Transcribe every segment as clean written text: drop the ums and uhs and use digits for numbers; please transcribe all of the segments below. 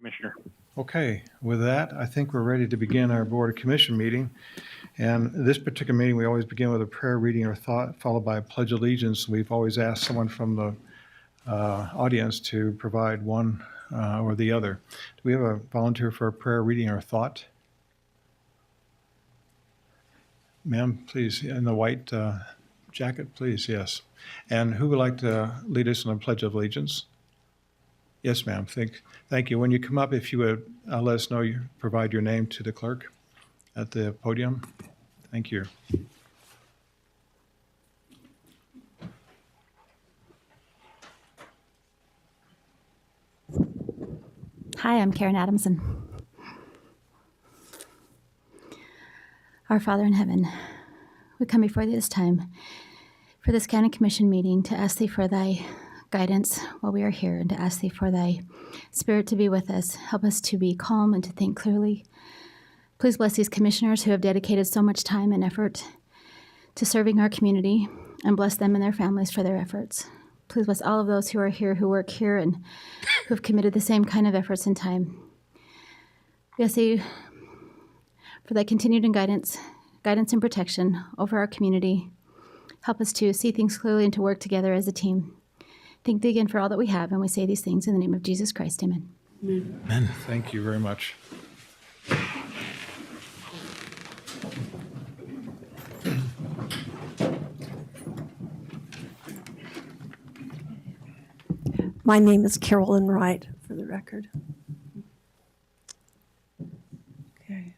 Commissioner. Okay, with that, I think we're ready to begin our Board of Commission meeting. And this particular meeting, we always begin with a prayer, reading, or thought, followed by a pledge of allegiance. We've always asked someone from the audience to provide one or the other. Do we have a volunteer for a prayer, reading, or thought? Ma'am, please, in the white jacket, please, yes. And who would like to lead us in a pledge of allegiance? Yes, ma'am. Thank you. When you come up, if you would let us know, you provide your name to the clerk at the podium. Thank you. Hi, I'm Karen Adamson. Our Father in heaven, we come before thee this time for this county commission meeting to ask thee for thy guidance while we are here and to ask thee for thy spirit to be with us. Help us to be calm and to think clearly. Please bless these commissioners who have dedicated so much time and effort to serving our community, and bless them and their families for their efforts. Please bless all of those who are here, who work here, and who have committed the same kind of efforts and time. We ask thee for thy continued guidance and protection over our community. Help us to see things clearly and to work together as a team. Thank thee again for all that we have, and we say these things in the name of Jesus Christ. Amen. Amen. Thank you very much. My name is Carolyn Wright, for the record. Okay.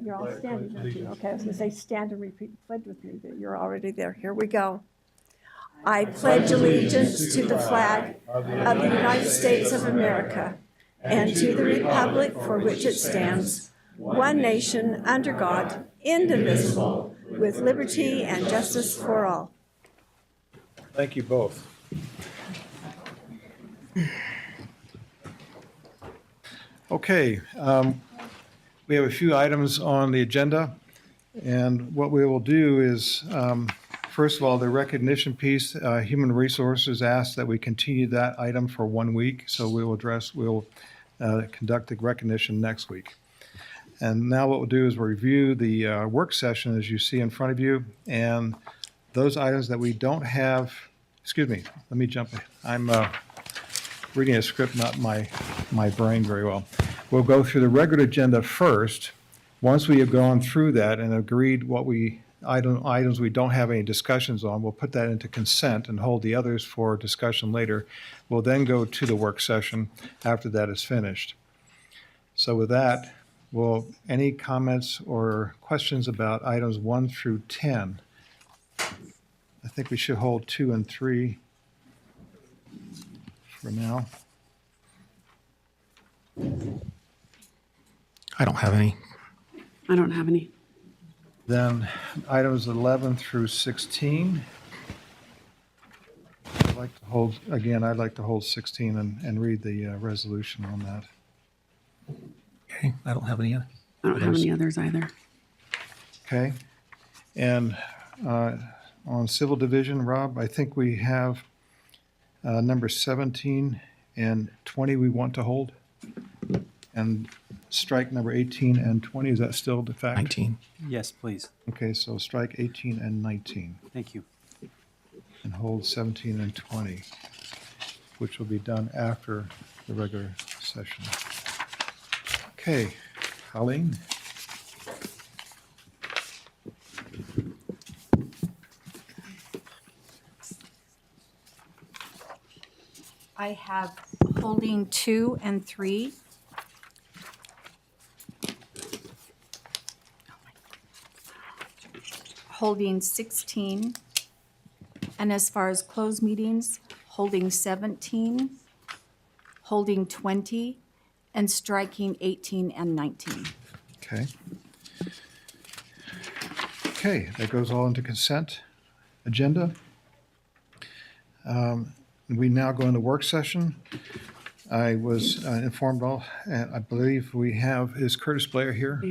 You're all standing, aren't you? Okay, I was going to say stand and repeat the pledge with me, but you're already there. Here we go. I pledge allegiance to the flag of the United States of America and to the republic for which it stands, one nation, under God, indivisible, with liberty and justice for all. Thank you both. Okay, we have a few items on the agenda, and what we will do is, first of all, the recognition piece, Human Resources asked that we continue that item for 1 week, so we'll conduct the recognition next week. And now what we'll do is review the work session as you see in front of you, and those items that we don't have, excuse me, let me jump. I'm reading a script, not my brain very well. We'll go through the regular agenda first. Once we have gone through that and agreed what items we don't have any discussions on, we'll put that into consent and hold the others for discussion later. We'll then go to the work session after that is finished. So with that, any comments or questions about items 1 through 10? I think we should hold 2 and 3 for now. I don't have any. I don't have any. Then items 11 through 16. I'd like to hold 16 and read the resolution on that. Okay, I don't have any other. I don't have any others either. Okay. And on Civil Division, Rob, I think we have number 17 and 20 we want to hold. And strike number 18 and 20, is that still the fact? 19. Yes, please. Okay, so strike 18 and 19 Thank you. and hold 17 and 20, which will be done after the regular session. Okay, Colleen? I have holding 2 and 3. Holding 16. And as far as closed meetings, holding 17, holding 20, and striking 18 and 19. Okay. Okay, that goes all into consent agenda. We now go into work session. I was informed and I believe is Curtis Blair here?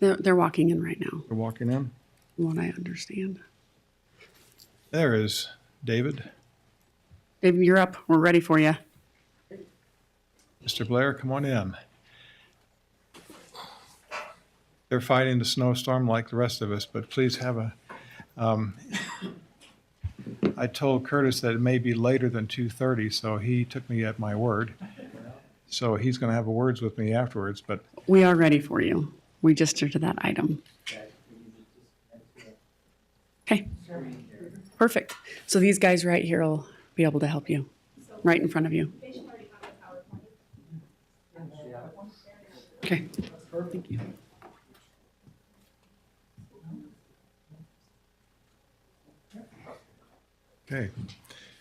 They're walking in right now, They're walking in. from what I understand. There is David. David, you're up. We're ready for you. Mr. Blair, come on in. They're fighting the snowstorm like the rest of us, but please have a, I told Curtis that it may be later than 2:30, so he took me at my word. So he's going to have words with me afterwards, but We are ready for you. We just did that item. Okay. Perfect. So these guys right here will be able to help you, right in front of you. Okay. Thank you. okay.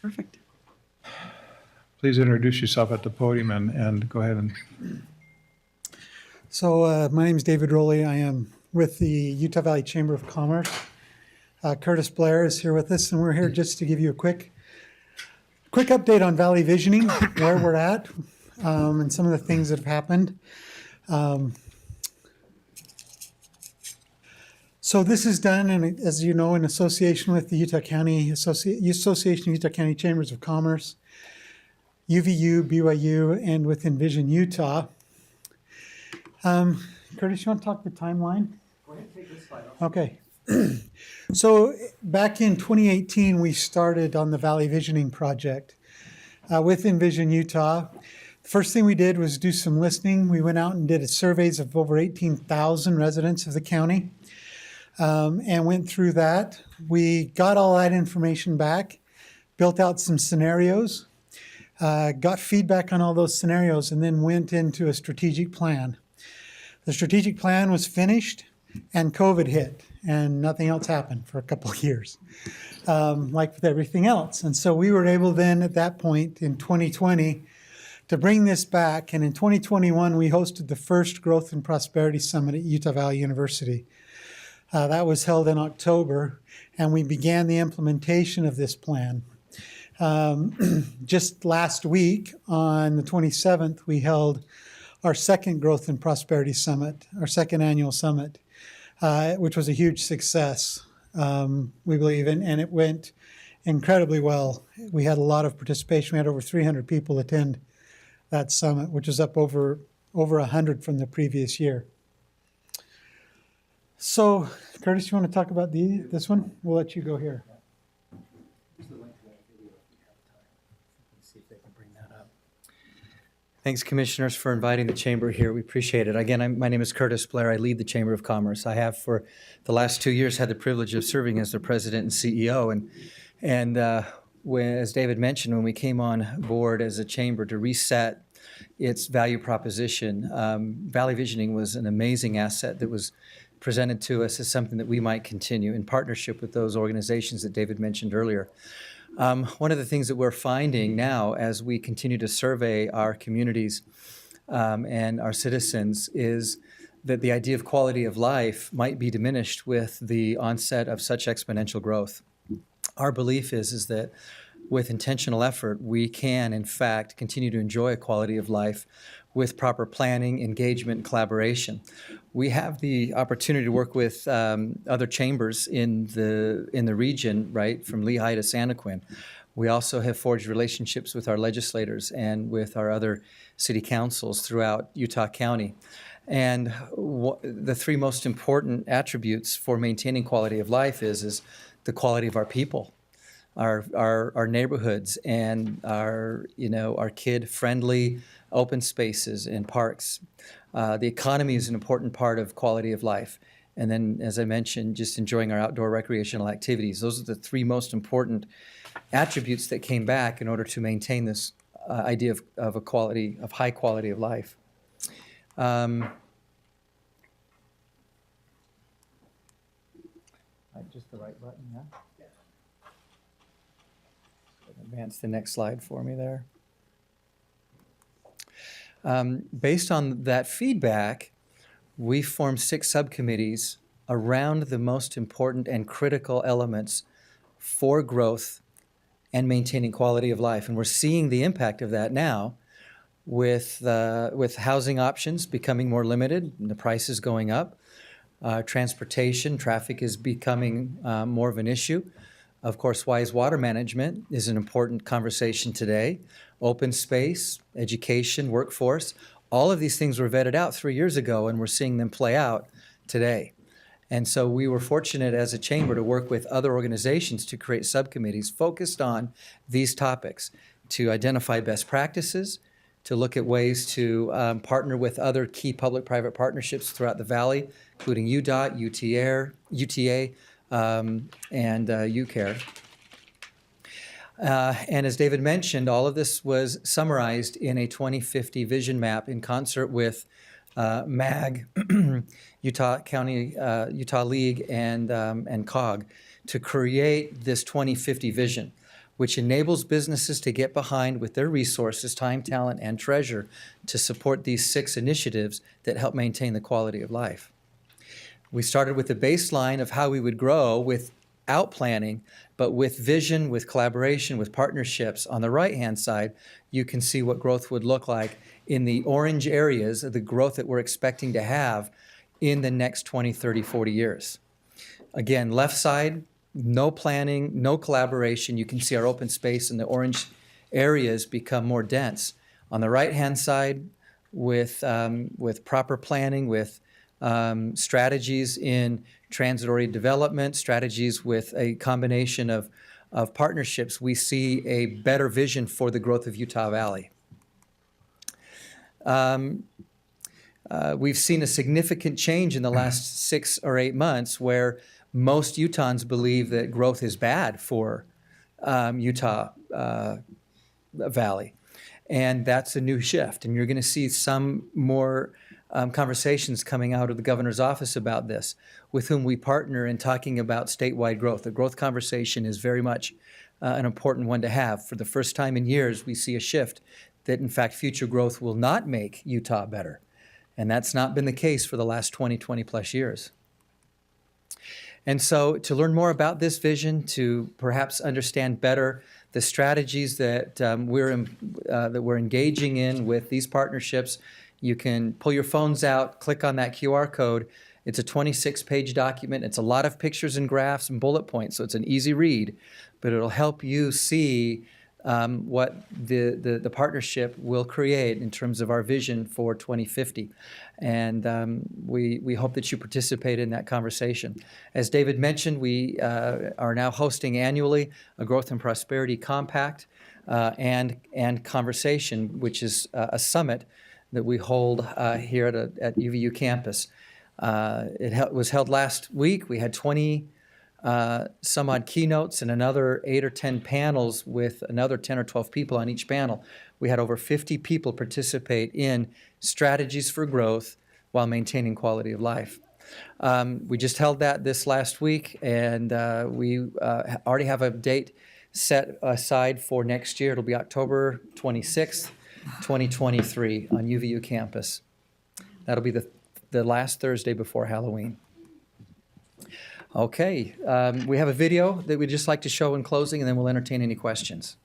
Perfect. Please introduce yourself at the podium and go ahead and, So my name is David Rowley. I am with the Utah Valley Chamber of Commerce. Curtis Blair is here with us, and we're here just to give you a quick update on Valley Visioning, where we're at, and some of the things that have happened. So this is done, and as you know, in association with the Utah County Association of Utah County Chambers of Commerce, UVU, BYU, and with Envision Utah. Curtis, you want to talk the timeline? Go ahead, take this slide off. Okay. So back in 2018, we started on the Valley Visioning project with Envision Utah. The first thing we did was do some listening. We went out and did surveys of over 18,000 residents of the county and went through that. We got all that information back, built out some scenarios, got feedback on all those scenarios, and then went into a strategic plan. The strategic plan was finished, and COVID hit, and nothing else happened for a couple of years, like with everything else. And so we were able then, at that point in 2020, to bring this back. And in 2021, we hosted the first Growth and Prosperity Summit at Utah Valley University. That was held in October, and we began the implementation of this plan. Just last week, on the 27th, we held our second Growth and Prosperity Summit, our second annual summit, which was a huge success, we believe, and it went incredibly well. We had a lot of participation. We had over 300 people attend that summit, which is up over 100 from the previous year. So, Curtis, you want to talk about this one? We'll let you go here. Thanks, Commissioners, for inviting the Chamber here. We appreciate it. Again, my name is Curtis Blair. I lead the Chamber of Commerce. I have for the last 2 years had the privilege of serving as the President and CEO. And as David mentioned, when we came on board as a Chamber to reset its value proposition, Valley Visioning was an amazing asset that was presented to us as something that we might continue in partnership with those organizations that David mentioned earlier. One of the things that we're finding now as we continue to survey our communities and our citizens is that the idea of quality of life might be diminished with the onset of such exponential growth. Our belief is that with intentional effort, we can, in fact, continue to enjoy a quality of life with proper planning, engagement, and collaboration. We have the opportunity to work with other chambers in the region, right, from Lehigh to Santaquin. We also have forged relationships with our legislators and with our other city councils throughout Utah County. And the three most important attributes for maintaining quality of life is the quality of our people, our neighborhoods, and our kid-friendly open spaces and parks. The economy is an important part of quality of life. And then, as I mentioned, just enjoying our outdoor recreational activities. Those are the three most important attributes that came back in order to maintain this idea of high quality of life. Just the right button, yeah? Advance the next slide for me there. Based on that feedback, we formed 6 subcommittees around the most important and critical elements for growth and maintaining quality of life. And we're seeing the impact of that now with housing options becoming more limited, and the prices going up. Transportation, traffic is becoming more of an issue. Of course, wise water management is an important conversation today. Open space, education, workforce, all of these things were vetted out 3 years ago, and we're seeing them play out today. And so we were fortunate as a chamber to work with other organizations to create subcommittees focused on these topics, to identify best practices, to look at ways to partner with other key public-private partnerships throughout the valley, including UDOT, UTA, and UCARE. And as David mentioned, all of this was summarized in a 2050 vision map in concert with MAG, Utah County, Utah League, and COG to create this 2050 vision, which enables businesses to get behind with their resources, time, talent, and treasure to support these 6 initiatives that help maintain the quality of life. We started with a baseline of how we would grow without planning, but with vision, with collaboration, with partnerships. On the right-hand side, you can see what growth would look like in the orange areas of the growth that we're expecting to have in the next 20, 30, 40 years. Again, left side, no planning, no collaboration. You can see our open space in the orange areas become more dense. On the right-hand side, with proper planning, with strategies in transitory development, strategies with a combination of partnerships, we see a better vision for the growth of Utah Valley. We've seen a significant change in the last 6 or 8 months where most Utahns believe that growth is bad for Utah Valley. And that's a new shift. And you're going to see some more conversations coming out of the governor's office about this, with whom we partner in talking about statewide growth. The growth conversation is very much an important one to have. For the first time in years, we see a shift that, in fact, future growth will not make Utah better. And that's not been the case for the last 20 plus years. And so to learn more about this vision, to perhaps understand better the strategies that we're engaging in with these partnerships, you can pull your phones out, click on that QR code. It's a 26-page document. It's a lot of pictures and graphs and bullet points, so it's an easy read, but it'll help you see what the partnership will create in terms of our vision for 2050. And we hope that you participate in that conversation. As David mentioned, we are now hosting annually a Growth and Prosperity Compact and Conversation, which is a summit that we hold here at UVU campus. It was held last week. We had 20 some odd keynotes and another 8 or 10 panels with another 10 or 12 people on each panel. We had over 50 people participate in strategies for growth while maintaining quality of life. We just held that this last week, and we already have a date set aside for next year. It'll be October 26th, 2023 on UVU campus. That'll be the last Thursday before Halloween. Okay, we have a video that we'd just like to show in closing, and then we'll entertain any questions.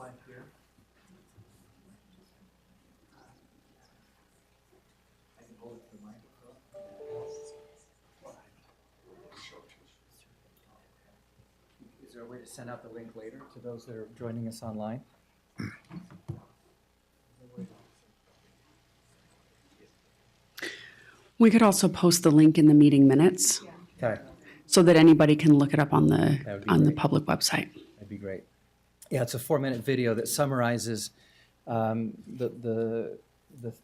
slide here. I can hold it to the microphone. Is there a way to send out the link later to those that are joining us online? We could also post the link in the meeting minutes Okay, so that anybody can look it up on That would be the great. public website. that'd be great. Yeah, it's a 4-minute video that summarizes the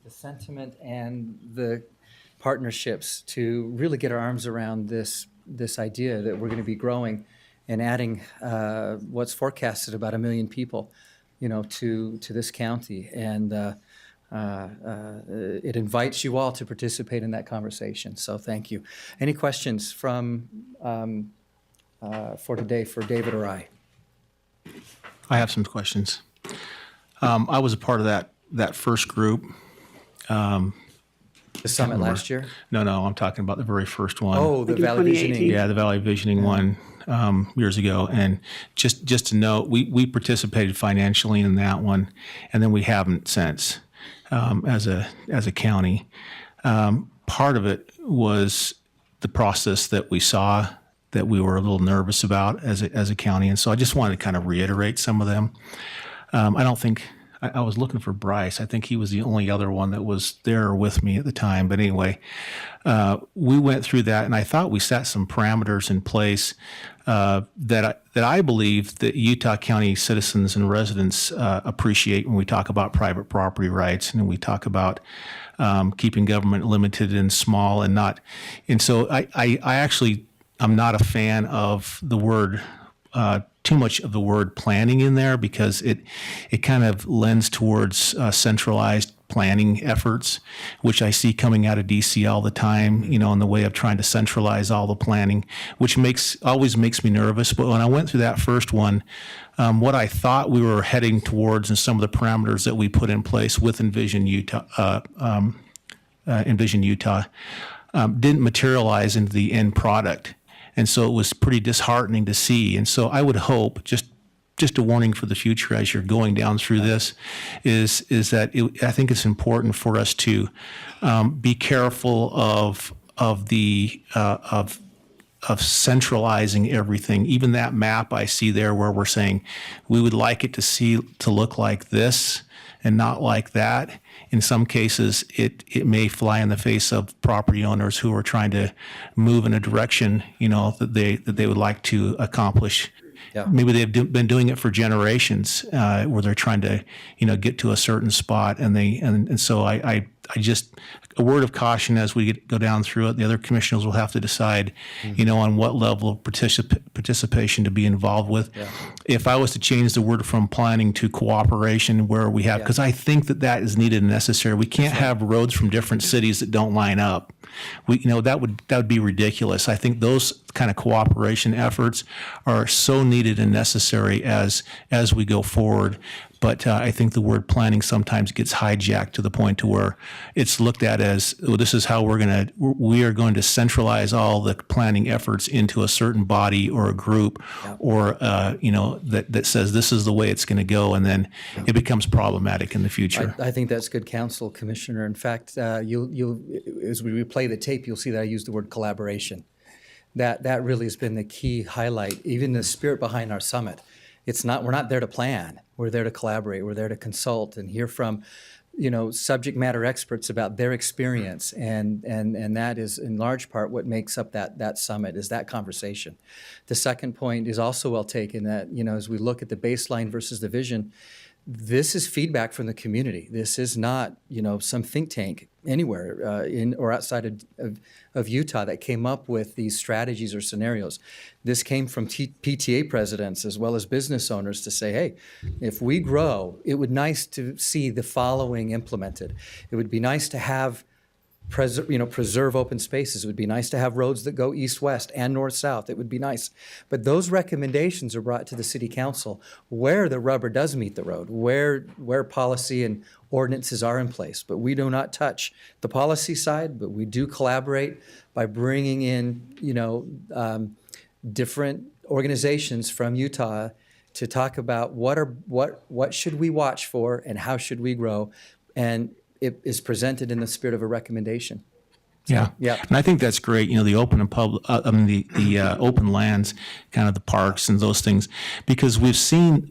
sentiment and the partnerships to really get our arms around this idea that we're going to be growing and adding what's forecasted about 1 million people, to this county. And it invites you all to participate in that conversation. So thank you. Any questions from for today for David or I? I have some questions. I was a part of that first group. The summit last year? No, I'm talking about the very first one. Oh, the Like in Valley 2018. Visioning. Yeah, the Valley Visioning one years ago. And just to note, we participated financially in that one, and then we haven't since as a county. Part of it was the process that we saw that we were a little nervous about as a county, and so I just wanted to kind of reiterate some of them. I don't think I was looking for Bryce. I think he was the only other one that was there with me at the time. But anyway, we went through that, and I thought we set some parameters in place that I believe that Utah County citizens and residents appreciate when we talk about private property rights and we talk about keeping government limited and small and not. And so I actually I'm not a fan of the word. Too much of the word planning in there because it kind of lends towards centralized planning efforts, which I see coming out of DC all the time, in the way of trying to centralize all the planning, which always makes me nervous. But when I went through that first one, what I thought we were heading towards and some of the parameters that we put in place with Envision Utah, didn't materialize into the end product. And so it was pretty disheartening to see. And so I would hope, just a warning for the future as you're going down through this, is that I think it's important for us to be careful of centralizing everything. Even that map I see there where we're saying we would like it to look like this and not like that. In some cases, it may fly in the face of property owners who are trying to move in a direction, that they would like to accomplish. Yeah. Maybe they've been doing it for generations, where they're trying to, get to a certain spot, and so I just a word of caution as we go down through it. The other commissioners will have to decide, on what level of participation to be involved with. Yeah. If I was to change the word from planning to cooperation, where we have, because I think that is needed and necessary. We can't have roads from different cities that don't line up. That would be ridiculous. I think those kind of cooperation efforts are so needed and necessary as we go forward. But I think the word planning sometimes gets hijacked to the point to where it's looked at as, well, this is how we are going to centralize all the planning efforts into a certain body or a group, or that says this is the way it's going to go, and then it becomes problematic in the future. I think that's good counsel, Commissioner. In fact, you'll as we replay the tape, you'll see that I use the word collaboration. That really has been the key highlight, even the spirit behind our summit. We're not there to plan. We're there to collaborate. We're there to consult and hear from, subject matter experts about their experience. And that is in large part what makes up that summit, is that conversation. The second point is also well taken, that, as we look at the baseline versus the vision, this is feedback from the community. This is not, some think tank anywhere in or outside of Utah that came up with these strategies or scenarios. This came from PTA presidents as well as business owners to say, hey, if we grow, it would be nice to see the following implemented. It would be nice to have preserve open spaces. It would be nice to have roads that go east-west and north-south. It would be nice. But those recommendations are brought to the city council where the rubber does meet the road, where policy and ordinances are in place. But we do not touch the policy side, but we do collaborate by bringing in, different organizations from Utah to talk about what should we watch for and how should we grow, and it is presented in the spirit of a recommendation. Yeah. Yeah. And I think that's great. The open and public, the open lands, kind of the parks and those things, because we've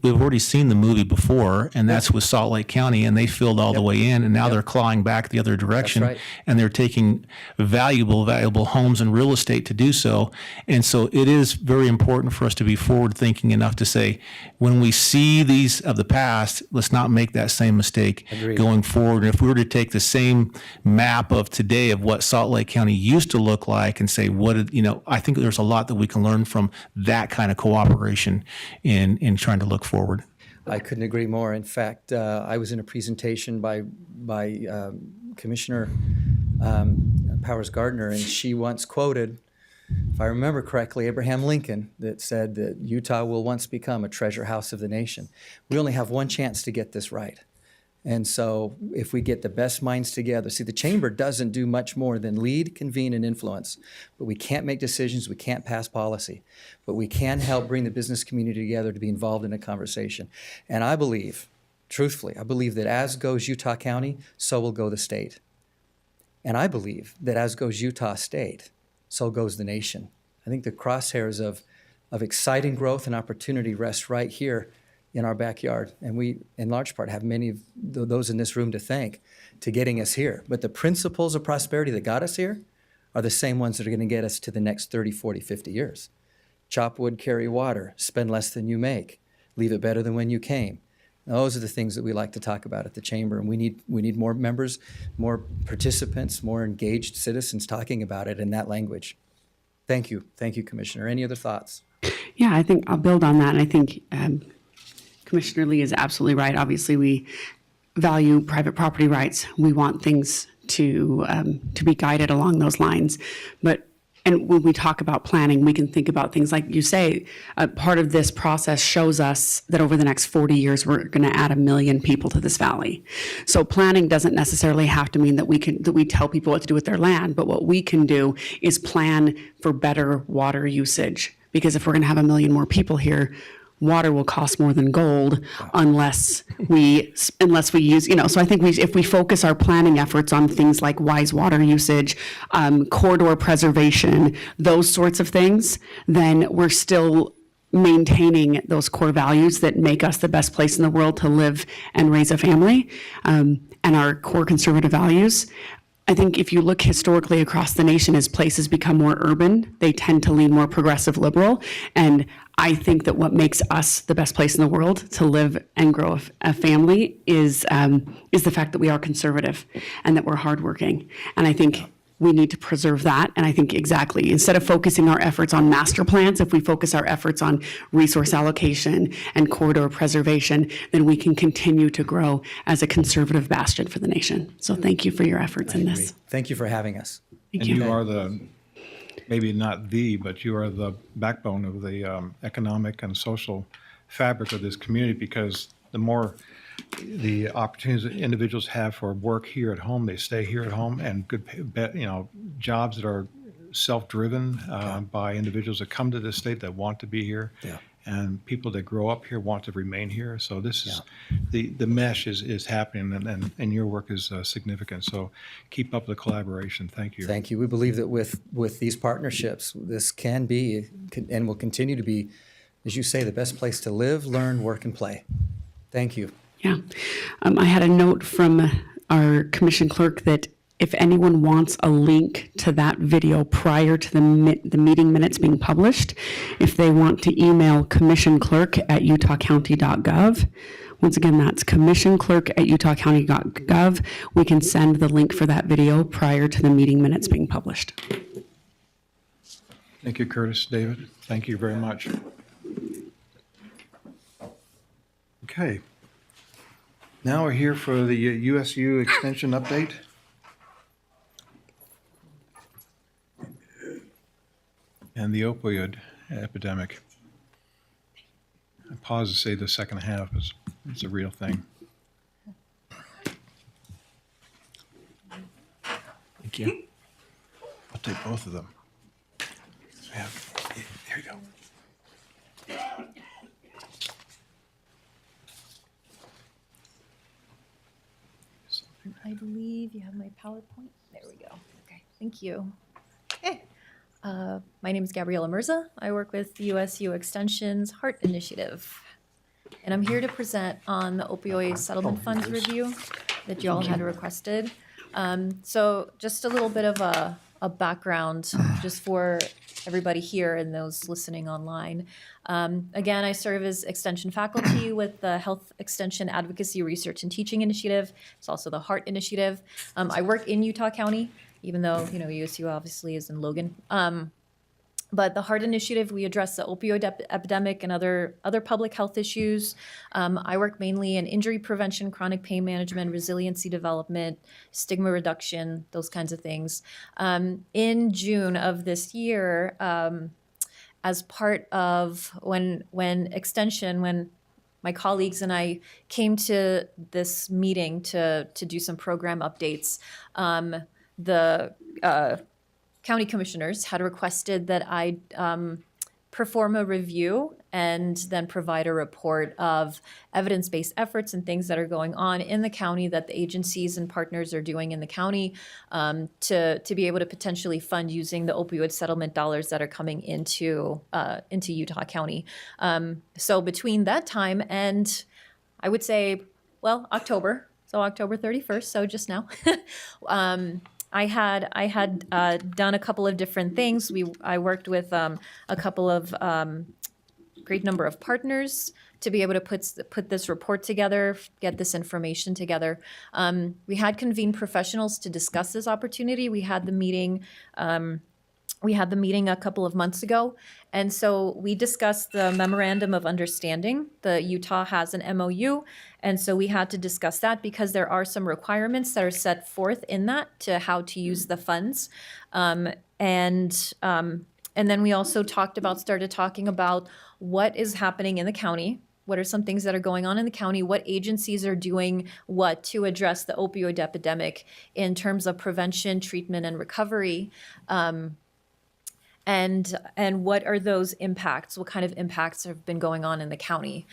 already seen the movie before, and that's with Salt Lake County, and they filled all the way in, and now they're clawing back the other direction, right. and they're taking valuable homes and real estate to do so. And so it is very important for us to be forward thinking enough to say, when we see these of the past, let's not make that same mistake Agreed. going forward. And if we were to take the same map of today of what Salt Lake County used to look like and say, I think there's a lot that we can learn from that kind of cooperation in trying to look forward. I couldn't agree more. In fact, I was in a presentation by Commissioner Powers Gardner, and she once quoted, if I remember correctly, Abraham Lincoln, that said that Utah will once become a treasure house of the nation. We only have one chance to get this right. And so if we get the best minds together, see, the chamber doesn't do much more than lead, convene, and influence. But we can't make decisions, we can't pass policy. But we can help bring the business community together to be involved in a conversation. And I believe, truthfully, I believe that as goes Utah County, so will go the state. And I believe that as goes Utah State, so goes the nation. I think the crosshairs of exciting growth and opportunity rest right here in our backyard. And we, in large part, have many of those in this room to thank to getting us here. But the principles of prosperity that got us here are the same ones that are going to get us to the next 30, 40, 50 years. Chop wood, carry water, spend less than you make, leave it better than when you came. Those are the things that we like to talk about at the chamber, and we need more members, more participants, more engaged citizens talking about it in that language. Thank you, Commissioner. Any other thoughts? Yeah, I think I'll build on that. And I think Commissioner Lee is absolutely right. Obviously, we value private property rights. We want things to be guided along those lines. And when we talk about planning, we can think about things like you say, part of this process shows us that over the next 40 years, we're going to add 1 million people to this valley. So planning doesn't necessarily have to mean that we tell people what to do with their land, but what we can do is plan for better water usage. Because if we're going to have 1 million more people here, water will cost more than gold unless we use, so I think if we focus our planning efforts on things like wise water usage, corridor preservation, those sorts of things, then we're still maintaining those core values that make us the best place in the world to live and raise a family, and our core conservative values. I think if you look historically across the nation, as places become more urban, they tend to lean more progressive liberal. And I think that what makes us the best place in the world to live and grow a family is the fact that we are conservative and that we're hardworking. And I think we need to preserve that. And I think exactly, instead of focusing our efforts on master plans, if we focus our efforts on resource allocation and corridor preservation, then we can continue to grow as a conservative bastion for the nation. So thank you for your efforts in this. Thank you for having us. Thank And you. you are maybe not but you are the backbone of the economic and social fabric of this community, because the more the opportunities that individuals have for work here at home, they stay here at home, and good, jobs that are self-driven by individuals that come to this state that want to be here. Yeah. And people that grow up here want to remain here. So this is, the mesh is happening, and your work is significant. So keep up the collaboration. Thank you. Thank you. We believe that with these partnerships, this can be and will continue to be, as you say, the best place to live, learn, work, and play. Thank you. Yeah. I had a note from our commission clerk that if anyone wants a link to that video prior to the meeting minutes being published, if they want to email commissionclerk@utahcounty.gov. Once again, that's commissionclerk@utahcounty.gov. We can send the link for that video prior to the meeting minutes being published. Thank you, Curtis. David, thank you very much. Okay. Now we're here for the USU extension update. And the opioid epidemic. I pause to say the second half is a real thing. Thank you. I'll take both of them. Yeah, here you go. I believe you have my PowerPoint. There we go. Okay, thank you. Okay. My name is Gabriela Mirza. I work with USU Extension's Heart Initiative. And I'm here to present on the opioid settlement funds review that you all had requested. So just a little bit of a background just for everybody here and those listening online. Again, I serve as extension faculty with the Health Extension Advocacy Research and Teaching Initiative. It's also the Heart Initiative. I work in Utah County, even though, USU obviously is in Logan. But the Heart Initiative, we address the opioid epidemic and other public health issues. I work mainly in injury prevention, chronic pain management, resiliency development, stigma reduction, those kinds of things. In June of this year, as part of when my colleagues and I came to this meeting to do some program updates, the county commissioners had requested that I perform a review and then provide a report of evidence-based efforts and things that are going on in the county that the agencies and partners are doing in the county to be able to potentially fund using the opioid settlement dollars that are coming into Utah County. So between that time and I would say, October, so October 31st, so just now, I had done a couple of different things. I worked with a couple of great number of partners to be able to put this report together, get this information together. We had convened professionals to discuss this opportunity. We had the meeting a couple of months ago, and so we discussed the Memorandum of Understanding. The Utah has an MOU, and so we had to discuss that because there are some requirements that are set forth in that to how to use the funds. And then we also started talking about what is happening in the county. What are some things that are going on in the county? What agencies are doing what to address the opioid epidemic in terms of prevention, treatment, and recovery? And what are those impacts? What kind of impacts have been going on in the county?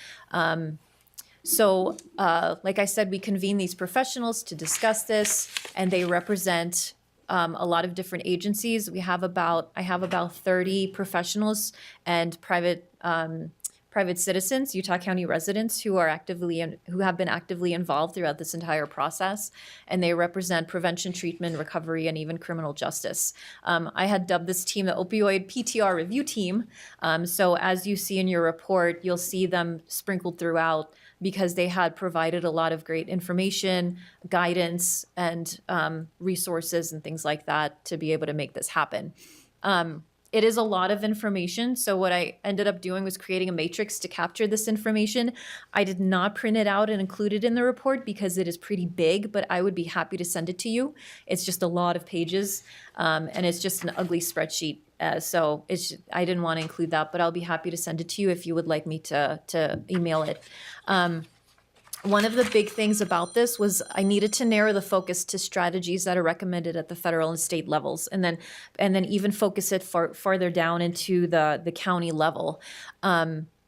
So, like I said, we convene these professionals to discuss this, and they represent a lot of different agencies. I have about 30 professionals and private citizens, Utah County residents who have been actively involved throughout this entire process, and they represent prevention, treatment, recovery, and even criminal justice. I had dubbed this team the Opioid PTR Review Team. So as you see in your report, you'll see them sprinkled throughout because they had provided a lot of great information, guidance, and resources and things like that to be able to make this happen. It is a lot of information, so what I ended up doing was creating a matrix to capture this information. I did not print it out and include it in the report because it is pretty big, but I would be happy to send it to you. It's just a lot of pages, and it's just an ugly spreadsheet. So I didn't want to include that, but I'll be happy to send it to you if you would like me to email it. One of the big things about this was I needed to narrow the focus to strategies that are recommended at the federal and state levels, and then even focus it farther down into the county level.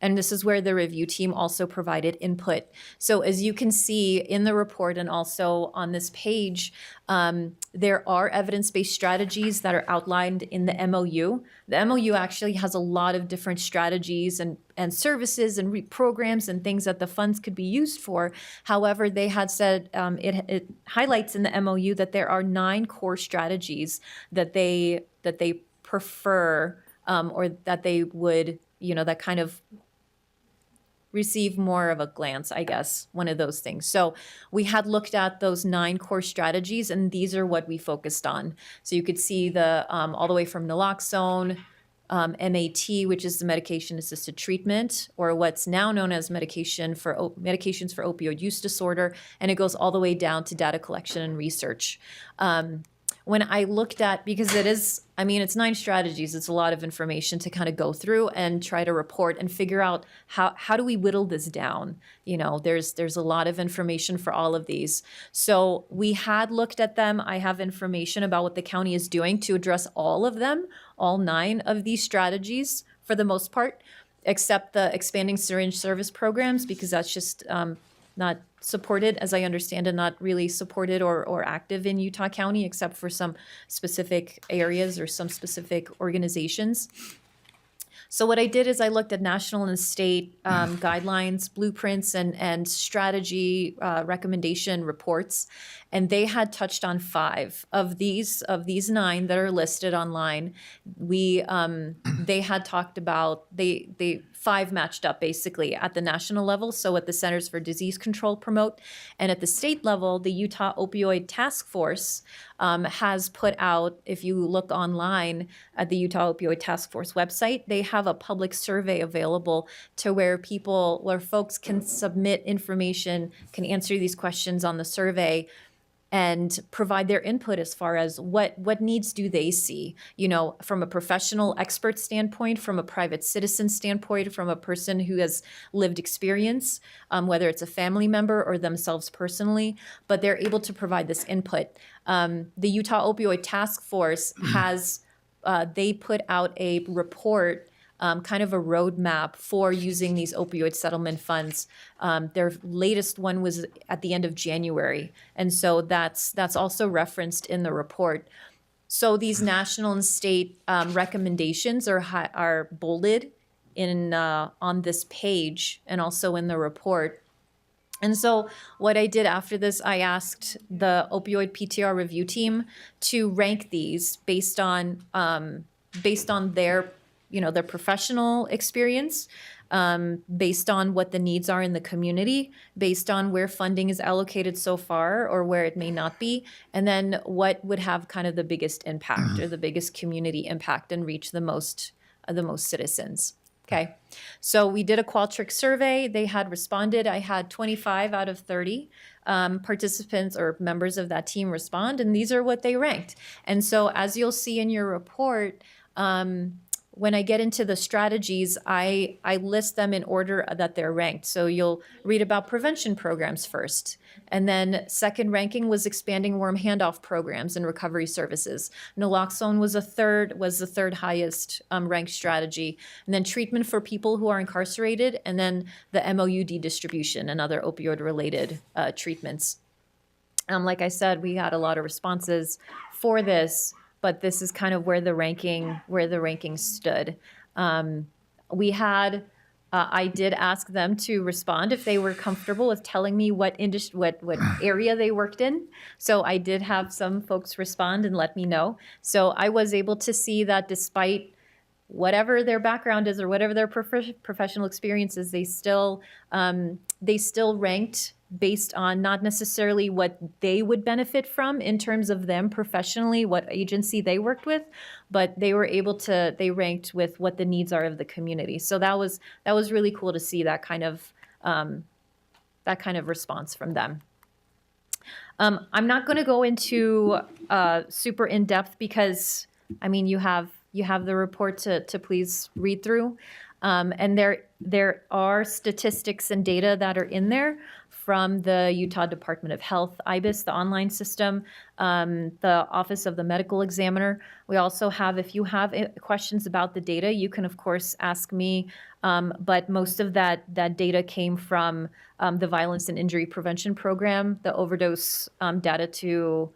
And this is where the review team also provided input. So as you can see in the report and also on this page, there are evidence-based strategies that are outlined in the MOU. The MOU actually has a lot of different strategies and services and programs and things that the funds could be used for. However, they had said it highlights in the MOU that there are 9 core strategies that they prefer or that they would, that kind of receive more of a glance, I guess, one of those things. So we had looked at those 9 core strategies, and these are what we focused on. So you could see the all the way from naloxone, MAT, which is the medication-assisted treatment, or what's now known as medications for opioid use disorder, and it goes all the way down to data collection and research. When I looked at, because it's 9 strategies, it's a lot of information to kind of go through and try to report and figure out how do we whittle this down? There's a lot of information for all of these. So we had looked at them. I have information about what the county is doing to address all of them, all 9 of these strategies for the most part, except the expanding syringe service programs, because that's just not supported, as I understand it, not really supported or active in Utah County, except for some specific areas or some specific organizations. So what I did is I looked at national and state guidelines, blueprints, and strategy recommendation reports, and they had touched on 5 of these 9 that are listed online. They had talked about they 5 matched up basically at the national level, so at the Centers for Disease Control Promote, and at the state level, the Utah Opioid Task Force has put out, if you look online at the Utah Opioid Task Force website, they have a public survey available to where folks can submit information, can answer these questions on the survey, and provide their input as far as what needs do they see, from a professional expert standpoint, from a private citizen standpoint, from a person who has lived experience, whether it's a family member or themselves personally, but they're able to provide this input. The Utah Opioid Task Force they put out a report, kind of a roadmap for using these opioid settlement funds. Their latest one was at the end of January, and so that's also referenced in the report. So these national and state recommendations are bolded in on this page and also in the report. And so what I did after this, I asked the opioid PTR review team to rank these based on their their professional experience, based on what the needs are in the community, based on where funding is allocated so far or where it may not be, and then what would have kind of the biggest impact or the biggest community impact and reach the most citizens. Okay, so we did a Qualtrics survey. They had responded. I had 25 out of 30 participants or members of that team respond, and these are what they ranked. And so as you'll see in your report, when I get into the strategies, I list them in order that they're ranked. So you'll read about prevention programs first. And then second ranking was expanding worm handoff programs and recovery services. Naloxone was the third highest ranked strategy. And then treatment for people who are incarcerated, and then the MOUD distribution and other opioid-related treatments. Like I said, we got a lot of responses for this, but this is kind of where the ranking stood. I did ask them to respond if they were comfortable with telling me what area they worked in. So I did have some folks respond and let me know. So I was able to see that despite whatever their background is or whatever their professional experience is, they still ranked based on not necessarily what they would benefit from in terms of them professionally, what agency they worked with, but they ranked with what the needs are of the community. So that was really cool to see that kind of response from them. I'm not going to go into super in depth because you have the report to please read through, and there are statistics and data that are in there from the Utah Department of Health, IBIS, the online system, the Office of the Medical Examiner. We also have, if you have questions about the data, you can of course ask me, but most of that data came from the Violence and Injury Prevention Program, the Overdose Data to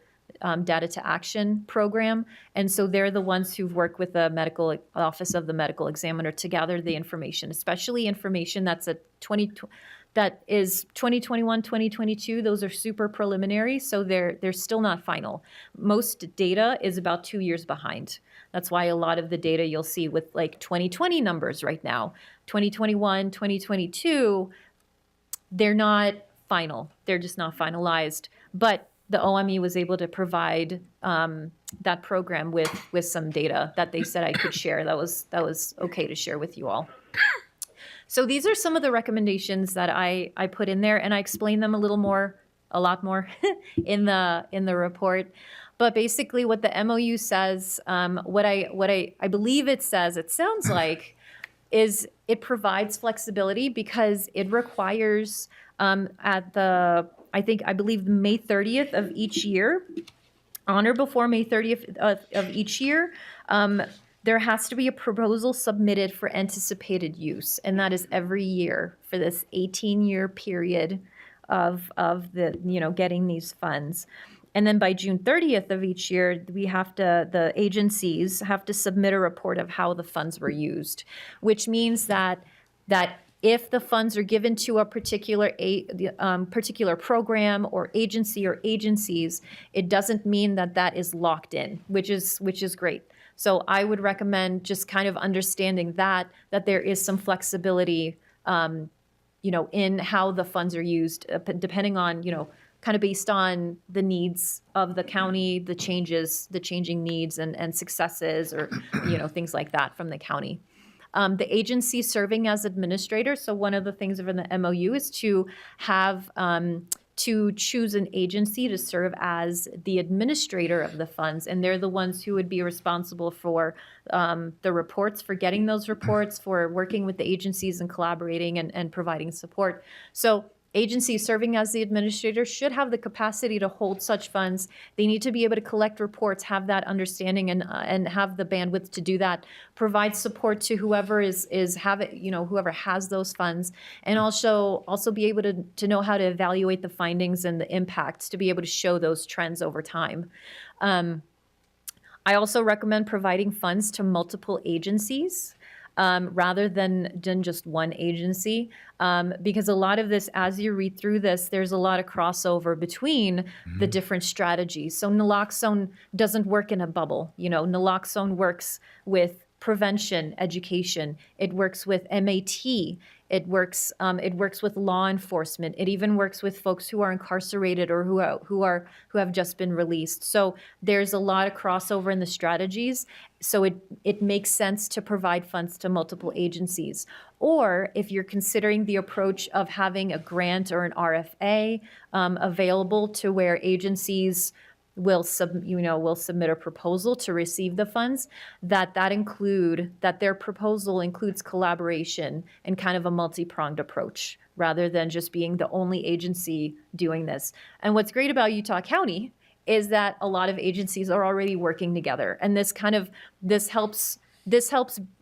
Action program. And so they're the ones who've worked with the medical Office of the Medical Examiner to gather the information, especially information that is 2021, 2022. Those are super preliminary, so they're still not final. Most data is about 2 years behind. That's why a lot of the data you'll see with like 2020 numbers right now, 2021, 2022, they're not final. They're just not finalized. But the OME was able to provide that program with some data that they said I could share. That was okay to share with you all. So these are some of the recommendations that I put in there, and I explain them a lot more in the report. But basically what the MOU says, what I believe it says, it sounds like, is it provides flexibility because it requires I believe May 30th of each year, on or before May 30th of each year, there has to be a proposal submitted for anticipated use, and that is every year for this 18-year period of the, getting these funds. And then by June 30th of each year, the agencies have to submit a report of how the funds were used, which means that if the funds are given to a particular particular program or agency or agencies, it doesn't mean that is locked in, which is great. So I would recommend just kind of understanding that there is some flexibility, in how the funds are used, depending on, kind of based on the needs of the county, the changing needs and successes, or, things like that from the county. The agency serving as administrator, so one of the things in the MOU is to have, to choose an agency to serve as the administrator of the funds, and they're the ones who would be responsible for the reports, for getting those reports, for working with the agencies and collaborating and providing support. So agencies serving as the administrator should have the capacity to hold such funds. They need to be able to collect reports, have that understanding, and have the bandwidth to do that. Provide support to whoever whoever has those funds, and also be able to know how to evaluate the findings and the impacts, to be able to show those trends over time. I also recommend providing funds to multiple agencies. Rather than just one agency, because a lot of this, as you read through this, there's a lot of crossover between the different strategies. So naloxone doesn't work in a bubble. Naloxone works with prevention, education. It works with MAT. It works with law enforcement. It even works with folks who are incarcerated or who have just been released. So there's a lot of crossover in the strategies. So it makes sense to provide funds to multiple agencies. Or if you're considering the approach of having a grant or an RFA available, to where agencies will submit a proposal to receive the funds, that their proposal includes collaboration and kind of a multi-pronged approach, rather than just being the only agency doing this. And what's great about Utah County is that a lot of agencies are already working together, and this helps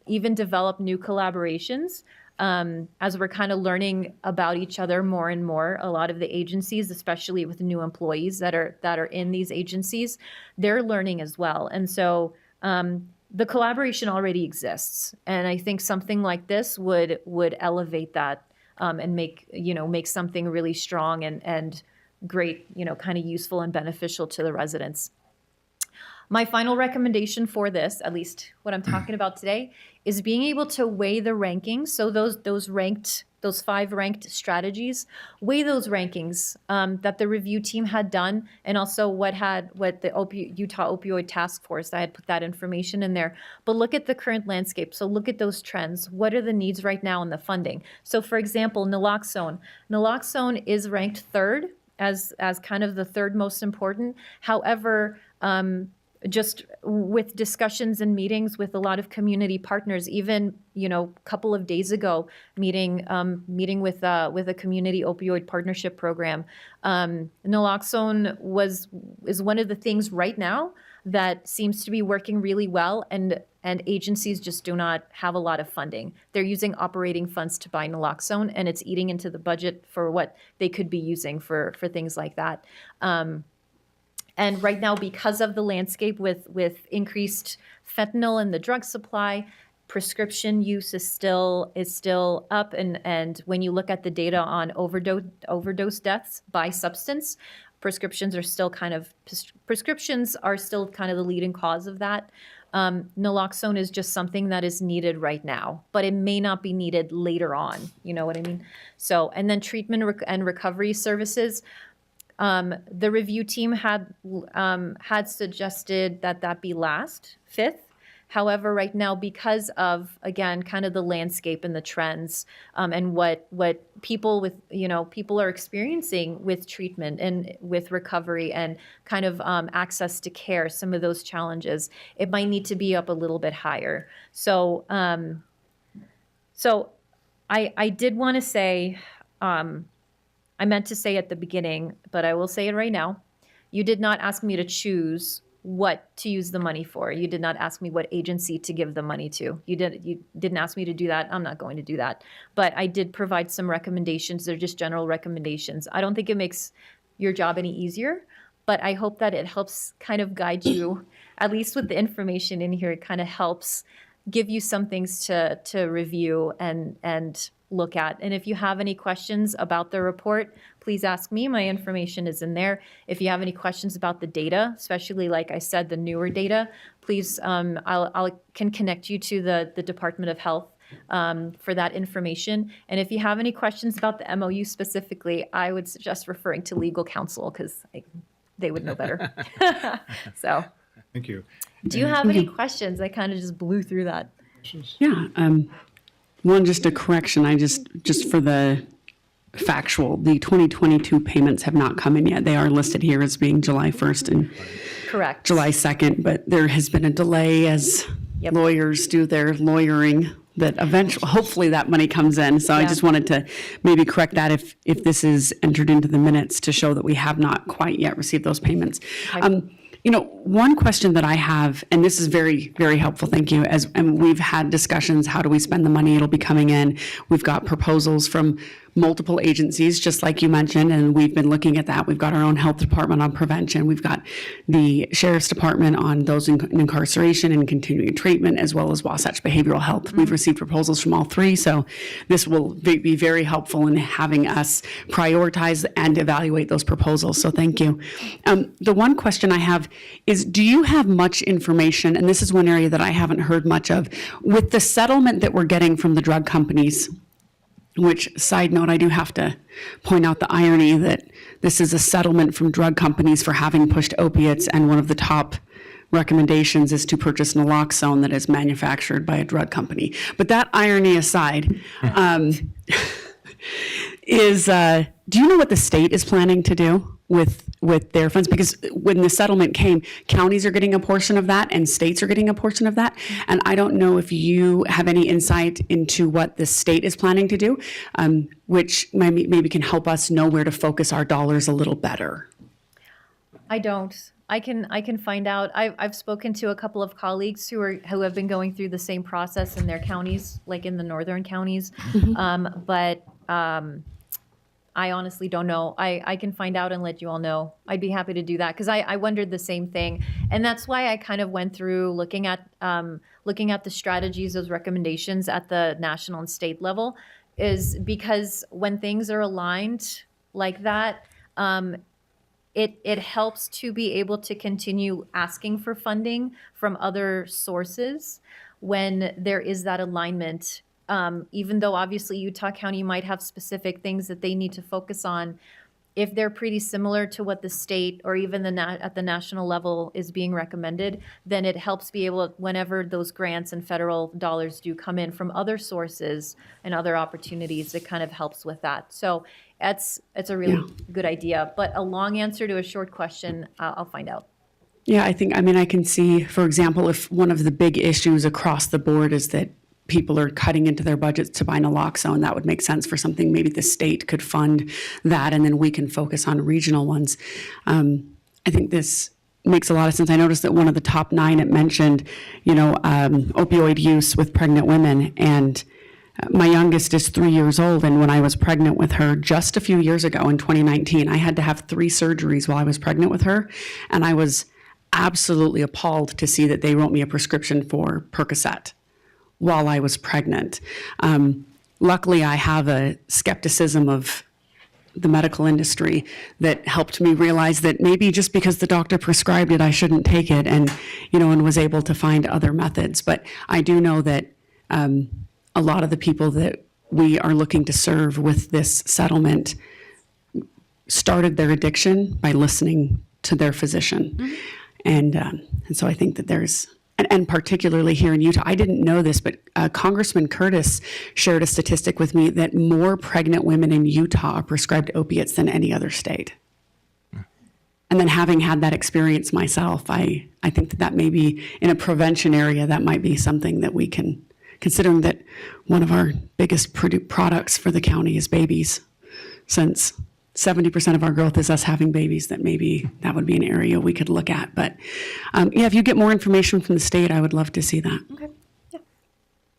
even develop new collaborations. As we're kind of learning about each other more and more. A lot of the agencies, especially with new employees that are in these agencies, they're learning as well. And so the collaboration already exists. And I think something like this would elevate that and make something really strong and great, kind of useful and beneficial to the residents. My final recommendation for this, at least what I'm talking about today, is being able to weigh the rankings. So those 5 ranked strategies, weigh those rankings that the review team had done, and also what the Utah Opioid Task Force, I had put that information in there. But look at the current landscape. So look at those trends. What are the needs right now in the funding? So for example, naloxone. Naloxone is ranked 3rd as kind of the 3rd most important. However, just with discussions and meetings with a lot of community partners, even a couple of days ago, meeting with a community opioid partnership program, naloxone is one of the things right now that seems to be working really well, and agencies just do not have a lot of funding. They're using operating funds to buy naloxone, and it's eating into the budget for what they could be using for things like that. And right now, because of the landscape with increased fentanyl in the drug supply, prescription use is still up. And when you look at the data on overdose deaths by substance, prescriptions are still kind of the leading cause of that. Naloxone is just something that is needed right now, but it may not be needed later on. You know what I mean? So, and then treatment and recovery services. The review team had suggested that be last, 5th. However, right now, because of, again, kind of the landscape and the trends, and what people are experiencing with treatment and with recovery and kind of access to care, some of those challenges, it might need to be up a little bit higher. So, I did want to say, I meant to say at the beginning, but I will say it right now. You did not ask me to choose what to use the money for. You did not ask me what agency to give the money to. You didn't ask me to do that. I'm not going to do that. But I did provide some recommendations. They're just general recommendations. I don't think it makes your job any easier, but I hope that it helps kind of guide you, at least with the information in here. It kind of helps give you some things to review and look at. And if you have any questions about the report, please ask me. My information is in there. If you have any questions about the data, especially like I said, the newer data, please, I'll can connect you to the Department of Health for that information. And if you have any questions about the MOU specifically, I would suggest referring to legal counsel because they would know better. So, Thank you. do you have any questions? I kind of just blew through that. Yeah. One, just a correction. Just for the factual, the 2022 payments have not come in yet. They are listed here as being July 1st and Correct. July 2nd, but there has been a delay as Yep. lawyers do their lawyering that eventually, hopefully that money comes in. So I Yeah. just wanted to maybe correct that if this is entered into the minutes to show that we have not quite yet received those payments. One question that I have, and this is very, very helpful, thank you, and we've had discussions, how do we spend the money? It'll be coming in. We've got proposals from multiple agencies, just like you mentioned, and we've been looking at that. We've got our own health department on prevention. We've got the sheriff's department on those in incarceration and continuing treatment, as well as Wasatch Behavioral Health. We've received proposals from all three, so this will be very helpful in having us prioritize and evaluate those proposals, so thank you. The one question I have is, do you have much information, and this is one area that I haven't heard much of, with the settlement that we're getting from the drug companies? Which, side note, I do have to point out the irony that this is a settlement from drug companies for having pushed opiates, and one of the top recommendations is to purchase naloxone that is manufactured by a drug company. But that irony aside, do you know what the state is planning to do with their funds? Because when the settlement came, counties are getting a portion of that and states are getting a portion of that. And I don't know if you have any insight into what the state is planning to do, which maybe can help us know where to focus our dollars a little better. I don't. I can find out. I've spoken to a couple of colleagues who have been going through the same process in their counties, like in the northern counties. But I honestly don't know. I can find out and let you all know. I'd be happy to do that because I wondered the same thing, and that's why I kind of went through looking at the strategies, those recommendations at the national and state level, is because when things are aligned like that, it helps to be able to continue asking for funding from other sources when there is that alignment. Even though obviously Utah County might have specific things that they need to focus on, if they're pretty similar to what the state or even at the national level is being recommended, then it helps be able, whenever those grants and federal dollars do come in from other sources and other opportunities, it kind of helps with that. So it's a really good idea. But a long answer to a short question, I'll find out. Yeah, I can see, for example, if one of the big issues across the board is that people are cutting into their budgets to buy naloxone, that would make sense for something. Maybe the state could fund that, and then we can focus on regional ones. I think this makes a lot of sense. I noticed that one of the top 9, it mentioned, opioid use with pregnant women, and my youngest is 3 years old, and when I was pregnant with her just a few years ago in 2019, I had to have 3 surgeries while I was pregnant with her, and I was absolutely appalled to see that they wrote me a prescription for Percocet while I was pregnant. Luckily, I have a skepticism of the medical industry that helped me realize that maybe just because the doctor prescribed it, I shouldn't take it, and was able to find other methods. But I do know that a lot of the people that we are looking to serve with this settlement started their addiction by listening to their physician. And so I think that there's, and particularly here in Utah, I didn't know this, but Congressman Curtis shared a statistic with me that more pregnant women in Utah are prescribed opiates than any other state. And then having had that experience myself, I think that may be, in a prevention area, that might be something that we can, considering that one of our biggest products for the county is babies, since 70% of our growth is us having babies, that maybe that would be an area we could look at. But yeah, if you get more information from the state, I would love to see that. Okay, yeah,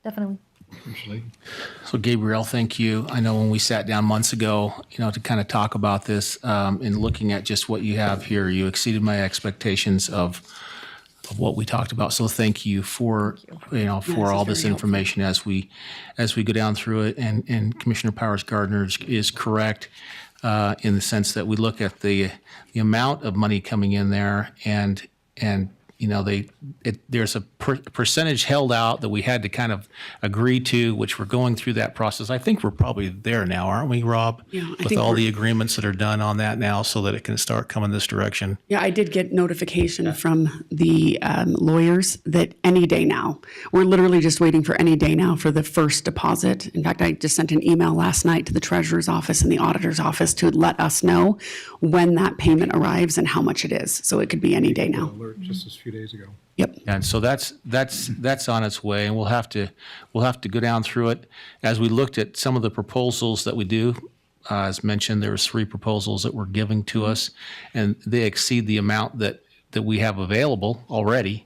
definitely. So Gabrielle, thank you. I know when we sat down months ago, to kind of talk about this, and looking at just what you have here, you exceeded my expectations of what we talked about. So thank you for all this information as we go down through it. And Commissioner Powers Gardner is correct in the sense that we look at the amount of money coming in there, and there's a percentage held out that we had to kind of agree to, which we're going through that process. I think we're probably there now, aren't we, Rob? Yeah, I with think all we're- the agreements that are done on that now, so that it can start coming this direction. Yeah, I did get notification from the lawyers that any day now, we're literally just waiting for any day now for the first deposit. In fact, I just sent an email last night to the treasurer's office and the auditor's office to let us know when that payment arrives and how much it is. So it could be any day now. Alert just a few days ago. Yep. And so that's on its way, and we'll have to go down through it. As we looked at some of the proposals that we do, as mentioned, there was 3 proposals that were giving to us, and they exceed the amount that we have available already.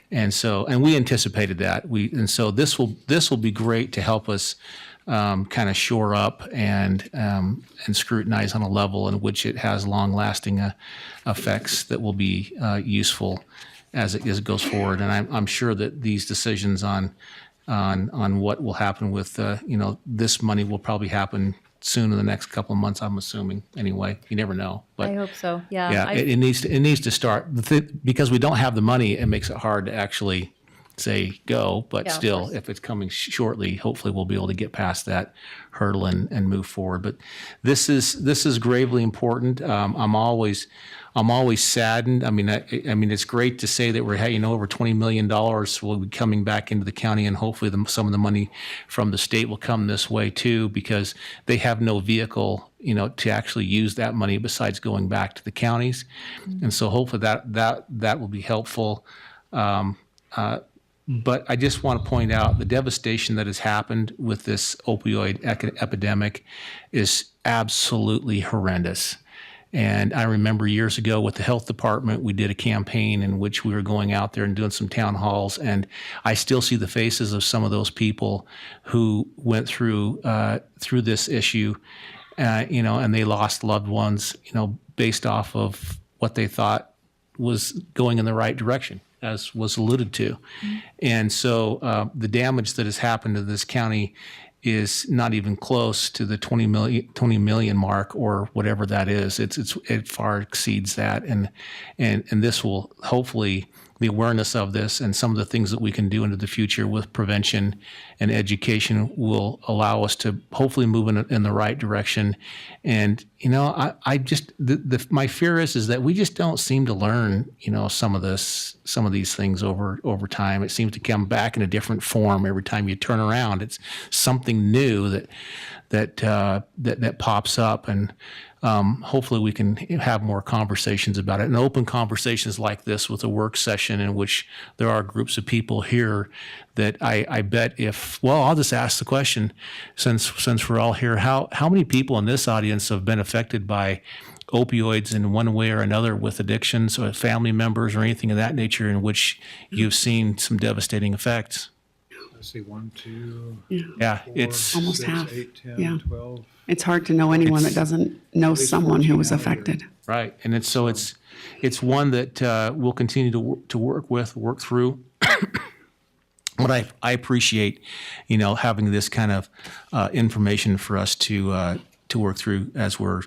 And we anticipated that. So this will be great to help us kind of shore up and scrutinize on a level in which it has long-lasting effects that will be useful as it goes forward. And I'm sure that these decisions on what will happen with this money will probably happen soon in the next couple of months. I'm assuming anyway. You never know, but I hope so. Yeah. yeah, it needs to start because we don't have the money. It makes it hard to actually say go, but Yeah, of still, course. if it's coming shortly, hopefully we'll be able to get past that hurdle and move forward. But this is gravely important. I'm always saddened. I mean, it's great to say that we're over $20 million will be coming back into the county, and hopefully some of the money from the state will come this way too, because they have no vehicle, to actually use that money besides going back to the counties. And so hopefully that will be helpful. But I just want to point out the devastation that has happened with this opioid epidemic is absolutely horrendous. And I remember years ago with the health department, we did a campaign in which we were going out there and doing some town halls. And I still see the faces of some of those people who went through this issue, and they lost loved ones, based off of what they thought was going in the right direction, as was alluded to. And so the damage that has happened to this county is not even close to the 20 million mark or whatever that is. It far exceeds that. And this will hopefully, the awareness of this and some of the things that we can do into the future with prevention and education will allow us to hopefully move in the right direction. And, I just, my fear is that we just don't seem to learn, some of these things over time. It seems to come back in a different form every time you turn around. It's something new that pops up, and hopefully we can have more conversations about it, and open conversations like this with a work session in which there are groups of people here that I bet I'll just ask the question, since we're all here, how many people in this audience have been affected by opioids in one way or another with addictions or family members or anything of that nature in which you've seen some devastating effects? Let's see, 1, 2, Yeah, 4, it's Almost 6, half. 8, 10, Yeah. 12. It's hard to know anyone that It's- doesn't know least someone who 14 was out here. affected. right. And it's one that we'll continue to work through. But I appreciate, having this kind of information for us to work through as we're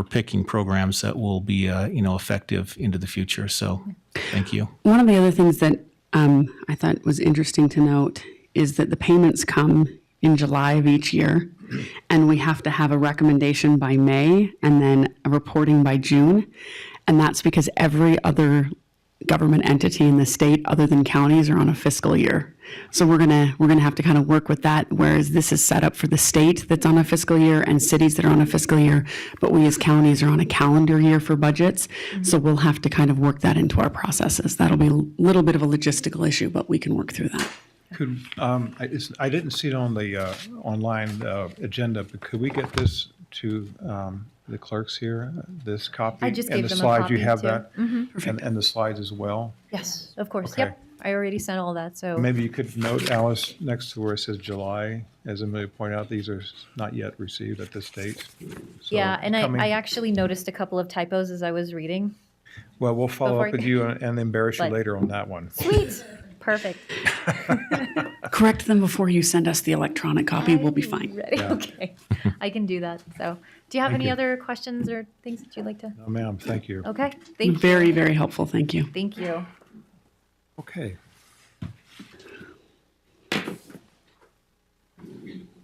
picking programs that will be effective into the future. So, thank you. One of the other things that I thought was interesting to note is that the payments come in July of each year, and we have to have a recommendation by May and then a reporting by June. And that's because every other government entity in the state other than counties are on a fiscal year. So we're gonna have to kind of work with that, whereas this is set up for the state that's on a fiscal year and cities that are on a fiscal year, but we as counties are on a calendar year for budgets. So we'll have to kind of work that into our processes. That'll be a little bit of a logistical issue, but we can work through that. Could, I didn't see it on the online agenda, but could we get this to the clerks here, this copy? I just and gave the them a slides, you copy, have too. that? Mhm. And the slides as well? Yes, of course. Okay. Yep. I already sent all that, so. Maybe you could note, Alice, next to where it says July, as Amelia pointed out, these are not yet received at this date. So Yeah, and coming- I actually noticed a couple of typos as I was reading. Well, we'll follow before up I- with you and embarrass you But- later on that one. Sweet. Perfect. Correct them before you send us the electronic copy. We'll be fine. Ready? Okay. I can do that. So, do you have Thank any you. other questions or things that you'd like to? No, ma'am, thank you. Okay. Thank you. Very, very helpful. Thank you. Thank you. Okay.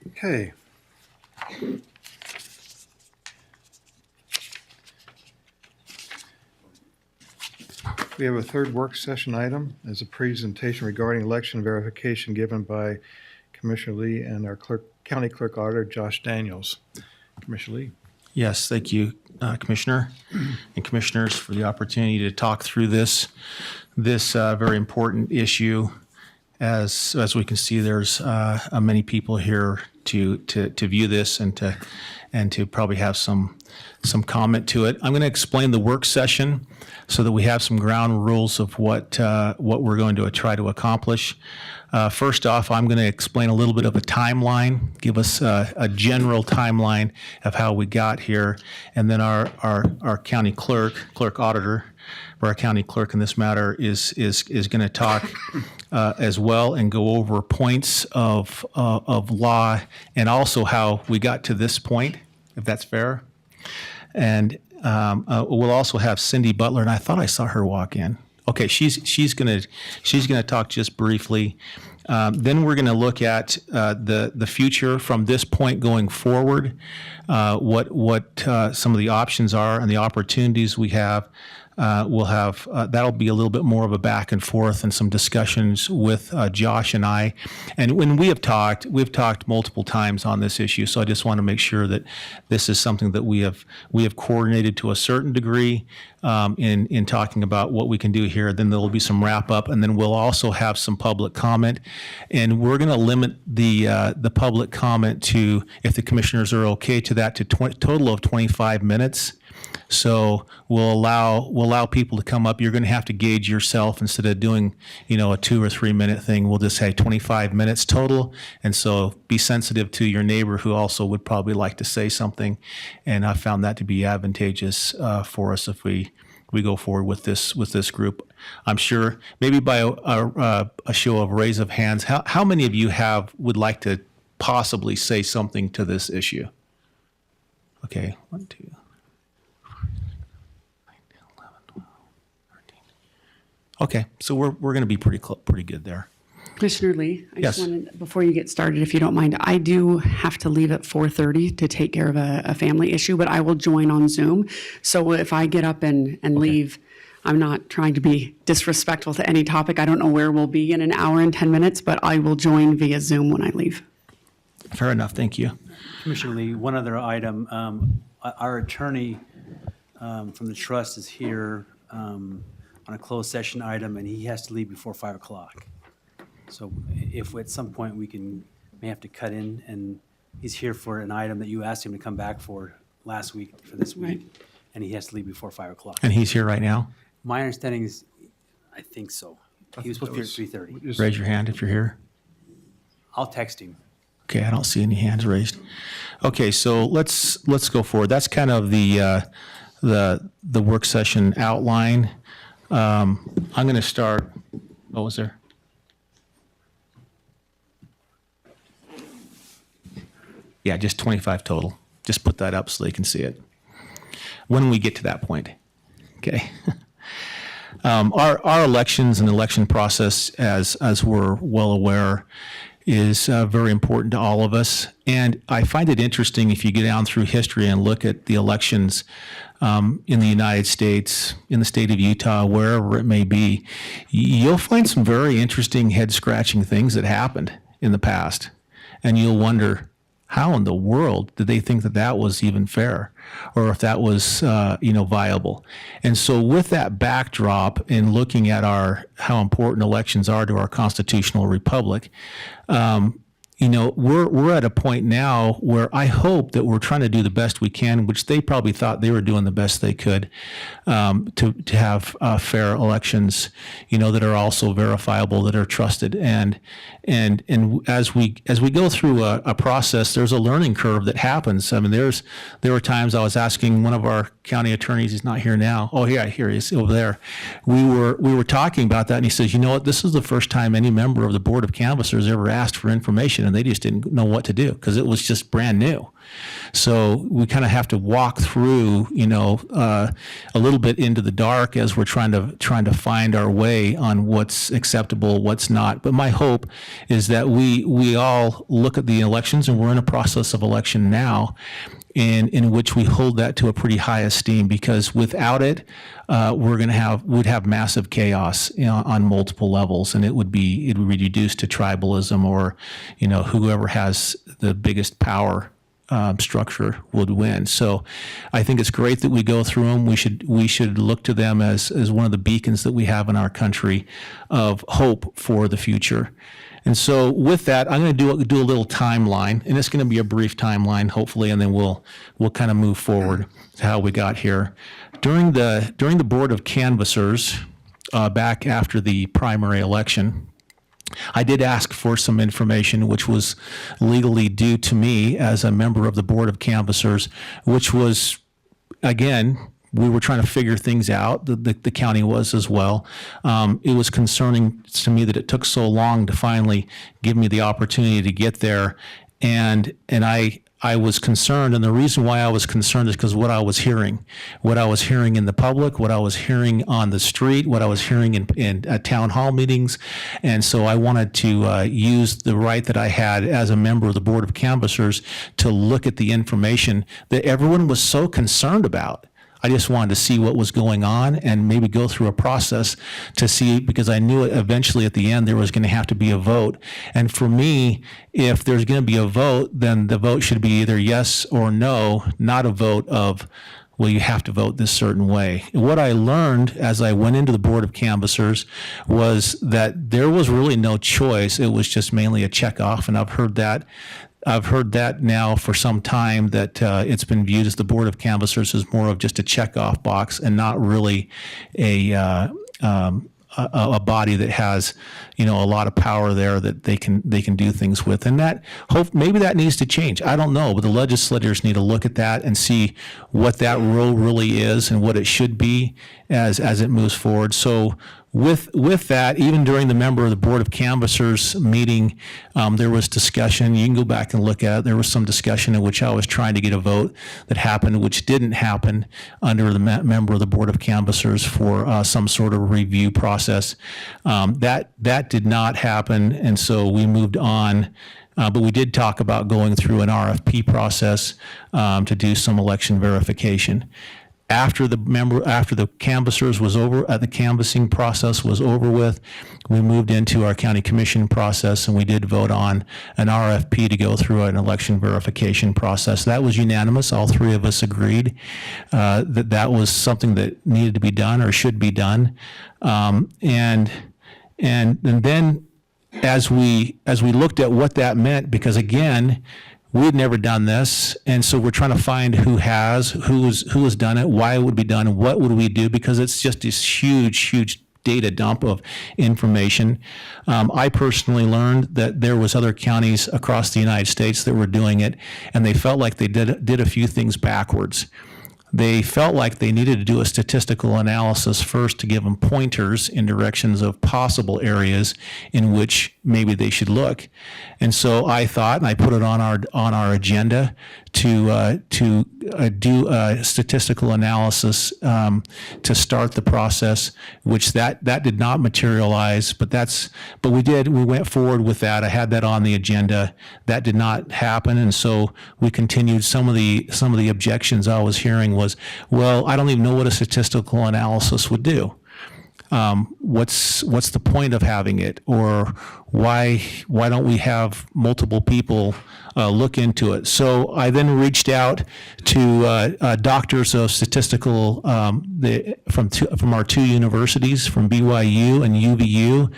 Okay. We have a third work session item as a presentation regarding election verification given by Commissioner Lee and our county clerk auditor, Josh Daniels. Commissioner Lee. Yes, thank you, Commissioner and Commissioners, for the opportunity to talk through this very important issue. As we can see, there's many people here to view this and to probably have some comment to it. I'm going to explain the work session so that we have some ground rules of what we're going to try to accomplish. First off, I'm going to explain a little bit of a timeline, give us a general timeline of how we got here, and then our county clerk auditor, or our county clerk in this matter, is going to talk as well and go over points of law and also how we got to this point, if that's fair. And we'll also have Cindy Butler, and I thought I saw her walk in. Okay, she's gonna talk just briefly. Then we're gonna look at the future from this point going forward, what some of the options are and the opportunities we have. We'll have that'll be a little bit more of a back and forth and some discussions with Josh and I. And when we've talked multiple times on this issue. So I just want to make sure that this is something that we have coordinated to a certain degree in talking about what we can do here. Then there'll be some wrap up, and then we'll also have some public comment. And we're going to limit the public comment to, if the commissioners are okay to that, to total of 25 minutes. So we'll allow people to come up. You're going to have to gauge yourself instead of doing, a 2 or 3 minute thing. We'll just say 25 minutes total. And so be sensitive to your neighbor who also would probably like to say something. And I found that to be advantageous for us if we go forward with this group. I'm sure maybe by a show of raise of hands, how many of you would like to possibly say something to this issue? Okay, 1, 2. Okay, so we're going to be pretty good there. Commissioner Lee, I Yes. just wanted, before you get started, if you don't mind, I do have to leave at 4:30 to take care of a family issue, but I will join on Zoom. So if I get up and leave, I'm not trying to be disrespectful to any topic. I don't know where we'll be in an hour and 10 minutes, but I will join via Zoom when I leave. Fair enough, thank you. Commissioner Lee, one other item. Our attorney from the trust is here on a closed session item, and he has to leave before 5 o'clock. So if at some point may have to cut in, and he's here for an item that you asked him to come back for last week, for this week, Right. and he has to leave before 5 o'clock. And he's here right now? My understanding is, I think so. He was supposed to be here at 3:30. Raise your hand if you're here. I'll text him. Okay, I don't see any hands raised. Okay, so let's go forward. That's kind of the work session outline. I'm going to start. What was there? Yeah, just 25 total. Just put that up so they can see it. When we get to that point, okay. Our elections and election process, as we're well aware, is very important to all of us. And I find it interesting if you get down through history and look at the elections in the United States, in the state of Utah, wherever it may be, you'll find some very interesting head-scratching things that happened in the past. And you'll wonder, how in the world did they think that was even fair, or if that was viable? And so with that backdrop and looking at how important elections are to our constitutional republic, we're at a point now where I hope that we're trying to do the best we can, which they probably thought they were doing the best they could, to have fair elections, that are also verifiable, that are trusted, and as we go through a process, there's a learning curve that happens. I mean, there were times I was asking one of our county attorneys, he's not here now. Oh yeah, here he is over there. We were talking about that, and he says, what? This is the first time any member of the Board of Canvassers ever asked for information, and they just didn't know what to do because it was just brand new. So we kind of have to walk through, a little bit into the dark as we're trying to find our way on what's acceptable, what's not. But my hope is that we all look at the elections, and we're in a process of election now, in which we hold that to a pretty high esteem, because without it, we'd have massive chaos, on multiple levels, and it would be reduced to tribalism, or whoever has the biggest power structure would win. So I think it's great that we go through them. We should look to them as one of the beacons that we have in our country of hope for the future. And so with that, I'm going to do a little timeline, and it's going to be a brief timeline, hopefully, and then we'll kind of move forward to how we got here. During the Board of Canvassers, back after the primary election, I did ask for some information which was legally due to me as a member of the Board of Canvassers, which was, again, we were trying to figure things out. The county was as well. It was concerning to me that it took so long to finally give me the opportunity to get there. And I was concerned, and the reason why I was concerned is because what I was hearing in the public, what I was hearing on the street, what I was hearing in town hall meetings. And so I wanted to use the right that I had as a member of the Board of Canvassers to look at the information that everyone was so concerned about. I just wanted to see what was going on and maybe go through a process to see, because I knew eventually at the end there was going to have to be a vote. And for me, if there's going to be a vote, then the vote should be either yes or no, not a vote of, well, you have to vote this certain way. What I learned as I went into the Board of Canvassers was that there was really no choice. It was just mainly a check off, and I've heard that now for some time, that it's been viewed as the Board of Canvassers as more of just a check-off box and not really a body that has, a lot of power there that they can do things with. And maybe that needs to change. I don't know, but the legislators need to look at that and see what that role really is and what it should be as it moves forward. So with that, even during the member of the Board of Canvassers meeting, there was discussion. You can go back and look at it. There was some discussion in which I was trying to get a vote that happened, which didn't happen under the member of the Board of Canvassers for some sort of review process. That did not happen, and so we moved on. But we did talk about going through an RFP process to do some election verification. After the canvassers was over, the canvassing process was over with, we moved into our county commission process, and we did vote on an RFP to go through an election verification process. That was unanimous. All three of us agreed that was something that needed to be done or should be done. And then as we looked at what that meant, because again, we had never done this, and so we're trying to find who has done it, why it would be done, and what would we do, because it's just this huge data dump of information. I personally learned that there was other counties across the United States that were doing it, and they felt like they did a few things backwards. They felt like they needed to do a statistical analysis first to give them pointers in directions of possible areas in which maybe they should look. And so I thought, and I put it on our agenda to do a statistical analysis to start the process, which that did not materialize, but we went forward with that. I had that on the agenda. That did not happen, and so we continued. Some of the objections I was hearing was, well, I don't even know what a statistical analysis would do. What's the point of having it, or why don't we have multiple people look into it? So I then reached out to doctors of statistical from our two universities, from BYU and UVU.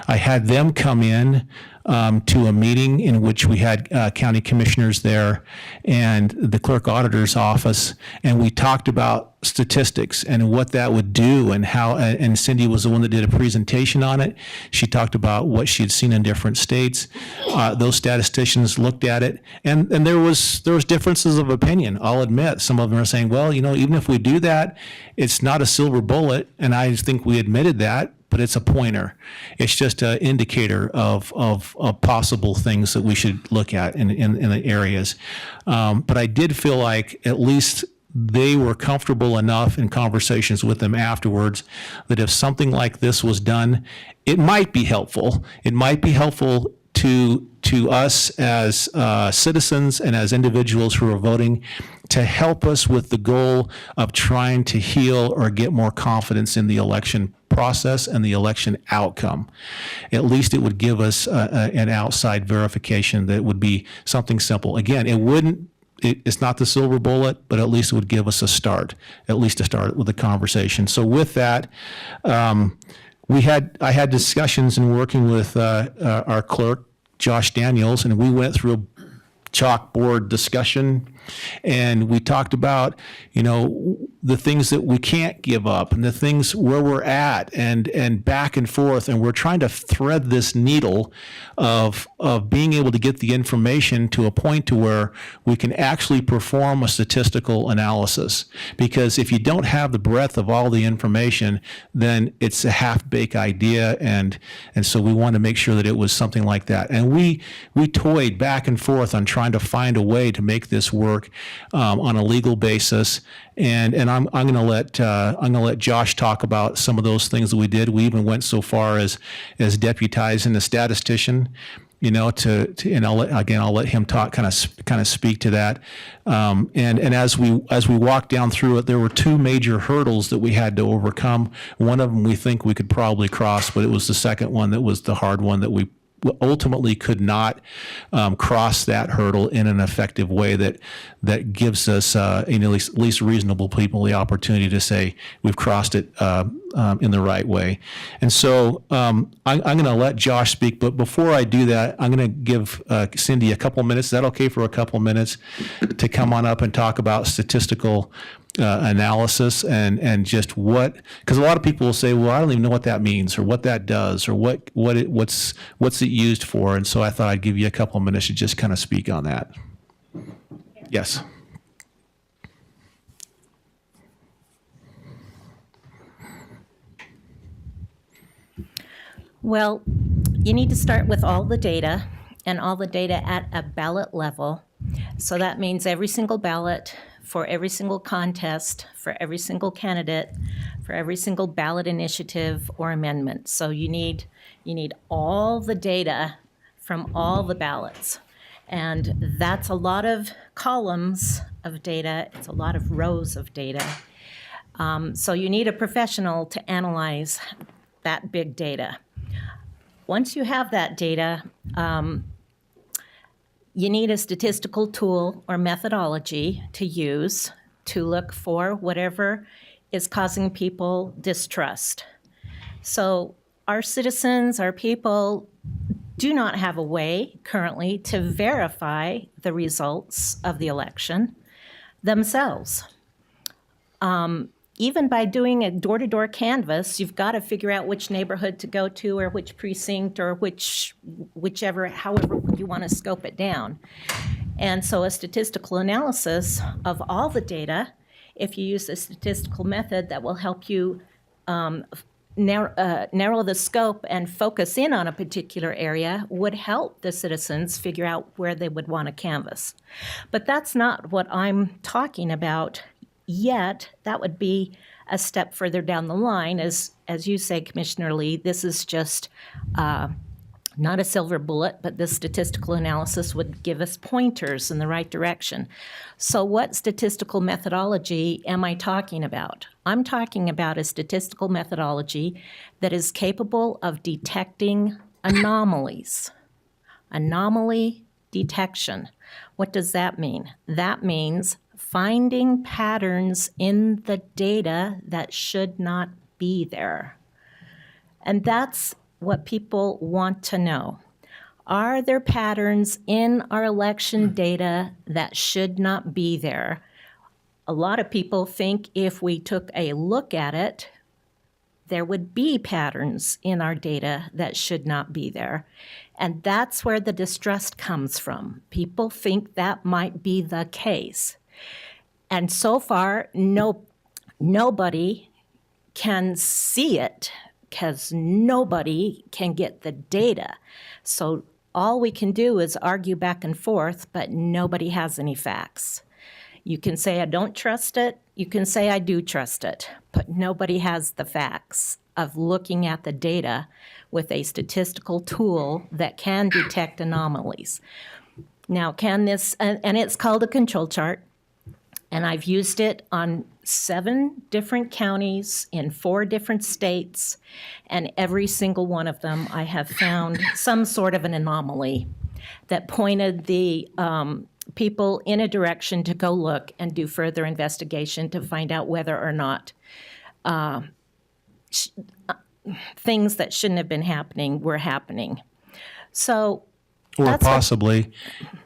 I had them come in to a meeting in which we had county commissioners there and the clerk auditor's office, and we talked about statistics and what that would do and how, and Cindy was the one that did a presentation on it. She talked about what she had seen in different states. Those statisticians looked at it, and there was differences of opinion. I'll admit, some of them are saying, well, even if we do that, it's not a silver bullet, and I think we admitted that, but it's a pointer. It's just an indicator of possible things that we should look at in the areas. But I did feel like at least they were comfortable enough in conversations with them afterwards that if something like this was done, it might be helpful. It might be helpful to us as citizens and as individuals who are voting, to help us with the goal of trying to heal or get more confidence in the election process and the election outcome. At least it would give us an outside verification that would be something simple. Again, it's not the silver bullet, but at least it would give us a start with a conversation. So with that, I had discussions in working with our clerk, Josh Daniels, and we went through a chalkboard discussion, and we talked about, the things that we can't give up and the things where we're at, and back and forth. And we're trying to thread this needle of being able to get the information to a point to where we can actually perform a statistical analysis. Because if you don't have the breadth of all the information, then it's a half-baked idea. And so we wanted to make sure that it was something like that. And we toyed back and forth on trying to find a way to make this work on a legal basis. And I'm gonna let Josh talk about some of those things that we did. We even went so far as deputizing a statistician, and I'll let him talk, kind of speak to that. And as we walked down through it, there were two major hurdles that we had to overcome. One of them we think we could probably cross, but it was the second one that was the hard one that we ultimately could not cross that hurdle in an effective way that gives us, at least reasonable people, the opportunity to say we've crossed it in the right way. And so I'm going to let Josh speak, but before I do that, I'm going to give Cindy a couple minutes. Is that okay for a couple minutes to come on up and talk about statistical analysis and just because a lot of people will say, well, I don't even know what that means or what that does or what's it used for. And so I thought I'd give you a couple of minutes to just kind of speak on that. Yes. Well, you need to start with all the data and all the data at a ballot level. So that means every single ballot for every single contest, for every single candidate, for every single ballot initiative or amendment. So you need all the data from all the ballots. And that's a lot of columns of data. It's a lot of rows of data. So you need a professional to analyze that big data. Once you have that data, you need a statistical tool or methodology to use to look for whatever is causing people distrust. So our citizens, our people, do not have a way currently to verify the results of the election themselves. Even by doing a door-to-door canvass, you've got to figure out which neighborhood to go to or which precinct or however you want to scope it down. And so a statistical analysis of all the data, if you use a statistical method that will help you narrow the scope and focus in on a particular area, would help the citizens figure out where they would want to canvass. But that's not what I'm talking about yet. That would be a step further down the line. As you say, Commissioner Lee, this is just not a silver bullet, but this statistical analysis would give us pointers in the right direction. So what statistical methodology am I talking about? I'm talking about a statistical methodology that is capable of detecting anomalies. Anomaly detection. What does that mean? That means finding patterns in the data that should not be there. And that's what people want to know. Are there patterns in our election data that should not be there? A lot of people think if we took a look at it, there would be patterns in our data that should not be there. And that's where the distrust comes from. People think that might be the case. And so far, nobody can see it because nobody can get the data. So all we can do is argue back and forth, but nobody has any facts. You can say I don't trust it, you can say I do trust it, but nobody has the facts of looking at the data with a statistical tool that can detect anomalies. Now, can this, and it's called a control chart, and I've used it on 7 different counties in 4 different states, and every single one of them I have found some sort of an anomaly that pointed the people in a direction to go look and do further investigation to find out whether or not things that shouldn't have been happening were happening. So, Or that's what- possibly,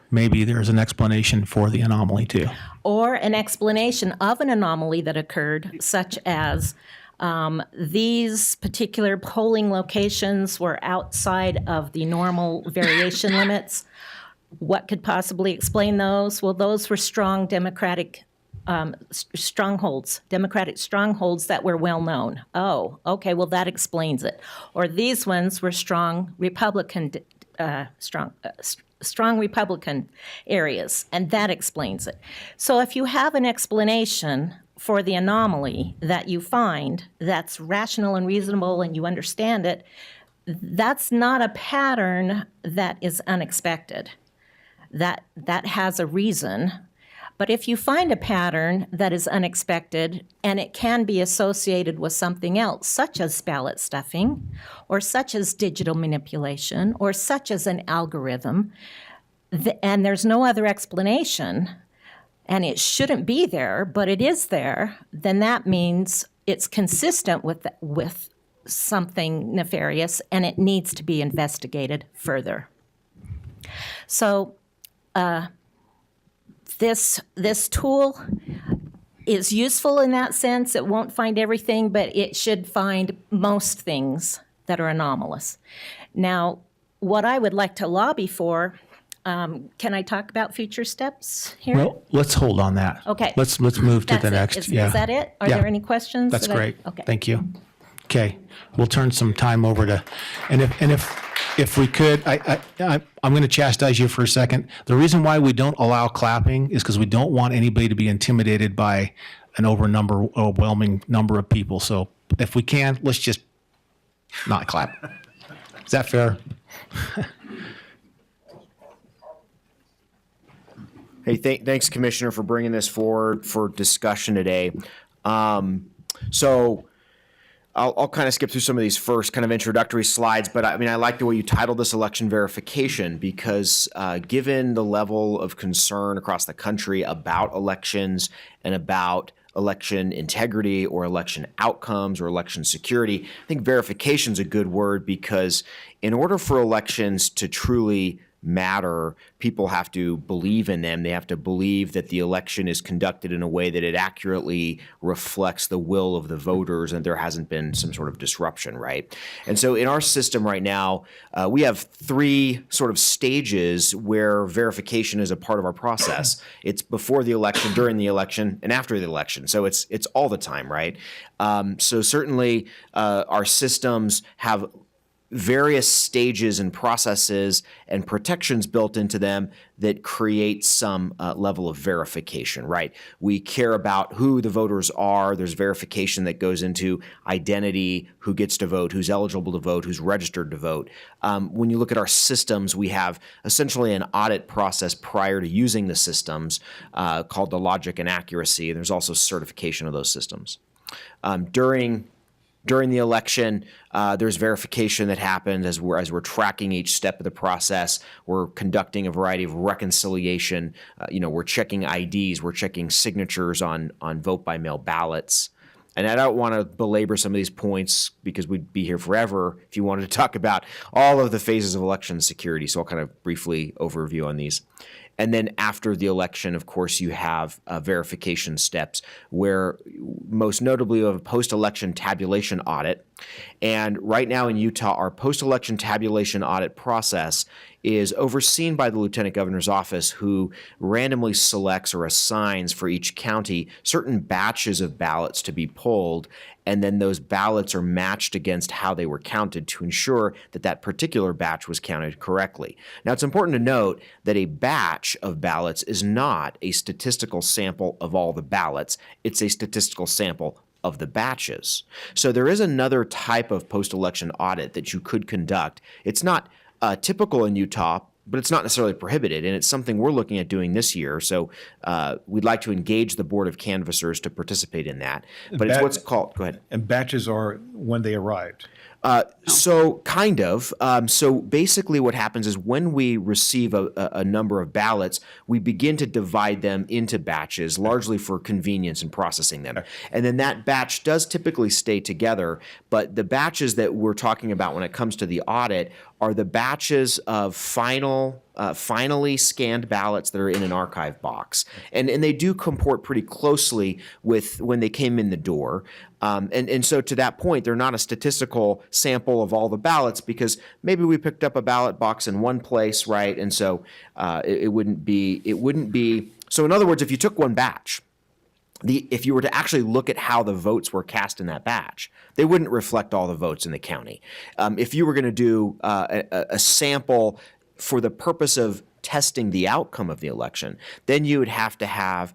maybe there's an explanation for the anomaly too. or an explanation of an anomaly that occurred, such as these particular polling locations were outside of the normal variation limits. What could possibly explain those? Well, those were strong Democratic strongholds that were well known. Oh, okay, well, that explains it. Or these ones were strong Republican areas, and that explains it. So if you have an explanation for the anomaly that you find that's rational and reasonable and you understand it, that's not a pattern that is unexpected. That has a reason. But if you find a pattern that is unexpected and it can be associated with something else, such as ballot stuffing, or such as digital manipulation, or such as an algorithm, and there's no other explanation, and it shouldn't be there, but it is there, then that means it's consistent with something nefarious, and it needs to be investigated further. So, this tool is useful in that sense. It won't find everything, but it should find most things that are anomalous. Now, what I would like to lobby for, can I talk about future steps here? Well, let's hold on that. Okay. Let's move to That's the it. next. Is Yeah. that it? Are Yeah. there any questions? That's that I- great. Okay. Thank you. Okay, we'll turn some time over to, and if we could, I'm going to chastise you for a second. The reason why we don't allow clapping is because we don't want anybody to be intimidated by an overwhelming number of people. So if we can, let's just not clap. Is that fair? Hey, thanks, Commissioner, for bringing this forward for discussion today. So I'll kind of skip through some of these first kind of introductory slides, but I mean, I like the way you titled this election verification because given the level of concern across the country about elections and about election integrity or election outcomes or election security, I think verification is a good word because in order for elections to truly matter, people have to believe in them. They have to believe that the election is conducted in a way that it accurately reflects the will of the voters and there hasn't been some sort of disruption, right? And so in our system right now, we have 3 sort of stages where verification is a part of our process. It's before the election, during the election, and after the election. So it's all the time, right? So certainly our systems have various stages and processes and protections built into them that create some level of verification, right? We care about who the voters are. There's verification that goes into identity, who gets to vote, who's eligible to vote, who's registered to vote. When you look at our systems, we have essentially an audit process prior to using the systems called the logic and accuracy. And there's also certification of those systems. During the election, there's verification that happens as we're tracking each step of the process. We're conducting a variety of reconciliation. We're checking IDs. We're checking signatures on vote-by-mail ballots. And I don't want to belabor some of these points because we'd be here forever if you wanted to talk about all of the phases of election security. So I'll kind of briefly overview on these. And then after the election, of course, you have verification steps where most notably you have a post-election tabulation audit. And right now in Utah, our post-election tabulation audit process is overseen by the Lieutenant Governor's office, who randomly selects or assigns for each county certain batches of ballots to be pulled, and then those ballots are matched against how they were counted to ensure that that particular batch was counted correctly. Now, it's important to note that a batch of ballots is not a statistical sample of all the ballots. It's a statistical sample of the batches. So there is another type of post-election audit that you could conduct. It's not typical in Utah, but it's not necessarily prohibited, and it's something we're looking at doing this year. So we'd like to engage the Board of Canvassers to participate in that. But it's what's called, go ahead. And batches are when they arrived. So kind of. So basically what happens is when we receive a number of ballots, we begin to divide them into batches, largely for convenience in processing them. And then that batch does typically stay together, but the batches that we're talking about when it comes to the audit are the batches of finally scanned ballots that are in an archive box. And they do comport pretty closely with when they came in the door. And so to that point, they're not a statistical sample of all the ballots because maybe we picked up a ballot box in one place, right? And so it wouldn't be. So in other words, if you took one batch, if you were to actually look at how the votes were cast in that batch, they wouldn't reflect all the votes in the county. If you were going to do a sample for the purpose of testing the outcome of the election, then you would have to have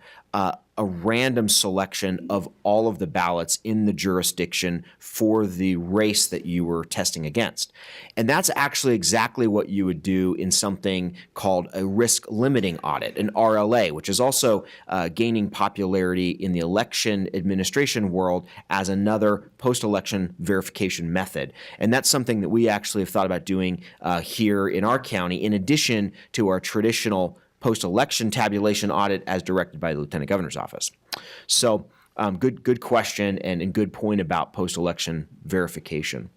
a random selection of all of the ballots in the jurisdiction for the race that you were testing against. And that's actually exactly what you would do in something called a risk limiting audit, an RLA, which is also gaining popularity in the election administration world as another post-election verification method. And that's something that we actually have thought about doing here in our county, in addition to our traditional post-election tabulation audit as directed by the Lieutenant Governor's office. So good question and good point about post-election verification.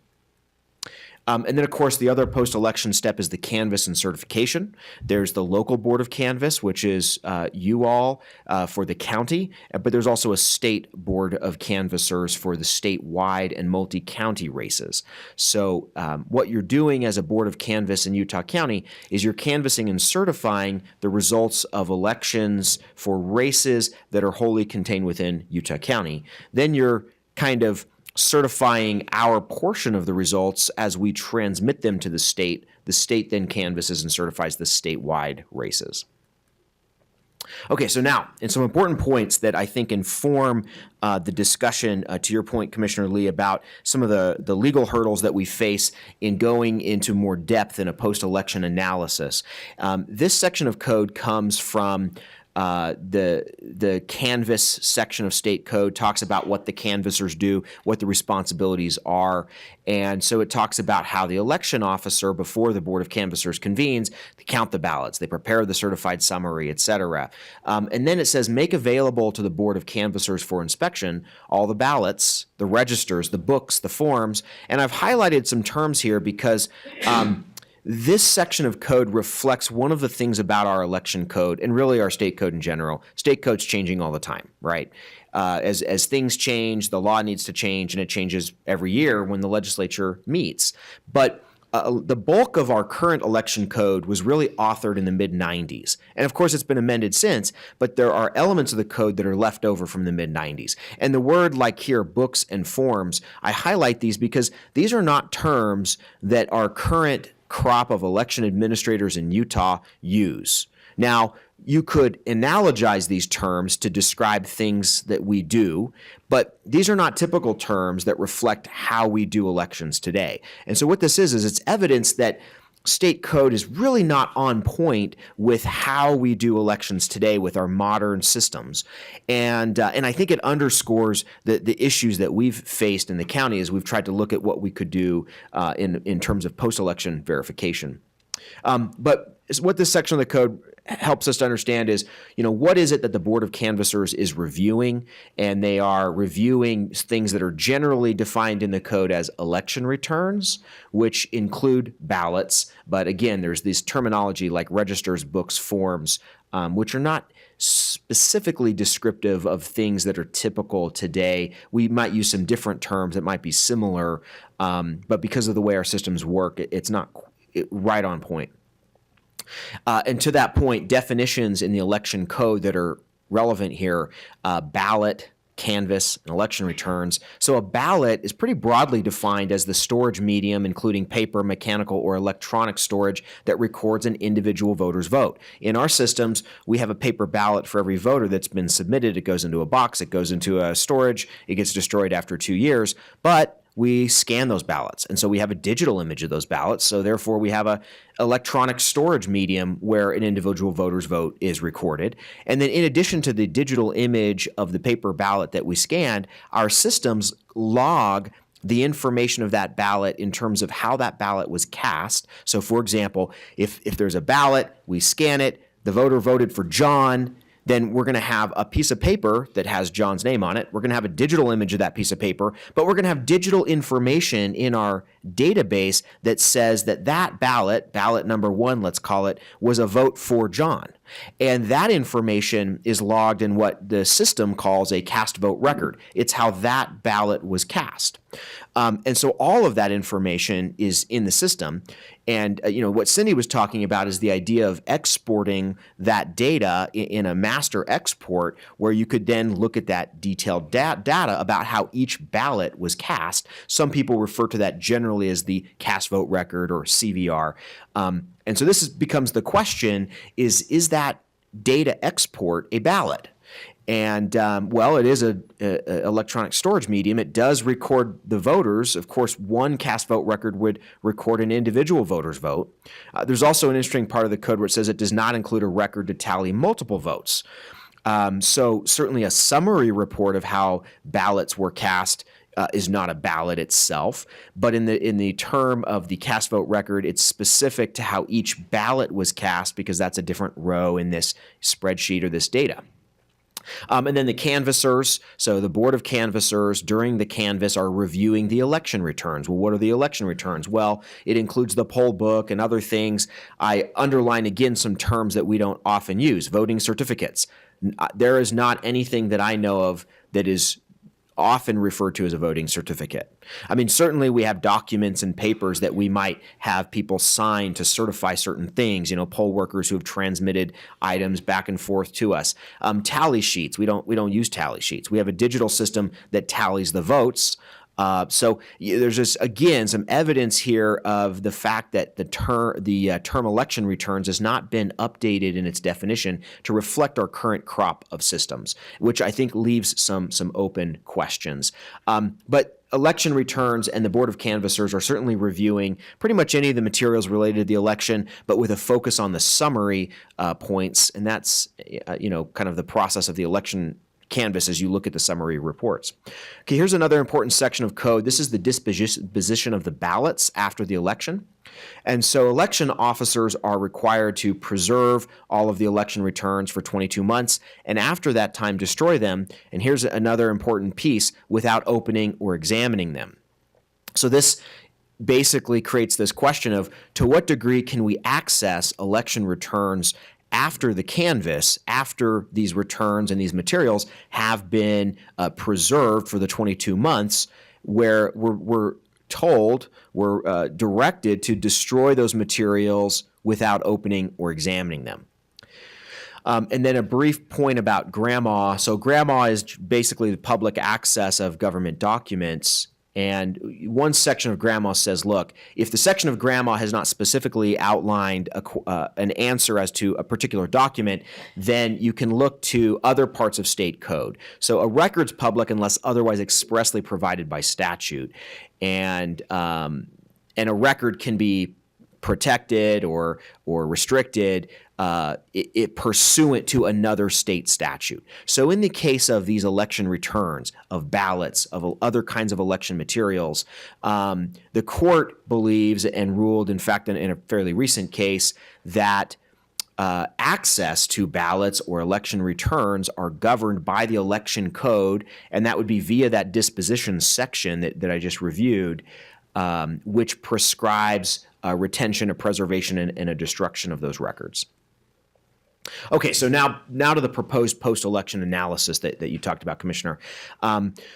And then, of course, the other post-election step is the canvass and certification. There's the local board of canvass, which is you all for the county, but there's also a state board of canvassers for the statewide and multi-county races. So what you're doing as a board of canvass in Utah County is you're canvassing and certifying the results of elections for races that are wholly contained within Utah County. Then you're kind of certifying our portion of the results as we transmit them to the state. The state then canvasses and certifies the statewide races. Okay, so now, and some important points that I think inform the discussion, to your point, Commissioner Lee, about some of the legal hurdles that we face in going into more depth in a post-election analysis. This section of code comes from the canvass section of state code, talks about what the canvassers do, what the responsibilities are. And so it talks about how the election officer, before the Board of Canvassers convenes, they count the ballots, they prepare the certified summary, et cetera. And then it says, make available to the Board of Canvassers for inspection all the ballots, the registers, the books, the forms. And I've highlighted some terms here because this section of code reflects one of the things about our election code and really our state code in general. State code's changing all the time, right? As things change, the law needs to change, and it changes every year when the legislature meets. But the bulk of our current election code was really authored in the mid-90s. And of course, it's been amended since, but there are elements of the code that are left over from the mid-90s. And the word, like here, books and forms, I highlight these because these are not terms that our current crop of election administrators in Utah use. Now, you could analogize these terms to describe things that we do, but these are not typical terms that reflect how we do elections today. And so what this is it's evidence that state code is really not on point with how we do elections today with our modern systems. And I think it underscores the issues that we've faced in the county as we've tried to look at what we could do in terms of post-election verification. But what this section of the code helps us to understand is, what is it that the Board of Canvassers is reviewing? And they are reviewing things that are generally defined in the code as election returns, which include ballots. But again, there's this terminology like registers, books, forms, which are not specifically descriptive of things that are typical today. We might use some different terms that might be similar, but because of the way our systems work, it's not right on point. And to that point, definitions in the election code that are relevant here, ballot, canvass, and election returns. So a ballot is pretty broadly defined as the storage medium, including paper, mechanical, or electronic storage that records an individual voter's vote. In our systems, we have a paper ballot for every voter that's been submitted. It goes into a box, it goes into a storage, it gets destroyed after 2 years, but we scan those ballots. And so we have a digital image of those ballots. So therefore we have a electronic storage medium where an individual voter's vote is recorded. And then in addition to the digital image of the paper ballot that we scanned, our systems log the information of that ballot in terms of how that ballot was cast. So for example, if there's a ballot, we scan it, the voter voted for John, then we're going to have a piece of paper that has John's name on it. We're going to have a digital image of that piece of paper, but we're going to have digital information in our database that says that that ballot number 1, let's call it, was a vote for John. And that information is logged in what the system calls a cast vote record. It's how that ballot was cast. And so all of that information is in the system. And what Cindy was talking about is the idea of exporting that data in a master export where you could then look at that detailed data about how each ballot was cast. Some people refer to that generally as the cast vote record or CVR. And so this becomes the question, is that data export a ballot? And, well, it is an electronic storage medium. It does record the voters. Of course, one cast vote record would record an individual voter's vote. There's also an interesting part of the code where it says it does not include a record to tally multiple votes. So certainly a summary report of how ballots were cast is not a ballot itself, but in the term of the cast vote record, it's specific to how each ballot was cast because that's a different row in this spreadsheet or this data. And then the canvassers, so the Board of Canvassers during the canvass are reviewing the election returns. Well, what are the election returns? Well, it includes the poll book and other things. I underline again some terms that we don't often use. Voting certificates. There is not anything that I know of that is often referred to as a voting certificate. I mean, certainly we have documents and papers that we might have people sign to certify certain things, poll workers who have transmitted items back and forth to us. Tally sheets, we don't use tally sheets. We have a digital system that tallies the votes. So there's just, again, some evidence here of the fact that the term election returns has not been updated in its definition to reflect our current crop of systems, which I think leaves some open questions. But election returns and the Board of Canvassers are certainly reviewing pretty much any of the materials related to the election, but with a focus on the summary points, and that's kind of the process of the election canvas as you look at the summary reports. Okay, here's another important section of code. This is the disposition of the ballots after the election. And so election officers are required to preserve all of the election returns for 22 months, and after that time destroy them. And here's another important piece, without opening or examining them. So this basically creates this question of, to what degree can we access election returns after the canvass, after these returns and these materials have been preserved for the 22 months, where we're directed to destroy those materials without opening or examining them. And then a brief point about GRAMA. So GRAMA is basically the public access of government documents. And one section of GRAMA says, look, if the section of GRAMA has not specifically outlined an answer as to a particular document, then you can look to other parts of state code. So a record's public unless otherwise expressly provided by statute. And a record can be protected or restricted pursuant to another state statute. So in the case of these election returns, of ballots, of other kinds of election materials, the court believes and ruled, in fact, in a fairly recent case, that access to ballots or election returns are governed by the election code, and that would be via that disposition section that I just reviewed, which prescribes retention, a preservation, and a destruction of those records. Okay, so now to the proposed post-election analysis that you talked about, Commissioner.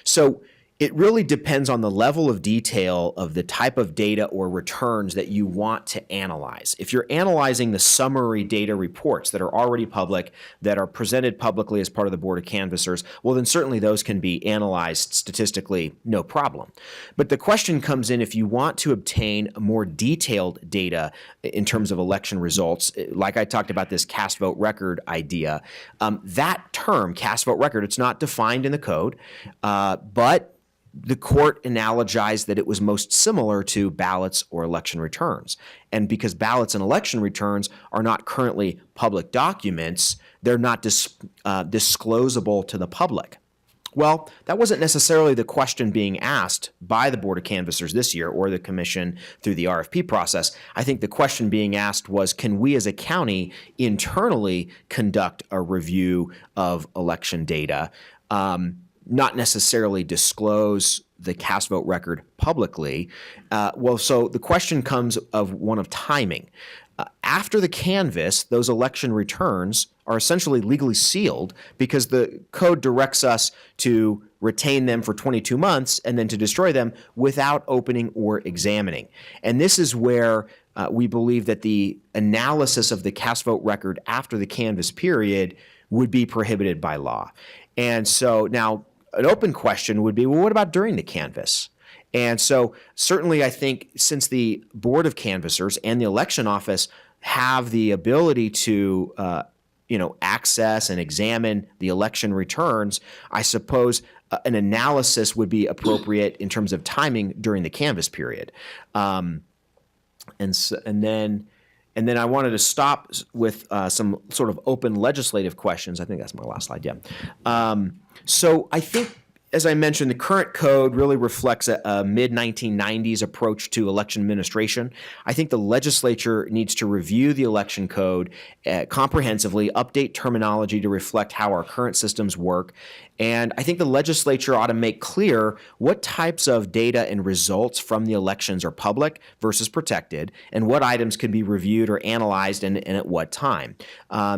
So it really depends on the level of detail of the type of data or returns that you want to analyze. If you're analyzing the summary data reports that are already public, that are presented publicly as part of the Board of Canvassers, well, then certainly those can be analyzed statistically, no problem. But the question comes in if you want to obtain more detailed data in terms of election results, like I talked about this cast vote record idea, that term, cast vote record, it's not defined in the code, but the court analogized that it was most similar to ballots or election returns. And because ballots and election returns are not currently public documents, they're not disclosable to the public. Well, that wasn't necessarily the question being asked by the Board of Canvassers this year or the Commission through the RFP process. I think the question being asked was, can we as a county internally conduct a review of election data? Not necessarily disclose the cast vote record publicly. So the question comes of one of timing. After the canvass, those election returns are essentially legally sealed because the code directs us to retain them for 22 months and then to destroy them without opening or examining. And this is where we believe that the analysis of the cast vote record after the canvass period would be prohibited by law. And so now an open question would be, well, what about during the canvass? And so certainly I think since the Board of Canvassers and the election office have the ability to access and examine the election returns, I suppose an analysis would be appropriate in terms of timing during the canvass period. And then I wanted to stop with some sort of open legislative questions. I think that's my last slide, yeah. So I think, as I mentioned, the current code really reflects a mid-1990s approach to election administration. I think the legislature needs to review the election code comprehensively, update terminology to reflect how our current systems work. And I think the legislature ought to make clear what types of data and results from the elections are public versus protected, and what items can be reviewed or analyzed and at what time.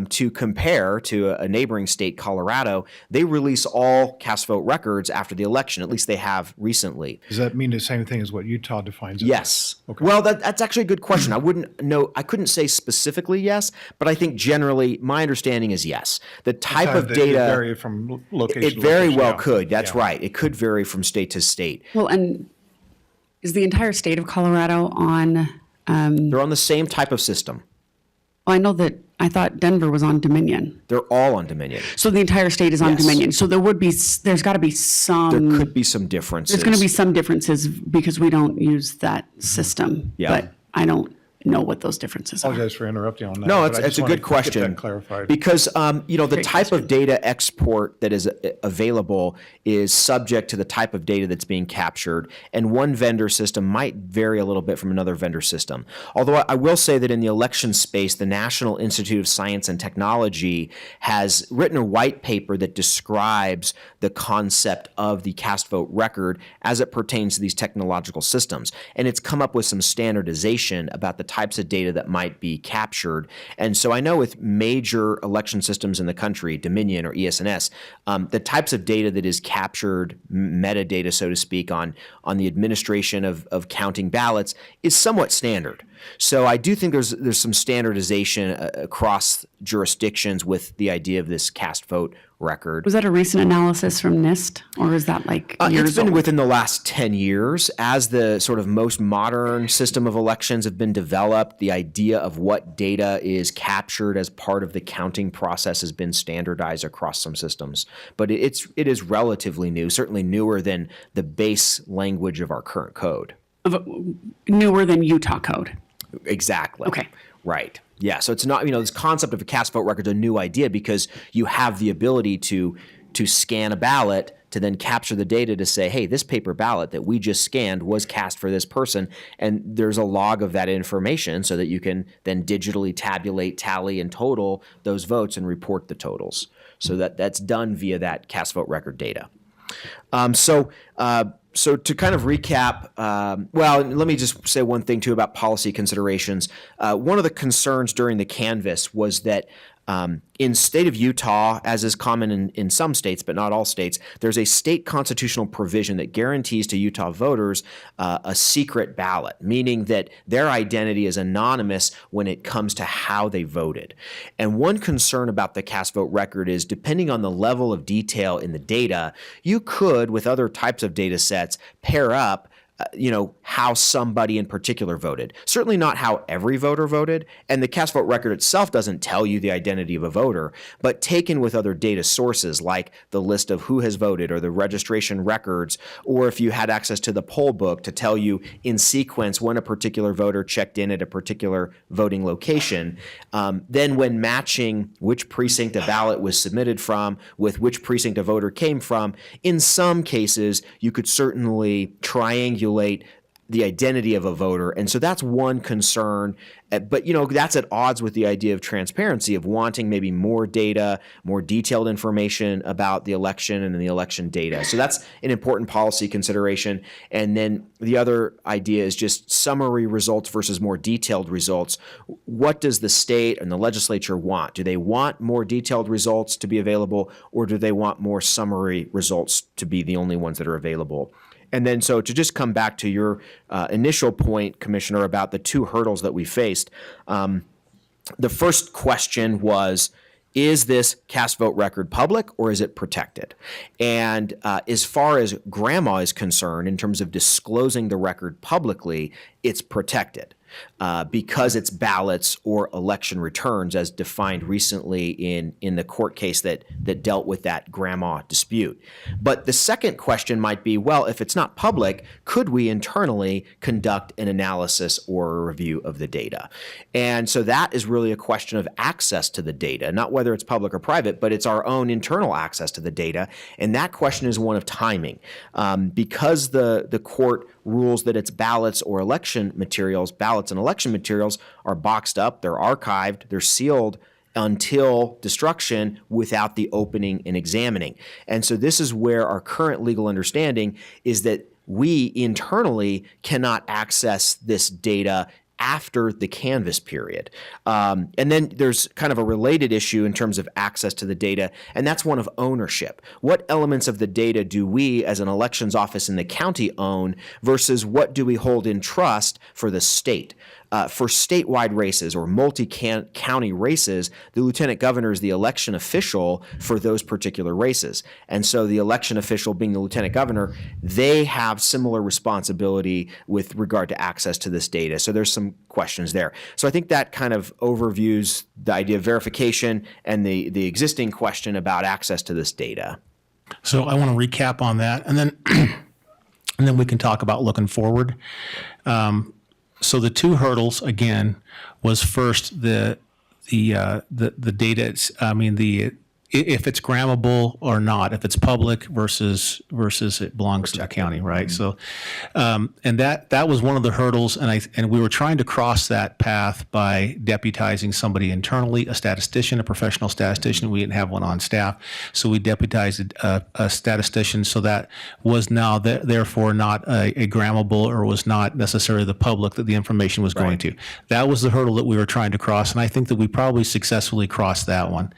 To compare to a neighboring state, Colorado, they release all cast vote records after the election, at least they have recently. Does that mean the same thing as what Utah defines as? Yes. Okay. Well, that's actually a good question. I couldn't say specifically yes, but I think generally my understanding is yes. The type of data vary from location. It very location, well yeah. could. That's Yeah. right. It could vary from state to state. Well, and is the entire state of Colorado on, They're on the same type of system. I thought Denver was on Dominion. They're all on Dominion. So the entire state is on Yes. Dominion. So there's got to be some. There could be some differences. There's going to be some differences because we don't use that system. Yeah. But I don't know what those differences are. Apologize for interrupting on that. No, but I it's just a wanted good to question. Get that clarified. Because, the Great type question. of data export that is available is subject to the type of data that's being captured. And one vendor system might vary a little bit from another vendor system. Although I will say that in the election space, the National Institute of Science and Technology has written a white paper that describes the concept of the cast vote record as it pertains to these technological systems. And it's come up with some standardization about the types of data that might be captured. And so I know with major election systems in the country, Dominion or ES&S, the types of data that is captured, metadata, so to speak, on the administration of counting ballots is somewhat standard. So I do think there's some standardization across jurisdictions with the idea of this cast vote record. Was that a recent analysis from NIST, or is that like years It's been old? within the last 10 years. As the sort of most modern system of elections have been developed, the idea of what data is captured as part of the counting process has been standardized across some systems. But it is relatively new, certainly newer than the base language of our current code. Newer than Utah code. Exactly. Okay. Right. Yeah. So it's not, this concept of a cast vote record is a new idea because you have the ability to scan a ballot, to then capture the data to say, hey, this paper ballot that we just scanned was cast for this person. And there's a log of that information so that you can then digitally tabulate, tally, and total those votes and report the totals. So that's done via that cast vote record data. So to kind of recap, well, let me just say one thing too about policy considerations. One of the concerns during the canvass was that in state of Utah, as is common in some states, but not all states, there's a state constitutional provision that guarantees to Utah voters a secret ballot, meaning that their identity is anonymous when it comes to how they voted. And one concern about the cast vote record is, depending on the level of detail in the data, you could, with other types of data sets, pair up how somebody in particular voted. Certainly not how every voter voted, and the cast vote record itself doesn't tell you the identity of a voter, but taken with other data sources like the list of who has voted or the registration records, or if you had access to the poll book to tell you in sequence when a particular voter checked in at a particular voting location, then when matching which precinct a ballot was submitted from with which precinct a voter came from, in some cases you could certainly triangulate the identity of a voter. And so that's one concern. But, that's at odds with the idea of transparency, of wanting maybe more data, more detailed information about the election and the election data. So that's an important policy consideration. And then the other idea is just summary results versus more detailed results. What does the state and the legislature want? Do they want more detailed results to be available, or do they want more summary results to be the only ones that are available? And then, so to just come back to your initial point, Commissioner, about the two hurdles that we faced, the first question was, is this cast vote record public or is it protected? And as far as grandma is concerned, in terms of disclosing the record publicly, it's protected. Because it's ballots or election returns, as defined recently in the court case that dealt with that grandma dispute. But the second question might be, well, if it's not public, could we internally conduct an analysis or a review of the data? And so that is really a question of access to the data, not whether it's public or private, but it's our own internal access to the data. And that question is one of timing. Because the court rules that it's ballots or election materials, ballots and election materials are boxed up, they're archived, they're sealed until destruction without the opening and examining. And so this is where our current legal understanding is that we internally cannot access this data after the canvass period. And then there's kind of a related issue in terms of access to the data, and that's one of ownership. What elements of the data do we as an elections office in the county own versus what do we hold in trust for the state? For statewide races or multi-county races, the lieutenant governor is the election official for those particular races. And so the election official, being the lieutenant governor, they have similar responsibility with regard to access to this data. So there's some questions there. So I think that kind of overviews the idea of verification and the existing question about access to this data. So I want to recap on that, and then we can talk about looking forward. So the two hurdles again was first the data. I mean if it's grammable or not, if it's public versus it belongs to the county, right? So, and that was one of the hurdles, and we were trying to cross that path by deputizing somebody internally, a statistician, a professional statistician. We didn't have one on staff, so we deputized a statistician. So that was now therefore not a grammable, or was not necessarily the public that the information was going to. That was the hurdle that we were trying to cross, and I think that we probably successfully crossed that one.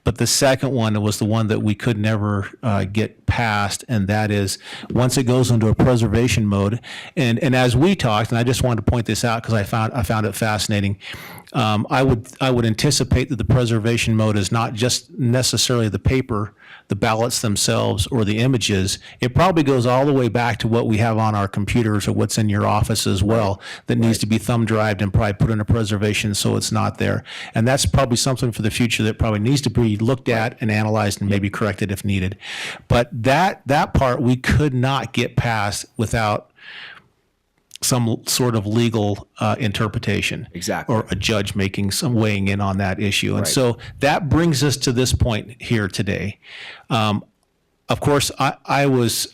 But the second one was the one that we could never get past, and that is once it goes into a preservation mode. And as we talked, and I just wanted to point this out because I found it fascinating. I would anticipate that the preservation mode is not just necessarily the paper, the ballots themselves, or the images. It probably goes all the way back to what we have on our computers or what's in your office as well that needs to be thumb drived and probably put in a preservation so it's not there. And that's probably something for the future that probably needs to be looked at and analyzed and maybe corrected if needed. But that part we could not get past without some sort of legal interpretation. Exactly. Or a judge making some weighing in on that issue. And so that brings us to this point here today. of course, I was,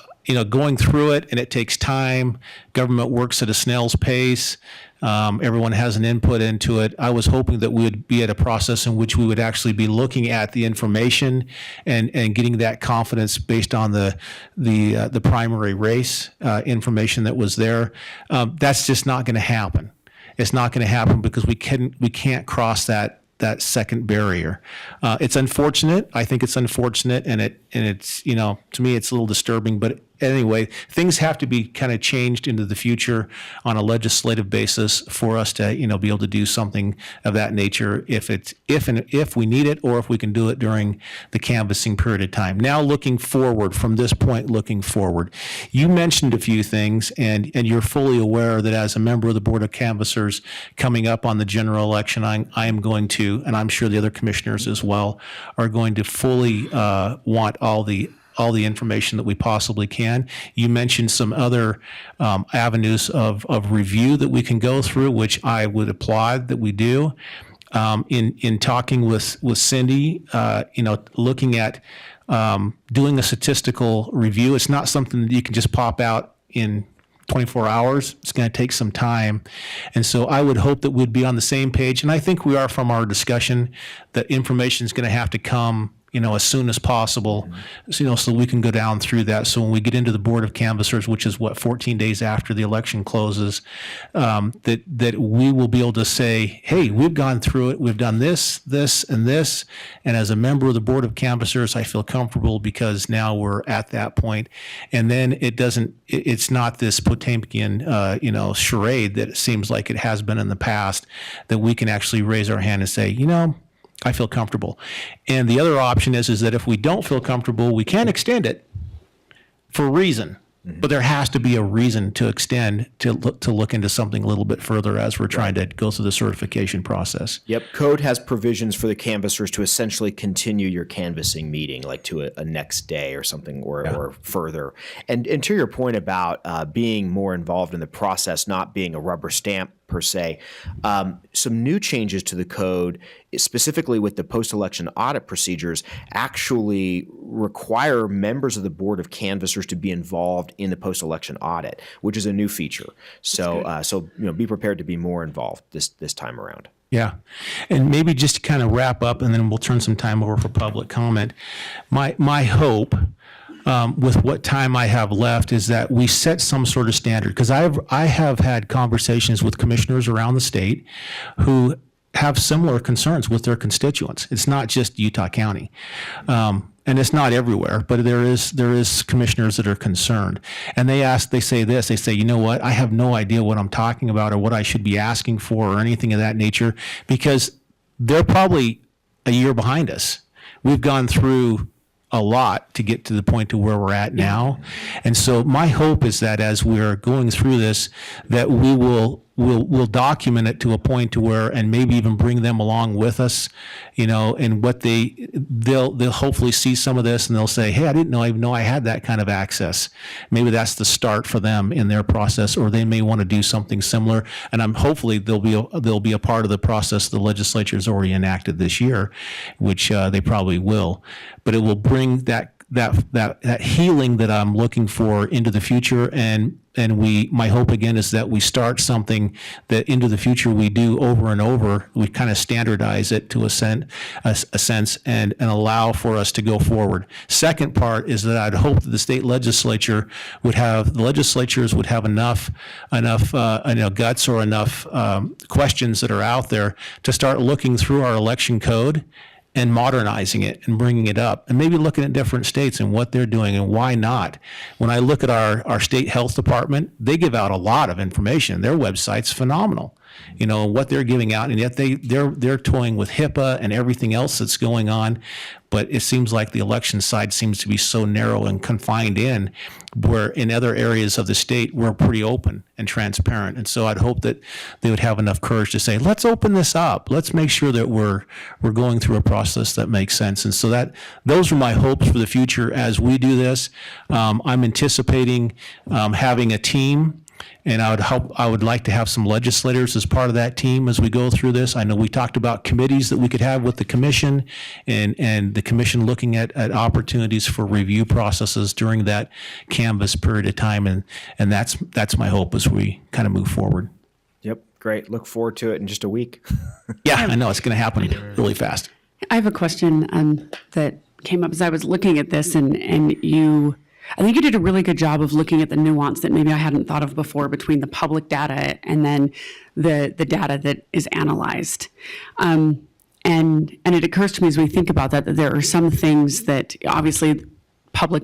going through it, and it takes time. Government works at a snail's pace. Everyone has an input into it. I was hoping that we would be at a process in which we would actually be looking at the information and getting that confidence based on the primary race information that was there. That's just not going to happen. It's not going to happen because we can't cross that second barrier. It's unfortunate. I think it's unfortunate, and it's to me it's a little disturbing. But anyway, things have to be kind of changed into the future on a legislative basis for us to be able to do something of that nature if we need it, or if we can do it during the canvassing period of time. Now, looking forward from this point, looking forward, you mentioned a few things, and you're fully aware that as a member of the Board of Canvassers coming up on the general election, I am going to, and I'm sure the other commissioners as well, are going to fully want all the information that we possibly can. You mentioned some other avenues of review that we can go through, which I would applaud that we do. In talking with Cindy, looking at doing a statistical review, it's not something that you can just pop out in 24 hours. It's going to take some time. And so I would hope that we'd be on the same page. And I think we are from our discussion, that information is going to have to come as soon as possible, so we can go down through that. So when we get into the Board of Canvassers, which is 14 days after the election closes, that we will be able to say, hey, we've gone through it. We've done this, this, and this. And as a member of the Board of Canvassers, I feel comfortable because now we're at that point. And then it's not this Potemkian, charade that it seems like it has been in the past, that we can actually raise our hand and say, I feel comfortable. And the other option is that if we don't feel comfortable, we can extend it for a reason. But there has to be a reason to extend, to look into something a little bit further as we're trying to go through the certification process. Yep. Code has provisions for the canvassers to essentially continue your canvassing meeting, like to a next day or something, or further. And to your point about being more involved in the process, not being a rubber stamp per se, some new changes to the code, specifically with the post-election audit procedures, actually require members of the Board of Canvassers to be involved in the post-election audit, which is a new feature. So be prepared to be more involved this time around. Yeah. And maybe just to kind of wrap up, and then we'll turn some time over for public comment. My hope, with what time I have left, is that we set some sort of standard, because I have had conversations with commissioners around the state who have similar concerns with their constituents. It's not just Utah County. And it's not everywhere, but there is commissioners that are concerned. And they say, you know what, I have no idea what I'm talking about or what I should be asking for or anything of that nature, because they're probably a year behind us. We've gone through a lot to get to the point to where we're at now. And so my hope is that as we're going through this, that we'll document it to a point to where, and maybe even bring them along with us, and what they'll hopefully see some of this, and they'll say, hey, I didn't even know I had that kind of access. Maybe that's the start for them in their process, or they may want to do something similar. And hopefully they'll be a part of the process the legislature has already enacted this year, which they probably will. But it will bring that healing that I'm looking for into the future, and my hope again is that we start something that into the future we do over and over. We kind of standardize it to a sense and allow for us to go forward. Second part is that I'd hope that the state legislatures would have enough guts or enough questions that are out there to start looking through our election code and modernizing it and bringing it up, and maybe looking at different states and what they're doing and why not. When I look at our state health department, they give out a lot of information. Their website's phenomenal, what they're giving out, and yet they're toying with HIPAA and everything else that's going on. But it seems like the election side seems to be so narrow and confined in, where in other areas of the state, we're pretty open and transparent. And so I'd hope that they would have enough courage to say, let's open this up. Let's make sure that we're going through a process that makes sense. And so those are my hopes for the future as we do this. I'm anticipating having a team And I would like to have some legislators as part of that team as we go through this. I know we talked about committees that we could have with the commission and the commission looking at opportunities for review processes during that canvas period of time. And that's my hope as we kind of move forward. Yep, great. Look forward to it in just a week. Yeah, I know it's going to happen really fast. I have a question that came up as I was looking at this, and I think you did a really good job of looking at the nuance that maybe I hadn't thought of before between the public data and then the data that is analyzed. And it occurs to me as we think about that there are some things that obviously public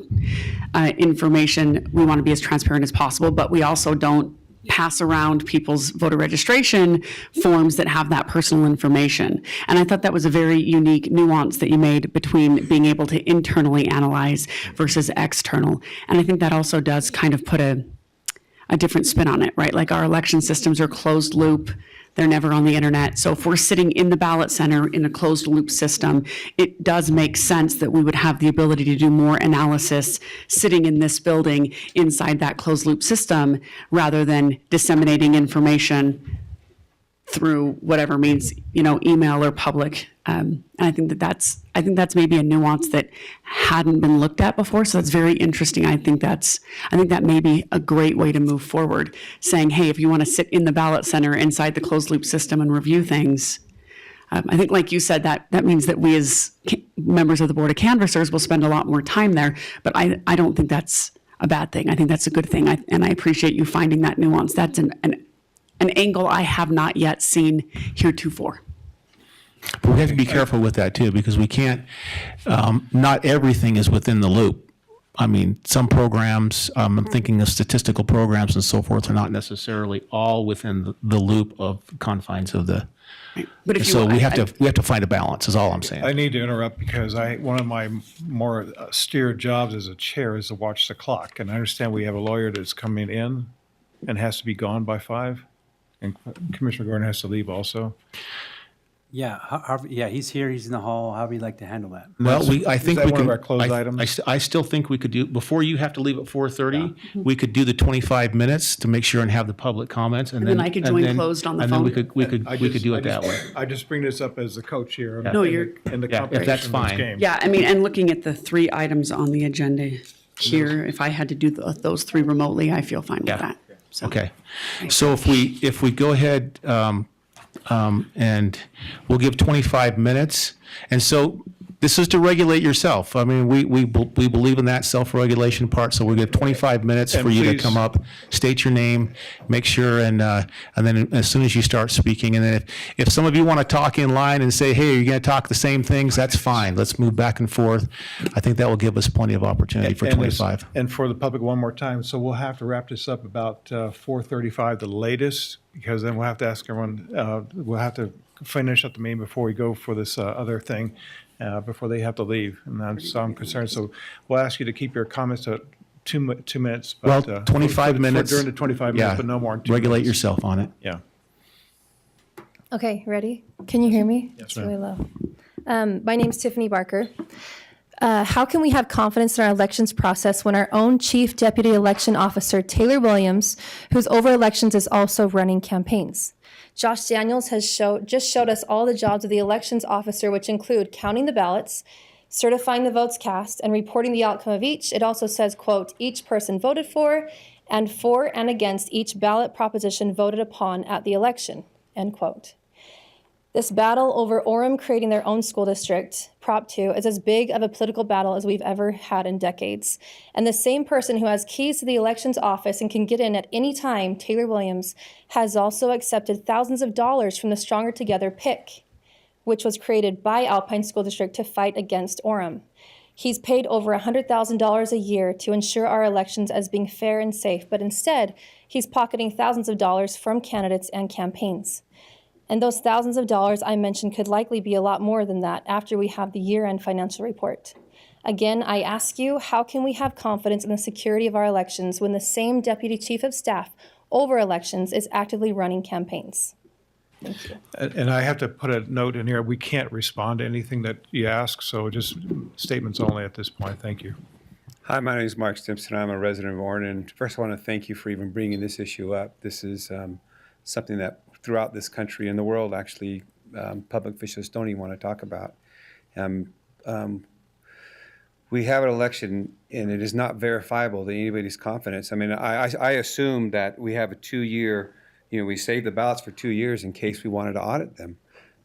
information, we want to be as transparent as possible, but we also don't pass around people's voter registration forms that have that personal information. And I thought that was a very unique nuance that you made between being able to internally analyze versus external. And I think that also does kind of put a different spin on it, right? Like our election systems are closed loop. They're never on the internet. So if we're sitting in the ballot center in a closed loop system, it does make sense that we would have the ability to do more analysis sitting in this building inside that closed loop system rather than disseminating information through whatever means, email or public. And I think that's maybe a nuance that hadn't been looked at before. So that's very interesting. I think that may be a great way to move forward, saying, hey, if you want to sit in the ballot center inside the closed loop system and review things, I think, like you said, that means that we as members of the Board of Canvassers will spend a lot more time there. But I don't think that's a bad thing. I think that's a good thing. And I appreciate you finding that nuance. That's an angle I have not yet seen heretofore. But we have to be careful with that too, because we can't, not everything is within the loop. I mean, some programs, I'm thinking of statistical programs and so forth, are not necessarily all within the loop of confines of the, But if so we have to find a balance is all I'm saying. I need to interrupt because one of my more austere jobs as a chair is to watch the clock. And I understand we have a lawyer that's coming in and has to be gone by 5. And Commissioner Gordon has to leave also. Yeah, he's here, he's in the hall, how would you like to handle that? Well, I think that we one can. of our closed items? I still think we could do, before you have to leave at 4:30, we could do the 25 minutes to make sure and have the public comments. And then I could join closed on the And then phone. we could do it that way. I just bring this up as the co-chair. in No, the- you're- in the Yeah, if competition that's of this fine. game. Yeah, I mean, and looking at the 3 items on the agenda here, if I had to do those 3 remotely, I feel fine with Yeah. that. So, Okay. So if we go ahead and we'll give 25 minutes. And so this is to regulate yourself. I mean, we believe in that self-regulation part, so we'll give 25 minutes And for you to please- come up, state your name, make sure, and then as soon as you start speaking, and then if some of you want to talk in line and say, hey, you're going to talk the same things, that's fine. Let's move back and forth. I think that will give us plenty of opportunity for And 25. And for the public, one more time, so we'll have to wrap this up about 4:35 the latest, because then we'll have to ask everyone, we'll have to finish up the meeting before we go for this other thing, before they have to leave. And so I'm concerned, so we'll ask you to keep your comments to 2 minutes. Well, but, 25 minutes. During the 25 minutes, Yeah, but no more than 2 regulate minutes. yourself on it. Yeah. Okay, ready? Can you hear me? Yes, It's ma'am. really low. My name's Tiffany Barker. How can we have confidence in our elections process when our own Chief Deputy Election Officer, Taylor Williams, who's over elections, is also running campaigns? Josh Daniels has just showed us all the jobs of the elections officer, which include counting the ballots, certifying the votes cast, and reporting the outcome of each. It also says, quote, each person voted for and against each ballot proposition voted upon at the election, end quote. This battle over Orem creating their own school district, Prop 2, is as big of a political battle as we've ever had in decades. And the same person who has keys to the elections office and can get in at any time, Taylor Williams, has also accepted thousands of dollars from the Stronger Together PIC, which was created by Alpine School District to fight against Orem. He's paid over $100,000 a year to ensure our elections as being fair and safe, but instead, he's pocketing thousands of dollars from candidates and campaigns. And those thousands of dollars I mentioned could likely be a lot more than that after we have the year-end financial report. Again, I ask you, how can we have confidence in the security of our elections when the same Deputy Chief of Staff over elections is actively running campaigns? Thank you. And I have to put a note in here, we can't respond to anything that you ask, so just statements only at this point. Thank you. Hi, my name is Mark Stimson. I'm a resident of Ornan. First, I want to thank you for even bringing this issue up. This is something that throughout this country and the world, actually, public officials don't even want to talk about. We have an election, and it is not verifiable to anybody's confidence. I mean, I assume that we have a 2-year, we save the ballots for 2 years in case we wanted to audit them.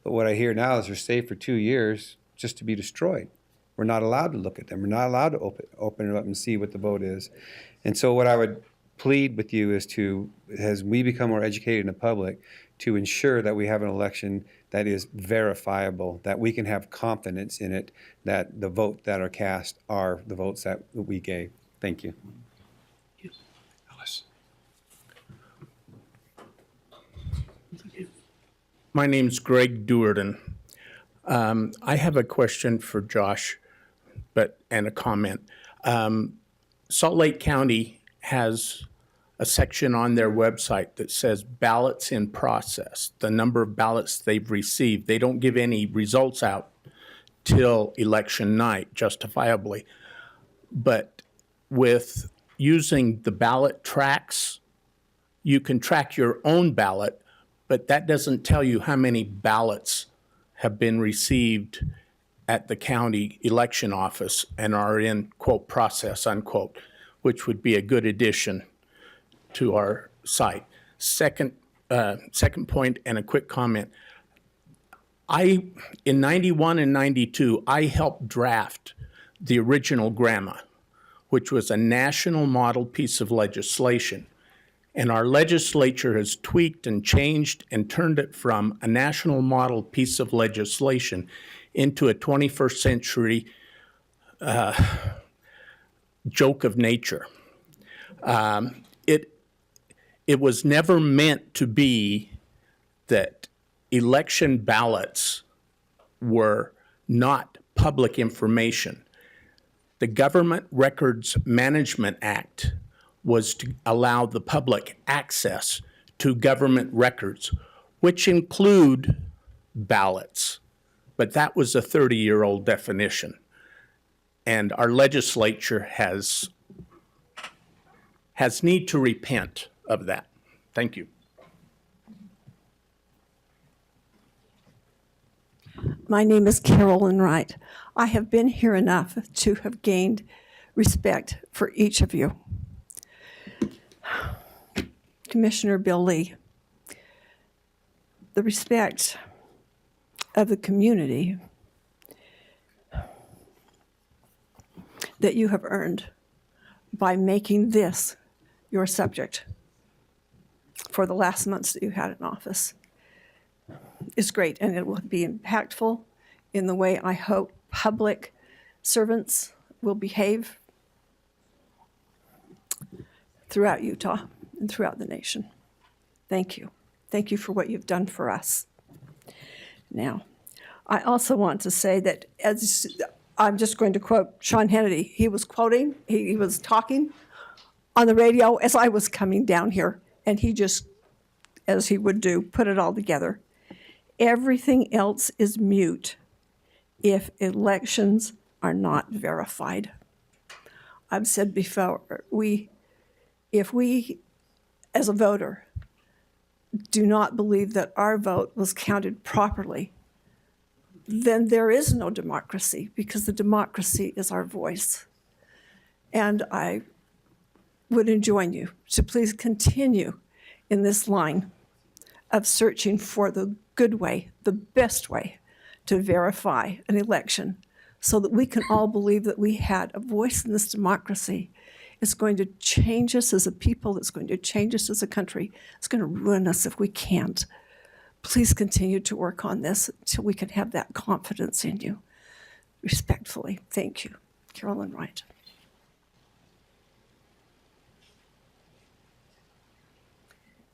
But what I hear now is they're saved for 2 years just to be destroyed. We're not allowed to look at them. We're not allowed to open it up and see what the vote is. And so what I would plead with you is to, as we become more educated in the public, to ensure that we have an election that is verifiable, that we can have confidence in it, that the votes that are cast are the votes that we gave. Thank you. Alice. My name's Greg Duerden. I have a question for Josh, and a comment. Salt Lake County has a section on their website that says ballots in process, the number of ballots they've received. They don't give any results out till election night, justifiably. But with using the ballot tracks, you can track your own ballot, but that doesn't tell you how many ballots have been received at the county election office and are in, quote, process, unquote, which would be a good addition to our site. Second point and a quick comment. In 91 and 92, I helped draft the original GRAMA, which was a national model piece of legislation. And our legislature has tweaked and changed and turned it from a national model piece of legislation into a 21st century joke of nature. It was never meant to be that election ballots were not public information. The Government Records Management Act was to allow the public access to government records, which include ballots. But that was a 30-year-old definition. And our legislature has need to repent of that. Thank you. My name is Carolyn Wright. I have been here enough to have gained respect for each of you. Commissioner Bill Lee, the respect of the community that you have earned by making this your subject for the last months that you had in office is great, and it will be impactful in the way I hope public servants will behave throughout Utah and throughout the nation. Thank you. Thank you for what you've done for us. Now, I also want to say that, as I'm just going to quote Sean Hannity, he was talking on the radio as I was coming down here, and he just, as he would do, put it all together. Everything else is mute if elections are not verified. I've said before, if we, as a voter, do not believe that our vote was counted properly, then there is no democracy, because the democracy is our voice. And I would enjoin you to please continue in this line of searching for the good way, the best way to verify an election so that we can all believe that we had a voice in this democracy. It's going to change us as a people. It's going to change us as a country. It's going to ruin us if we can't. Please continue to work on this until we can have that confidence in you. Respectfully, thank you. Carolyn Wright.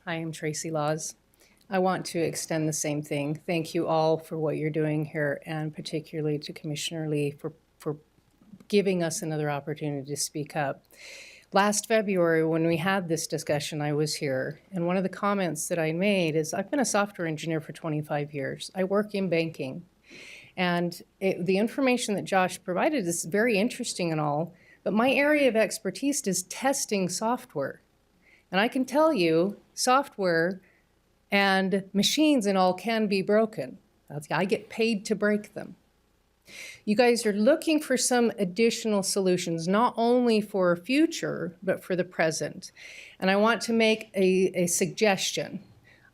Hi, I'm Tracy Laws. I want to extend the same thing. Thank you all for what you're doing here, and particularly to Commissioner Lee for giving us another opportunity to speak up. Last February, when we had this discussion, I was here, and one of the comments that I made is, I've been a software engineer for 25 years. I work in banking, and the information that Josh provided is very interesting and all, But my area of expertise is testing software. And I can tell you, software and machines and all can be broken. I get paid to break them. You guys are looking for some additional solutions, not only for future, but for the present. And I want to make a suggestion.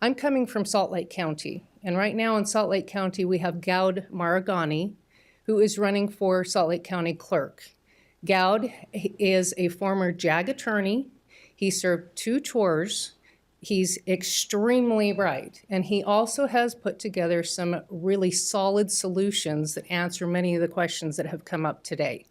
I'm coming from Salt Lake County, and right now in Salt Lake County, we have Gowd Maragani, who is running for Salt Lake County Clerk. Gowd is a former JAG attorney. He served 2 tours. He's extremely bright, and he also has put together some really solid solutions that answer many of the questions that have come up today.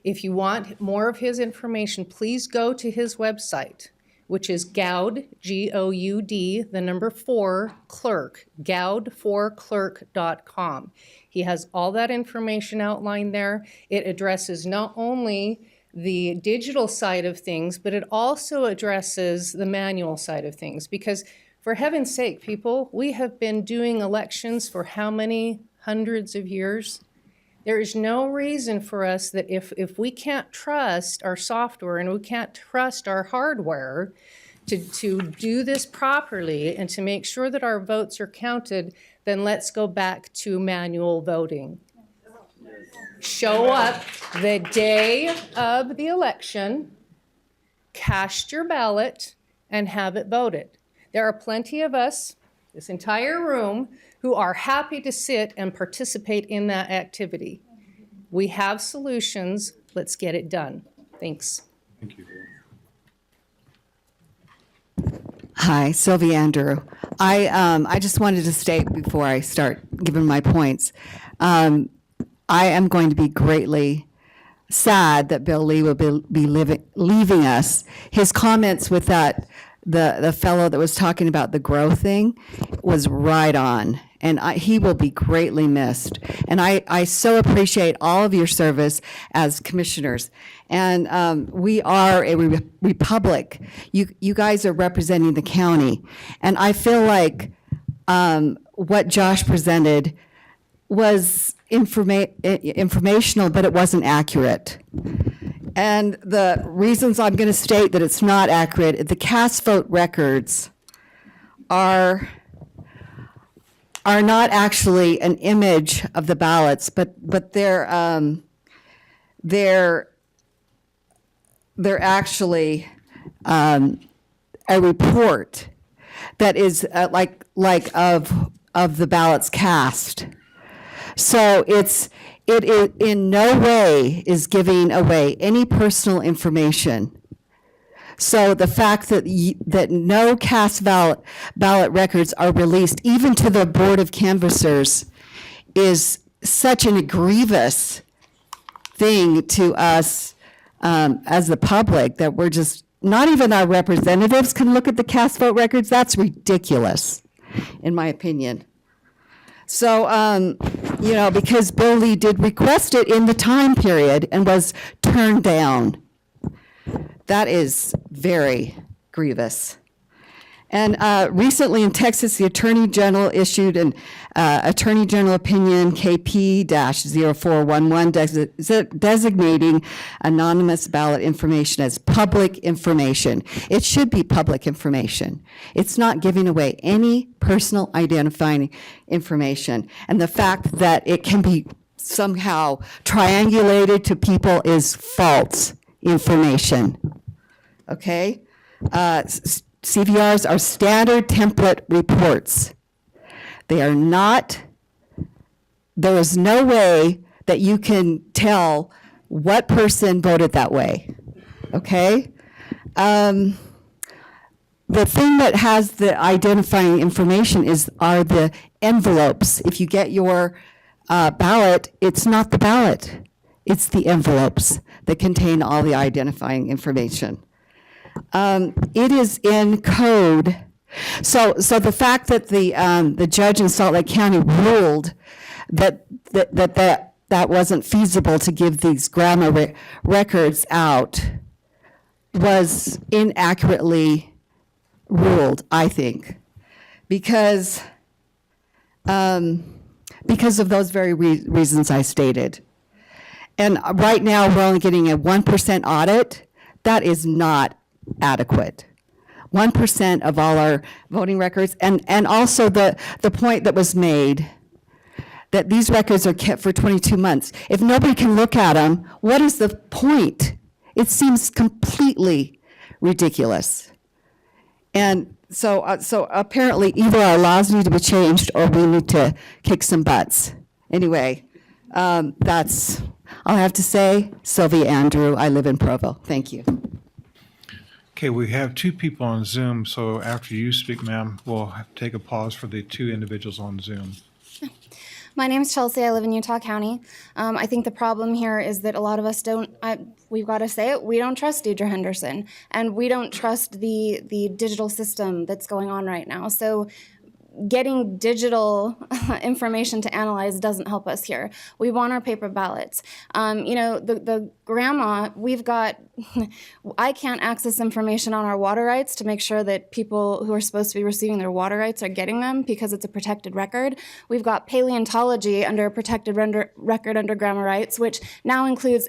If you want more of his information, please go to his website, which is Gowd, G-O-U-D, 4, clerk, gowd4clerk.com. He has all that information outlined there. It addresses not only the digital side of things, but it also addresses the manual side of things. Because for heaven's sake, people, we have been doing elections for how many hundreds of years? There is no reason for us that if we can't trust our software and we can't trust our hardware to do this properly and to make sure that our votes are counted, then let's go back to manual voting. Show up the day of the election, cast your ballot, and have it voted. There are plenty of us, this entire room, who are happy to sit and participate in that activity. We have solutions. Let's get it done. Thanks. Thank you. Hi, Sylvia Andrew. I just wanted to state before I start giving my points, I am going to be greatly sad that Bill Lee will be leaving us. His comments with the fellow that was talking about the grow thing was right on, and he will be greatly missed. And I so appreciate all of your service as commissioners. And we are a republic. You guys are representing the county, and I feel like what Josh presented was informational, but it wasn't accurate. And the reasons I'm going to state that it's not accurate, the cast vote records are not actually an image of the ballots, but they're actually a report that is like of the ballots cast. So it in no way is giving away any personal information. So the fact that no cast ballot records are released, even to the Board of Canvassers, is such an egregious thing to us as the public, that we're just, not even our representatives can look at the cast vote records. That's ridiculous, in my opinion. So, because Bill Lee did request it in the time period and was turned down. That is very grievous. And recently in Texas, the Attorney General issued an Attorney General Opinion KP-0411 designating anonymous ballot information as public information. It should be public information. It's not giving away any personal identifying information. And the fact that it can be somehow triangulated to people is false information. Okay? CVRs are standard template reports. They are not, there is no way that you can tell what person voted that way, okay? The thing that has the identifying information are the envelopes. If you get your ballot, it's not the ballot, it's the envelopes that contain all the identifying information. It is in code. So the fact that the judge in Salt Lake County ruled that wasn't feasible to give these grandma records out was inaccurately ruled, I think, because of those very reasons I stated. And right now, we're only getting a 1% audit. That is not adequate. 1% of all our voting records, and also the point that was made that these records are kept for 22 months. If nobody can look at them, what is the point? It seems completely ridiculous. And so apparently either our laws need to be changed or we need to kick some butts. Anyway, that's all I have to say. Sylvia Andrew, I live in Provo. Thank you. Okay, we have two people on Zoom, so after you speak, ma'am, we'll have to take a pause for the two individuals on Zoom. My name is Chelsea. I live in Utah County. I think the problem here is that a lot of us we've got to say it, we don't trust Deidre Henderson, and we don't trust the digital system that's going on right now. So getting digital information to analyze doesn't help us here. We want our paper ballots. The grandma, I can't access information on our water rights to make sure that people who are supposed to be receiving their water rights are getting them because it's a protected record. We've got paleontology under a protected record under grandma rights, which now includes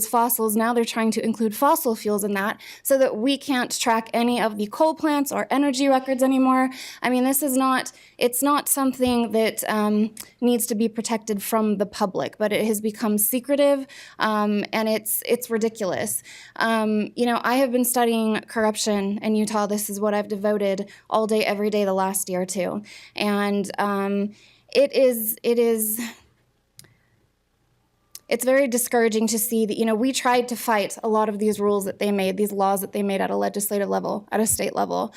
fossils. Now they're trying to include fossil fuels in that so that we can't track any of the coal plants or energy records anymore. I mean, it's not something that needs to be protected from the public, but it has become secretive, and it's ridiculous. I have been studying corruption in Utah. This is what I've devoted all day, every day the last year or two. And it's very discouraging to see that, we tried to fight a lot of these rules that they made, these laws that they made at a legislative level, at a state level,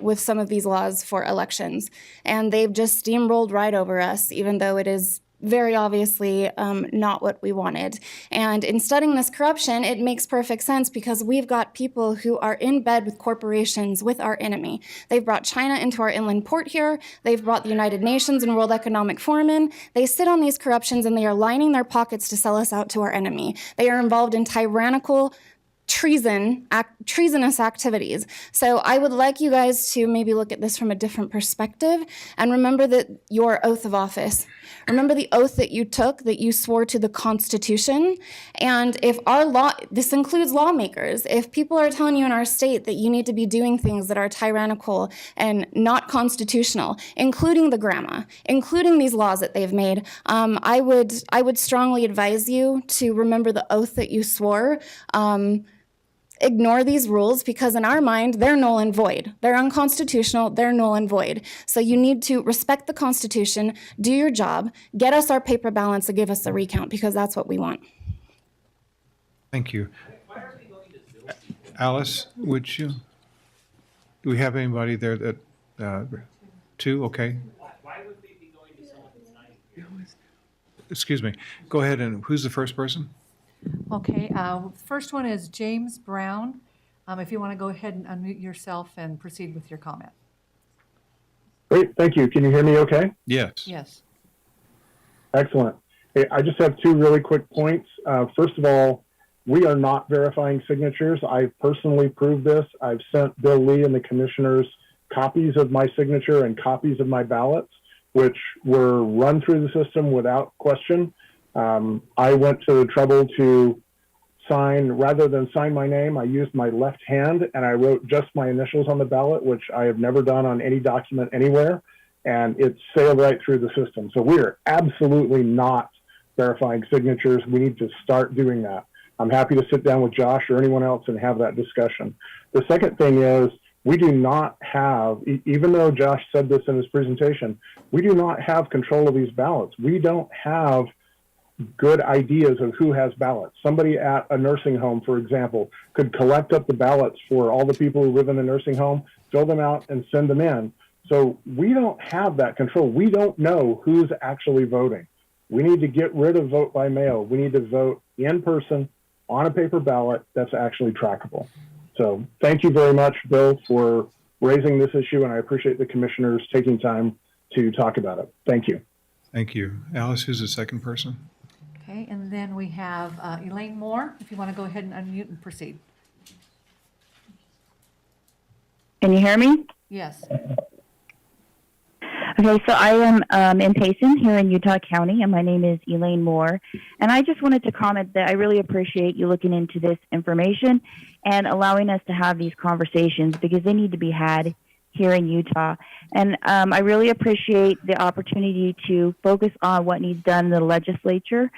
with some of these laws for elections. And they've just steamrolled right over us, even though it is very obviously not what we wanted. And in studying this corruption, it makes perfect sense because we've got people who are in bed with corporations, with our enemy. They've brought China into our inland port here. They've brought the United Nations and World Economic Forum in. They sit on these corruptions and they are lining their pockets to sell us out to our enemy. They are involved in tyrannical treasonous activities. So I would like you guys to maybe look at this from a different perspective and remember that your oath of office. Remember the oath that you took, that you swore to the Constitution. And if this includes lawmakers, if people are telling you in our state that you need to be doing things that are tyrannical and not constitutional, including the grandma, including these laws that they've made, I would strongly advise you to remember the oath that you swore. Ignore these rules because in our mind, they're null and void. They're unconstitutional, they're null and void. So you need to respect the Constitution, do your job, get us our paper balance and give us a recount because that's what we want. Thank you. Alice, do we have anybody there that, two, okay. Why would we be going to someone who's not? Excuse me, go ahead and who's the first person? Okay, first one is James Brown. If you want to go ahead and unmute yourself and proceed with your comment. Great, thank you. Can you hear me okay? Yes. Yes. Excellent. Hey, I just have two really quick points. First of all, we are not verifying signatures. I've personally proved this. I've sent Bill Lee and the commissioners copies of my signature and copies of my ballots, which were run through the system without question. I went to the trouble to rather than sign my name, I used my left hand and I wrote just my initials on the ballot, which I have never done on any document anywhere, and it sailed right through the system. So we are absolutely not verifying signatures. We need to start doing that. I'm happy to sit down with Josh or anyone else and have that discussion. The second thing is, we do not have, even though Josh said this in his presentation, we do not have control of these ballots. We don't have good ideas of who has ballots. Somebody at a nursing home, for example, could collect up the ballots for all the people who live in the nursing home, fill them out, and send them in. So we don't have that control. We don't know who's actually voting. We need to get rid of vote by mail. We need to vote in person on a paper ballot that's actually trackable. So thank you very much, Bill, for raising this issue, and I appreciate the commissioners taking time to talk about it. Thank you. Thank you. Alice, who's the second person? Okay, and then we have Elaine Moore, if you want to go ahead and unmute and proceed. Can you hear me? Yes. Okay, so I am in Payson here in Utah County, and my name is Elaine Moore. And I just wanted to comment that I really appreciate you looking into this information and allowing us to have these conversations because they need to be had here in Utah. And I really appreciate the opportunity to focus on what needs done in the legislature.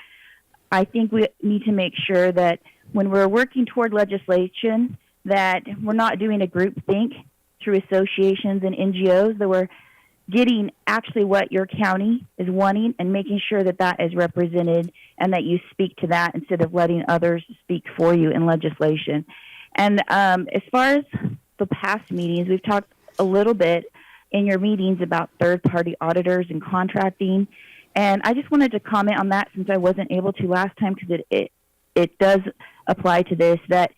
I think we need to make sure that when we're working toward legislation, that we're not doing a group think through associations and NGOs, that we're getting actually what your county is wanting and making sure that that is represented and that you speak to that instead of letting others speak for you in legislation. And as far as the past meetings, we've talked a little bit in your meetings about third-party auditors and contracting. And I just wanted to comment on that since I wasn't able to last time because it does apply to this, that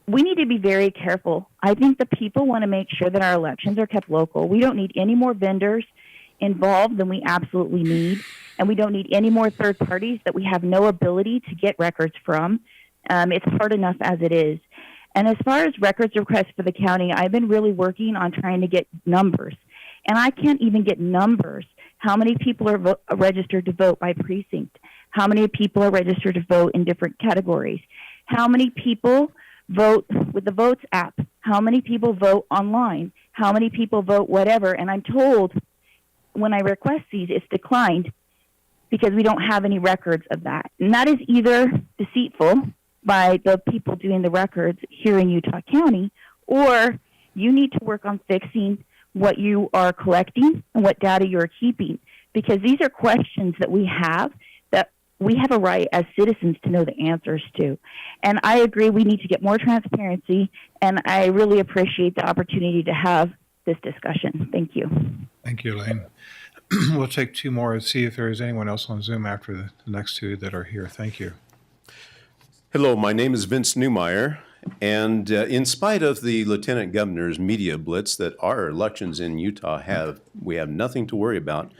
we need to be very careful. I think the people want to make sure that our elections are kept local. We don't need any more vendors involved than we absolutely need, and we don't need any more third parties that we have no ability to get records from. It's hard enough as it is. And as far as records requests for the county, I've been really working on trying to get numbers, and I can't even get numbers. How many people are registered to vote by precinct? How many people are registered to vote in different categories? How many people vote with the Votes app? How many people vote online? How many people vote whatever? And I'm told when I request these, it's declined because we don't have any records of that. And that is either deceitful by the people doing the records here in Utah County, or you need to work on fixing what you are collecting and what data you're keeping, because these are questions that we have a right as citizens to know the answers to. And I agree we need to get more transparency, and I really appreciate the opportunity to have this discussion. Thank you. Thank you, Elaine. We'll take two more and see if there is anyone else on Zoom after the next two that are here. Thank you. Hello, my name is Vince Newmeyer, and in spite of the Lieutenant Governor's media blitz that our elections in Utah have, we have nothing to worry about.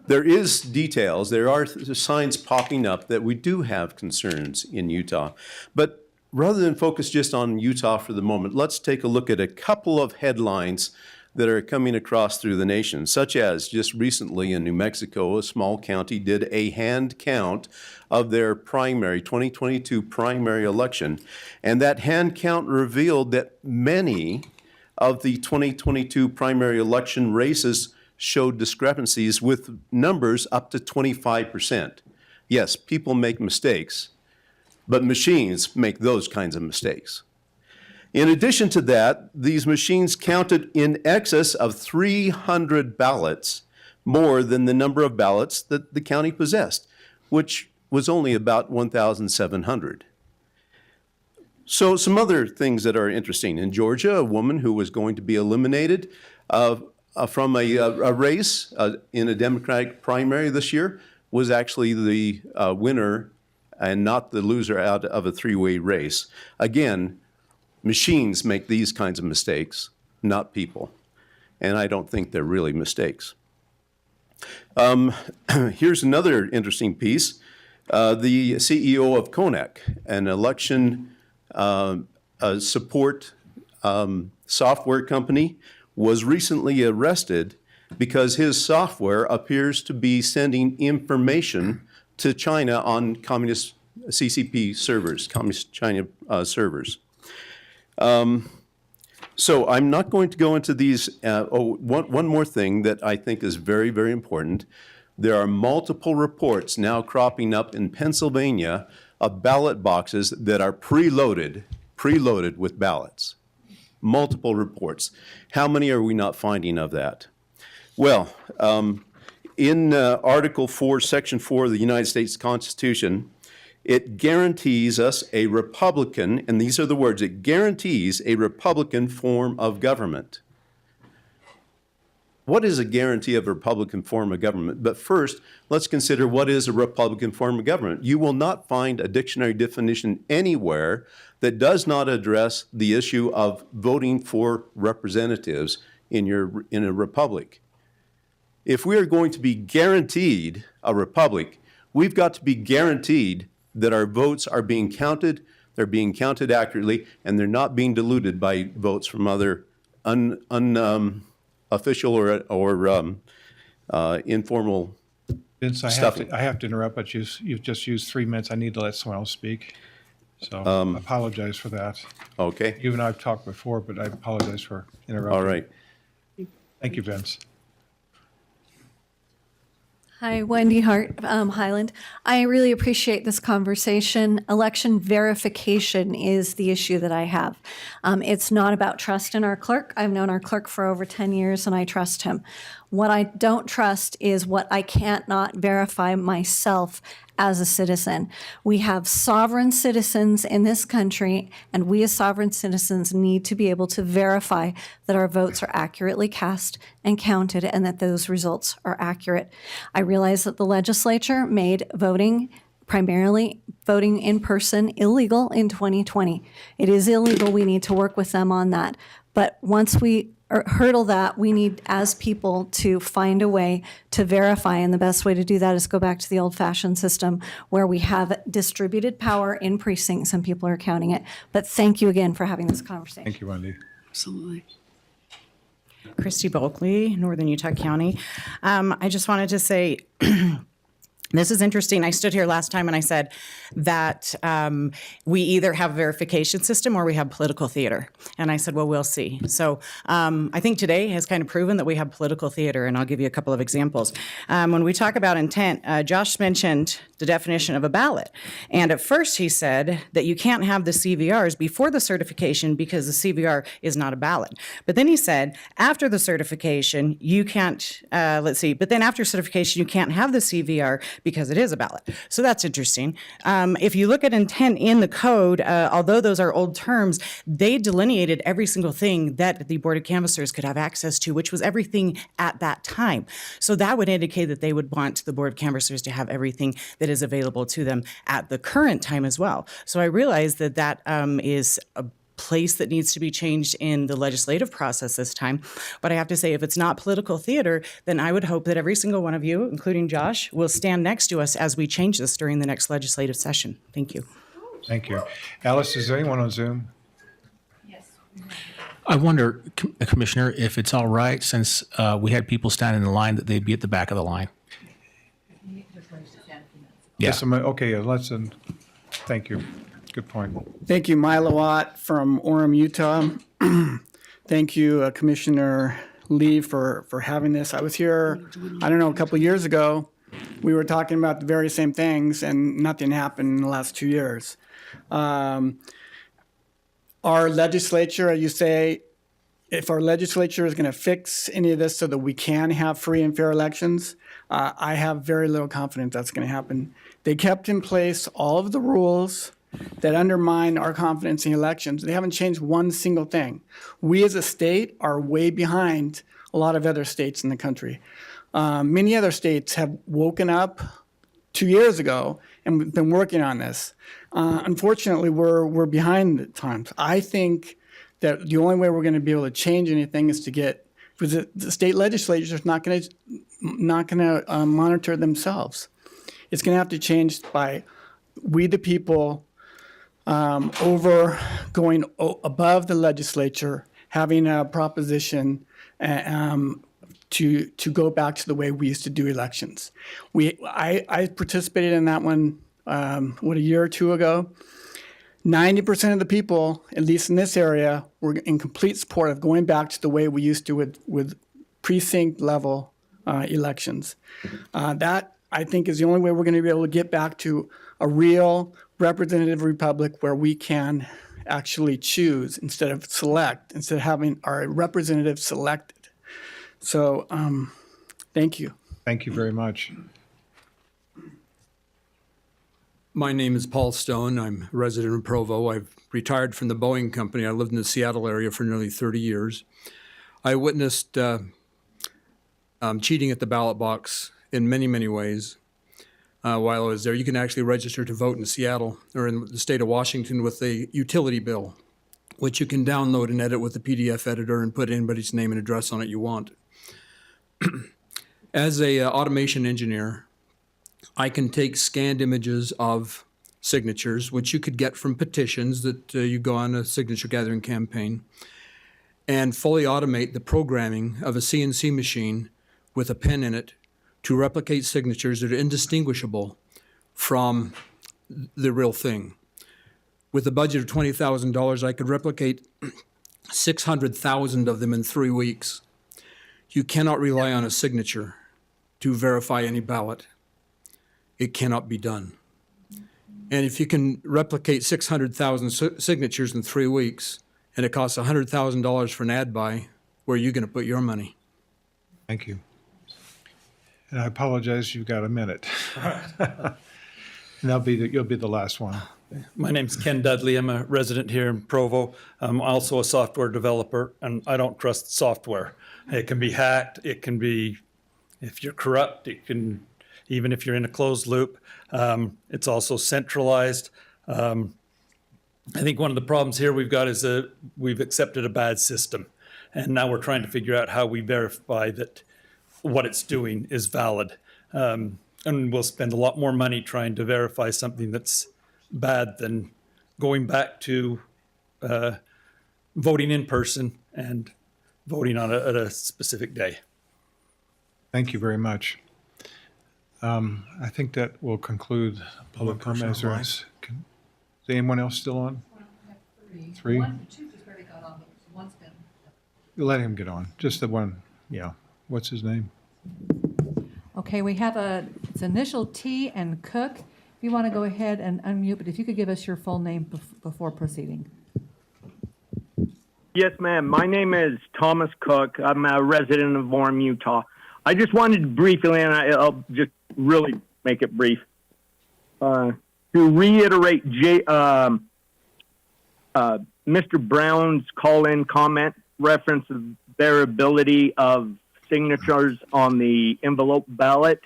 There is details, there are signs popping up that we do have concerns in Utah. But rather than focus just on Utah for the moment, let's take a look at a couple of headlines that are coming across through the nation, such as just recently in New Mexico, a small county did a hand count of their 2022 primary election. And that hand count revealed that many of the 2022 primary election races showed discrepancies with numbers up to 25%. Yes, people make mistakes, but machines make those kinds of mistakes. In addition to that, these machines counted in excess of 300 ballots, more than the number of ballots that the county possessed, which was only about 1,700. So some other things that are interesting. In Georgia, a woman who was going to be eliminated from a race in a Democratic primary this year was actually the winner and not the loser out of a three-way race. Again, machines make these kinds of mistakes, not people. And I don't think they're really mistakes. Here's another interesting piece. The CEO of Konak, an election support software company, was recently arrested because his software appears to be sending information to China on communist CCP servers, communist China servers. So I'm not going to go into these. One more thing that I think is very, very important. There are multiple reports now cropping up in Pennsylvania of ballot boxes that are preloaded with ballots. Multiple reports. How many are we not finding of that? Well, in Article 4, Section 4 of the United States Constitution, it guarantees us a Republican, and these are the words, it guarantees a Republican form of government. What is a guarantee of a Republican form of government? But first, let's consider what is a Republican form of government. You will not find a dictionary definition anywhere that does not address the issue of voting for representatives in a republic. If we are going to be guaranteed a republic, we've got to be guaranteed that our votes are being counted, they're being counted accurately, and they're not being diluted by votes from other official or informal Vince, stuffing. I have to interrupt, but you've just used 3 minutes. I need to let someone else speak. So I apologize for that. Okay. You and I have talked before, but I apologize for interrupting. All right. Thank you, Vince. Hi, Wendy Hart, Highland. I really appreciate this conversation. Election verification is the issue that I have. It's not about trust in our clerk. I've known our clerk for over 10 years and I trust him. What I don't trust is what I can't not verify myself as a citizen. We have sovereign citizens in this country, and we as sovereign citizens need to be able to verify that our votes are accurately cast and counted and that those results are accurate. I realize that the legislature made voting, primarily voting in person, illegal in 2020. It is illegal. We need to work with them on that. But once we hurdle that, we need, as people, to find a way to verify. And the best way to do that is go back to the old-fashioned system where we have distributed power in precincts and people are counting it. But thank you again for having this conversation. Thank you, Wendy. Absolutely. Christy Bulkley, Northern Utah County. I just wanted to say, this is interesting. I stood here last time and I said that we either have a verification system or we have political theater. And I said, well, we'll see. So I think today has kind of proven that we have political theater, and I'll give you a couple of examples. When we talk about intent, Josh mentioned the definition of a ballot. And at first he said that you can't have the CVRs before the certification because the CVR is not a ballot. But then he said after the certification, you can't, but then after certification, you can't have the CVR because it is a ballot. So that's interesting. If you look at intent in the code, although those are old terms, they delineated every single thing that the Board of Canvassers could have access to, which was everything at that time. So that would indicate that they would want the Board of Canvassers to have everything that is available to them at the current time as well. So I realize that that is a place that needs to be changed in the legislative process this time. But I have to say, if it's not political theater, then I would hope that every single one of you, including Josh, will stand next to us as we change this during the next legislative session. Thank you. Thank you. Alice, is there anyone on Zoom? I wonder, Commissioner, if it's all right, since we had people standing in the line, that they'd be at the back of the line. Yeah. Just a minute. Okay, thank you. Good point. Thank you, Milo Watt from Orem, Utah. Thank you, Commissioner Lee, for having this. I was here, I don't know, a couple of years ago. We were talking about the very same things, and nothing happened in the last 2 years. Our legislature, you say, if our legislature is going to fix any of this so that we can have free and fair elections, I have very little confidence that's going to happen. They kept in place all of the rules that undermine our confidence in elections. They haven't changed one single thing. We as a state are way behind a lot of other states in the country. Many other states have woken up 2 years ago and we've been working on this. Unfortunately, we're behind at times. I think that the only way we're going to be able to change anything is to get, because the state legislature is not going to monitor themselves. It's going to have to change by we the people going above the legislature, having a proposition to go back to the way we used to do elections. I participated in that one, a year or two ago. 90% of the people, at least in this area, were in complete support of going back to the way we used to with precinct level elections. That, I think, is the only way we're going to be able to get back to a real representative republic where we can actually choose instead of having our representatives selected. So, thank you. Thank you very much. My name is Paul Stone. I'm a resident of Provo. I've retired from the Boeing company. I lived in the Seattle area for nearly 30 years. I witnessed cheating at the ballot box in many, many ways. While I was there, you can actually register to vote in Seattle or in the state of Washington with a utility bill, which you can download and edit with the PDF editor and put anybody's name and address on it you want. As a automation engineer, I can take scanned images of signatures, which you could get from petitions that you go on a signature gathering campaign, and fully automate the programming of a CNC machine with a pen in it to replicate signatures that are indistinguishable from the real thing. With a budget of $20,000, I could replicate 600,000 of them in 3 weeks. You cannot rely on a signature to verify any ballot. It cannot be done. And if you can replicate 600,000 signatures in 3 weeks, and it costs $100,000 for an ad buy, where are you going to put your money? Thank you. And I apologize, you've got a minute. And you'll be the last one. My name's Ken Dudley. I'm a resident here in Provo. I'm also a software developer, and I don't trust software. It can be hacked. It can be, if you're corrupt, it can, even if you're in a closed loop. It's also centralized. I think one of the problems here we've got is that we've accepted a bad system, and now we're trying to figure out how we verify that what it's doing is valid. And we'll spend a lot more money trying to verify something that's bad than going back to voting in person and voting on at a specific day. Thank you very much. I think that will conclude public comment. Is anyone else still on? Three? Two just barely got on, but one's been. Let him get on. Just the one, yeah. What's his name? Okay, we have it's initial T and Cook. If you want to go ahead and unmute, but if you could give us your full name before proceeding. Yes, ma'am. My name is Thomas Cook. I'm a resident of Orem, Utah. I just wanted to briefly, and I'll just really make it brief, to reiterate Mr. Brown's call-in comment reference of variability of signatures on the envelope ballot.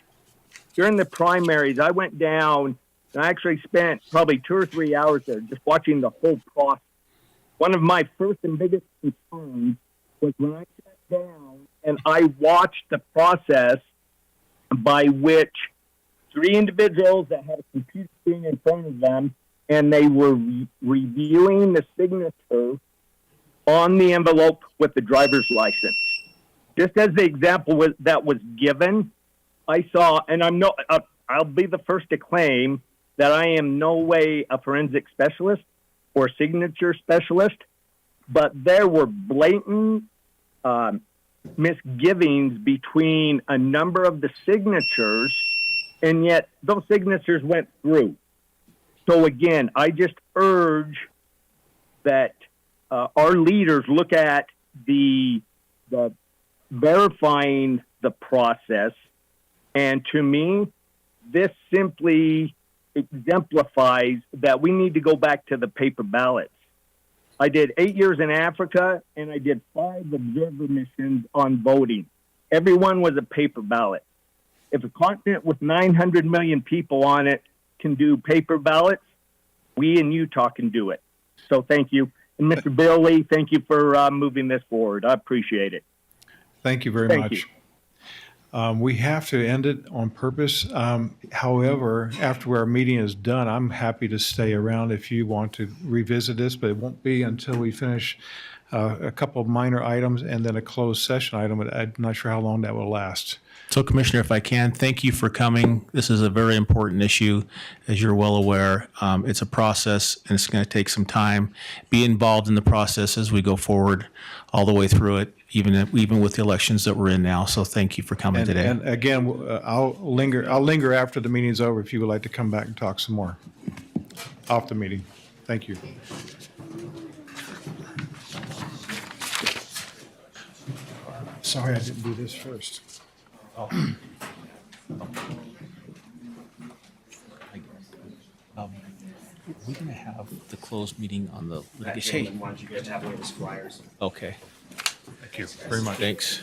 During the primaries, I went down and I actually spent probably 2 or 3 hours there just watching the whole process. One of my first and biggest concerns was when I sat down and I watched the process by which 3 individuals that had a computer screen in front of them, and they were reviewing the signature on the envelope with the driver's license. Just as the example that was given, I saw, and I'll be the first to claim that I am no way a forensic specialist or signature specialist, but there were blatant misgivings between a number of the signatures, and yet those signatures went through. So again, I just urge that our leaders look at the verifying the process, and to me, this simply exemplifies that we need to go back to the paper ballots. I did 8 years in Africa, and I did 5 observer missions on voting. Everyone was a paper ballot. If a continent with 900 million people on it can do paper ballots, we in Utah can do it. So thank you. And Mr. Bill Lee, thank you for moving this forward. I appreciate it. Thank you very much. We have to end it on purpose. However, after our meeting is done, I'm happy to stay around if you want to revisit this, but it won't be until we finish a couple of minor items and then a closed session item. I'm not sure how long that will last. So, Commissioner, if I can, thank you for coming. This is a very important issue, as you're well aware. It's a process, and it's going to take some time. Be involved in the process as we go forward, all the way through it, even with the elections that we're in now. So, thank you for coming today. And again, I'll linger after the meeting's over if you would like to come back and talk some more off the meeting. Thank you. Sorry, I didn't do this first. We're going to have the closed meeting on the litigation. Why don't you guys have one of those flyers? Okay. Thank you very much. Thanks.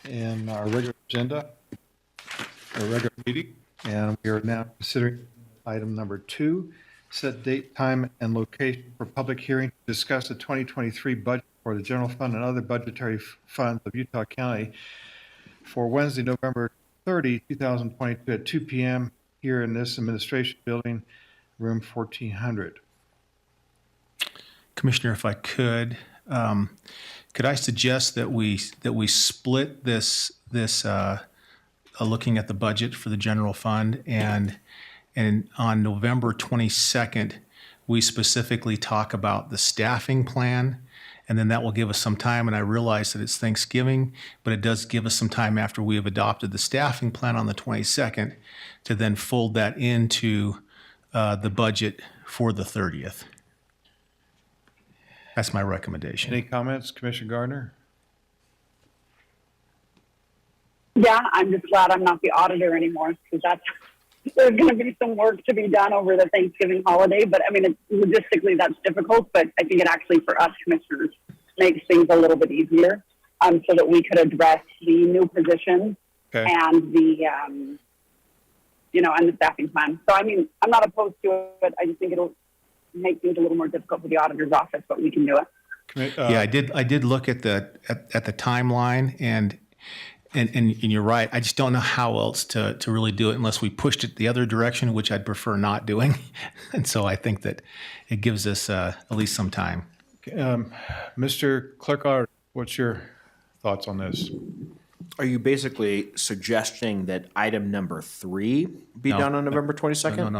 in our regular agenda, our regular meeting, and we are now considering item number 2, set date, time, and location for public hearing to discuss the 2023 budget for the general fund and other budgetary funds of Utah County for Wednesday, November 30, 2022 at 2 p.m. here in this administration building, room 1400. Commissioner, if I could I suggest that we split this looking at the budget for the general fund, and on November 22nd, we specifically talk about the staffing plan, and then that will give us some time. And I realize that it's Thanksgiving, but it does give us some time after we have adopted the staffing plan on the 22nd to then fold that into the budget for the 30th. That's my recommendation. Any comments, Commissioner Gardner? Yeah, I'm just glad I'm not the auditor anymore, because there's going to be some work to be done over the Thanksgiving holiday. But I mean, logistically, that's difficult. But I think it actually, for us commissioners, makes things a little bit easier, so that we could address the new positions and the, and the staffing plan. So I mean, I'm not opposed to it. I just think it'll make things a little more difficult for the auditor's office, but we can do it. Yeah, I did look at the timeline, and you're right. I just don't know how else to really do it unless we pushed it the other direction, which I'd prefer not doing. And so I think that it gives us at least some time. Mr. Clerk, what's your thoughts on this? Are you basically suggesting that item number 3 be No. done on November 22nd?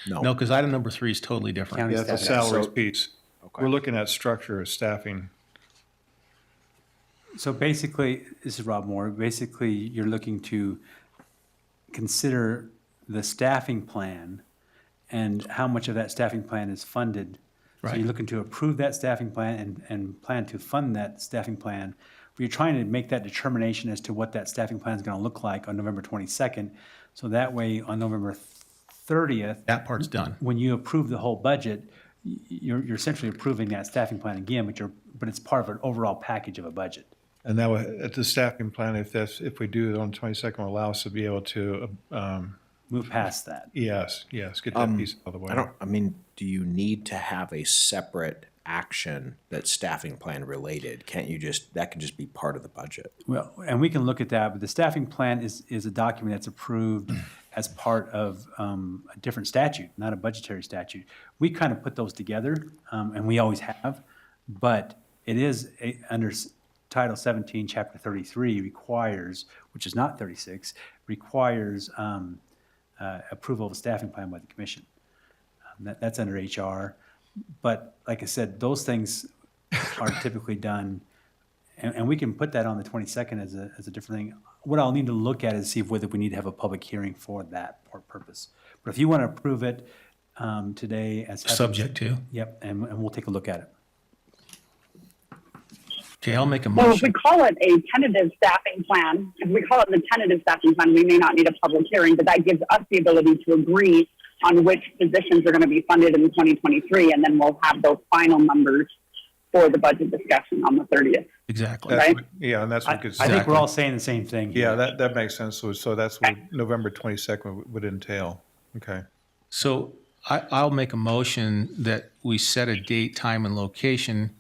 No, because item number 3 is totally different. Yeah, that's a salaries So- piece. We're looking at structure of staffing. So basically, this is Rob Moore. Basically, you're looking to consider the staffing plan and how much of that staffing plan is funded. So Right. you're looking to approve that staffing plan and plan to fund that staffing plan. You're trying to make that determination as to what that staffing plan is going to look like on November 22nd. So that way, on November 30th, that part's done. When you approve the whole budget, you're essentially approving that staffing plan again, but it's part of an overall package of a budget. And that would, at the staffing plan, if we do it on the 22nd, will allow us to be able to move past that. Yes, get that piece out of the way. Do you need to have a separate action that's staffing plan related? Can't you that can just be part of the budget? Well, and we can look at that, but the staffing plan is a document that's approved as part of a different statute, not a budgetary statute. We kind of put those together, and we always have, but it is under Title 17, Chapter 33 requires, which is not 36, requires approval of a staffing plan by the commission. That's under HR. But like I said, those things are typically done, and we can put that on the 22nd as a different thing. What I'll need to look at is see whether we need to have a public hearing for that purpose. But if you want to approve it today as Subject to. Yep, and we'll take a look at it. Okay, I'll make a Well, if motion. we call it a tentative staffing plan, we may not need a public hearing, but that gives us the ability to agree on which positions are going to be funded in 2023, and then we'll have those final numbers for the budget discussion on the 30th. Exactly. Right? And that's what I think we're all saying the same thing. Yeah, that makes sense. So that's what November 22nd would entail. Okay. So I'll make a motion that we set a date, time, and location,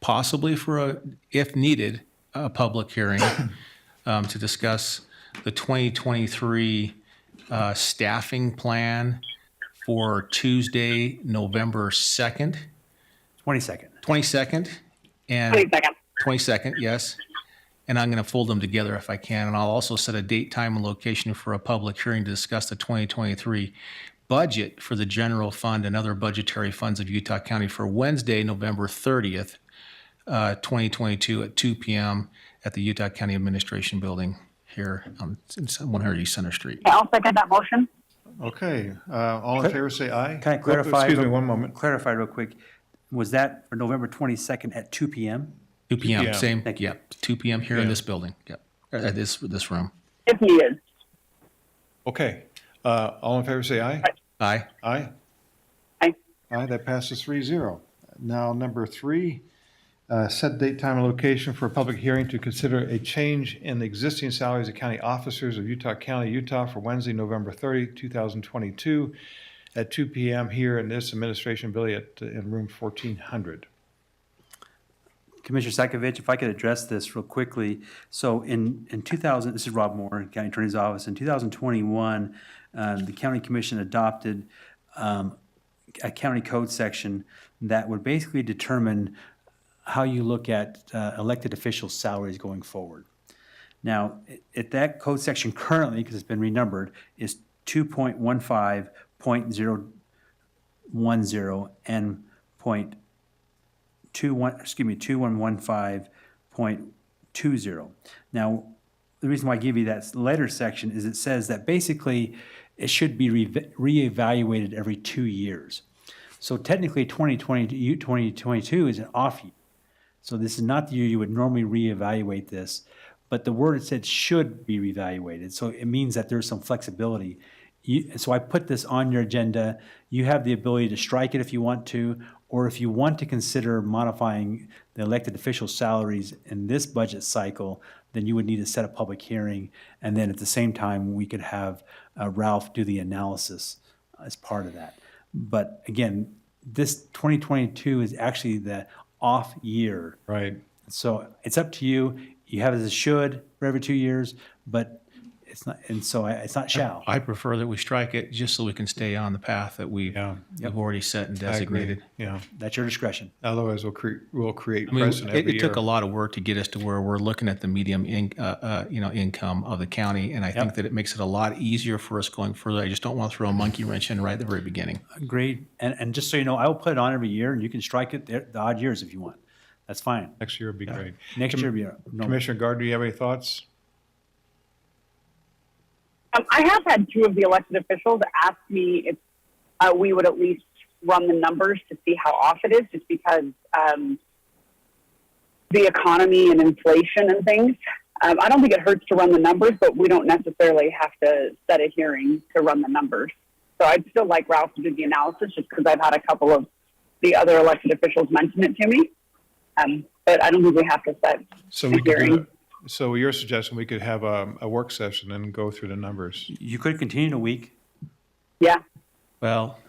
possibly for if needed, a public hearing to discuss the 2023 staffing plan for Tuesday, November 2nd. 22nd. 22nd. And 22nd. 22nd, yes. And I'm going to fold them together if I can. And I'll also set a date, time, and location for a public hearing to discuss the 2023 budget for the general fund and other budgetary funds of Utah County for Wednesday, November 30th, 2022 at 2 p.m. at the Utah County Administration Building here on 100 East Center Street. I'll second that motion. Okay. All in favor, say aye. Can I clarify? Excuse me one moment. Clarify real quick. Was that for November 22nd at 2 p.m.? 2 p.m. p.m. Same. Thank you. Yep. 2 p.m. here in this building. Yep. At this room. If needed. Okay. All in favor, say aye. Aye. Aye. Aye. Aye, that passes 3-0. Now, number 3, Set date, time, and location for a public hearing to consider a change in the existing salaries of county officers of Utah County, Utah for Wednesday, November 30, 2022 at 2 p.m. here in this administration building in room 1400. Commissioner Sakovic, if I could address this real quickly. So in 2000, this is Rob Moore, County Attorney's Office. In 2021, the County Commission adopted a county code section that would basically determine how you look at elected officials' salaries going forward. Now, at that code section currently, because it's been renumbered, is 2.15.010 and 2115.20. Now, the reason why I give you that later section is it says that basically it should be reevaluated every 2 years. So technically 2022 is an off year. So this is not the year you would normally reevaluate this, but the word it said should be reevaluated. So it means that there's some flexibility. So I put this on your agenda. You have the ability to strike it if you want to, or if you want to consider modifying the elected official salaries in this budget cycle, then you would need to set a public hearing. And then at the same time, we could have Ralph do the analysis as part of that. But again, this 2022 is actually the off year. Right. So it's up to you. You have it as a should for every 2 years, but it's not, and so it's not shall. I prefer that we strike it just so we can stay on the path that we've already set and designated. Yeah. That's your discretion. Otherwise, we'll create I mean, precedent every it took year. a lot of work to get us to where we're looking at the medium income of the county, and I think that it makes it a lot easier for us going further. I just don't want to throw a monkey wrench in right at the very beginning. Agreed. And just so you know, I will put it on every year, and you can strike it the odd years if you want. That's fine. Next year would be great. Next year would be no. Commissioner Gard, do you have any thoughts? I have had two of the elected officials ask me if we would at least run the numbers to see how off it is, just because the economy and inflation and things. I don't think it hurts to run the numbers, but we don't necessarily have to set a hearing to run the numbers. So I'd still like Ralph to do the analysis, just because I've had a couple of the other elected officials mention it to me. But I don't think we have to set So a we could hearing. do, so your suggestion, we could have a work session and go through the numbers. You could continue in a week. Yeah. Well,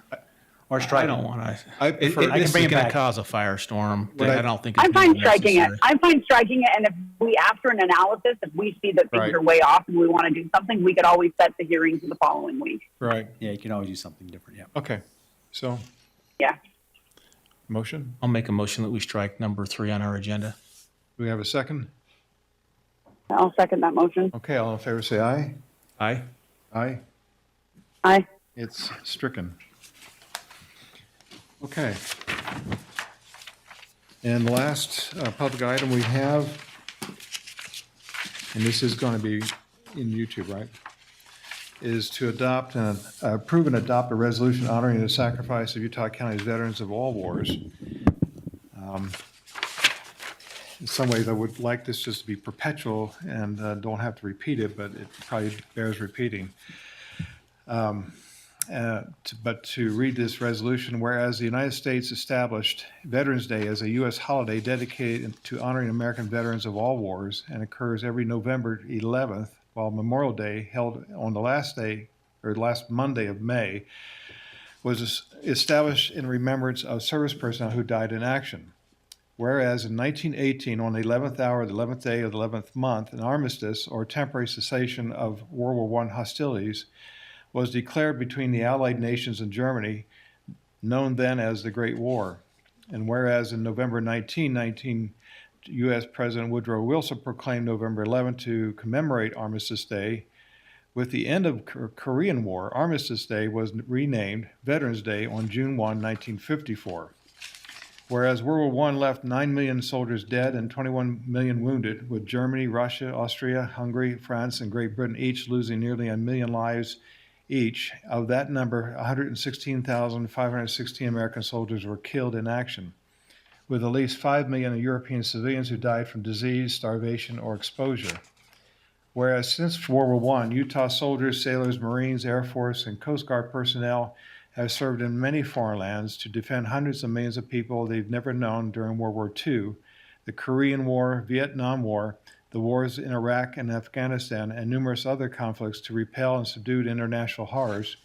or strike. I don't want to. I prefer- This is bring it going to back. cause a firestorm. But I don't think it's I'm fine gonna be striking it. necessary. I'm fine striking it. And if we, after an analysis, if we see that things Right. are way off and we want to do something, we could always set the hearing for the following week. Right. Yeah, you can always do something different. Yeah. Okay. So, Yeah. motion? I'll make a motion that we strike number 3 on our agenda. Do we have a second? I'll second that motion. Okay, all in favor, say aye. Aye. Aye. Aye. It's stricken. Okay. And the last public item we have, and this is going to be in YouTube, right? Is to adopt and approve and adopt a resolution honoring the sacrifice of Utah County's veterans of all wars. In some ways, I would like this just to be perpetual and don't have to repeat it, but it probably bears repeating. But to read this resolution, whereas the United States established Veterans Day as a U.S. holiday dedicated to honoring American veterans of all wars and occurs every November 11th, while Memorial Day, held on the last Monday of May, was established in remembrance of service personnel who died in action. Whereas in 1918, on the 11th hour of the 11th day of the 11th month, an armistice or temporary cessation of World War I hostilities was declared between the Allied nations and Germany, known then as the Great War. And whereas in November 1919, U.S. President Woodrow Wilson proclaimed November 11 to commemorate Armistice Day, with the end of Korean War, Armistice Day was renamed Veterans Day on June 1, 1954. Whereas World War I left 9 million soldiers dead and 21 million wounded, with Germany, Russia, Austria, Hungary, France, and Great Britain each losing nearly 1 million lives each. Of that number, 116,516 American soldiers were killed in action, with at least 5 million European civilians who died from disease, starvation, or exposure. Whereas since World War I, Utah soldiers, sailors, Marines, Air Force, and Coast Guard personnel have served in many foreign lands to defend hundreds of millions of people they've never known during World War II, the Korean War, Vietnam War, the wars in Iraq and Afghanistan, and numerous other conflicts to repel and subdue international horrors.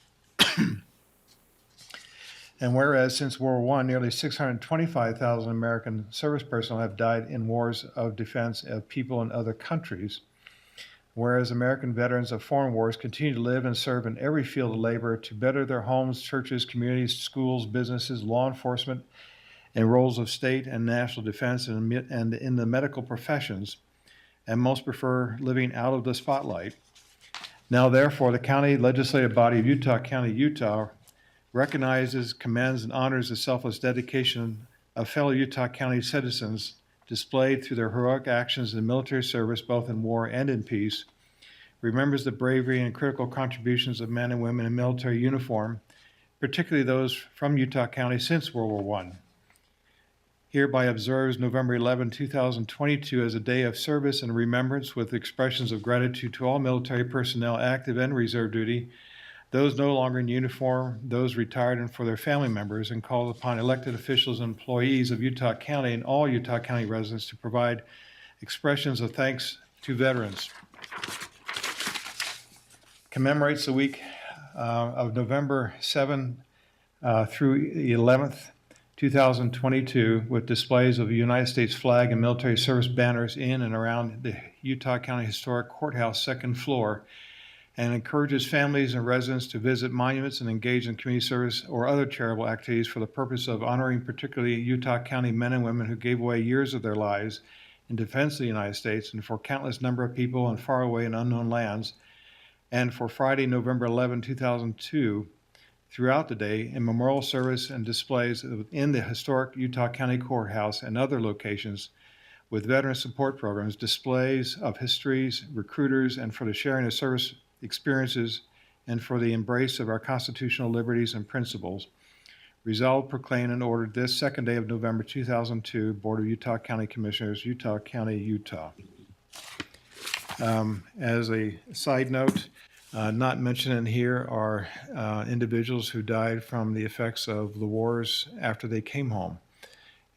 And whereas since World War I, nearly 625,000 American service personnel have died in wars of defense of people in other countries, whereas American veterans of foreign wars continue to live and serve in every field of labor to better their homes, churches, communities, schools, businesses, law enforcement, and roles of state and national defense and in the medical professions, and most prefer living out of the spotlight. Now, therefore, the county legislative body of Utah County, Utah, recognizes, commends, and honors the selfless dedication of fellow Utah County citizens displayed through their heroic actions in military service, both in war and in peace, remembers the bravery and critical contributions of men and women in military uniform, particularly those from Utah County since World War I. Hereby observes November 11, 2022 as a day of service and remembrance with expressions of gratitude to all military personnel active and reserve duty, those no longer in uniform, those retired, and for their family members, and calls upon elected officials and employees of Utah County and all Utah County residents to provide expressions of thanks to veterans. Commemorates the week of November 7 through 11th, 2022, with displays of the United States flag and military service banners in and around the Utah County Historic Courthouse second floor, and encourages families and residents to visit monuments and engage in community service or other charitable activities for the purpose of honoring particularly Utah County men and women who gave away years of their lives in defense of the United States and for countless number of people in faraway and unknown lands. And for Friday, November 11, 2002, throughout the day, in memorial service and displays in the historic Utah County Courthouse and other locations with veteran support programs, displays of histories, recruiters, and for the sharing of service experiences, and for the embrace of our constitutional liberties and principles. Resolved, proclaimed, and ordered this second day of November 2002, Board of Utah County Commissioners, Utah County, Utah. As a side note, not mentioned in here are individuals who died from the effects of the wars after they came home,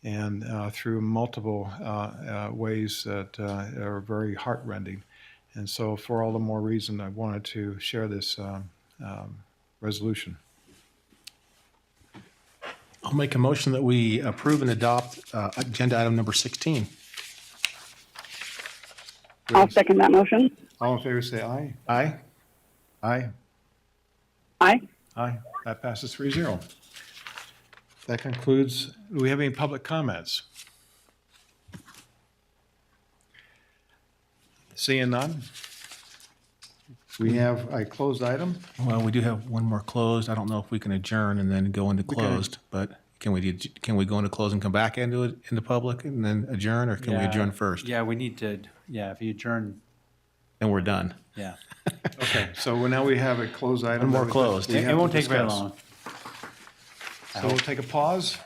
and through multiple ways that are very heartrending. And so for all the more reason, I wanted to share this resolution. I'll make a motion that we approve and adopt agenda item number 16. I'll second that motion. All in favor say aye. Aye. Aye. Aye. Aye. That passes 3-0. That concludes, do we have any public comments? Seeing none? We have a closed item. Well, we do have one more closed. I don't know if we can adjourn and then go into closed, but can we go into closed and come back into public and then adjourn, or can we adjourn first? Yeah, we need to, if you adjourn, And we're done. yeah. Okay, so now we have a closed item. One more closed. We have It won't to take very discuss. long. So we'll take a pause.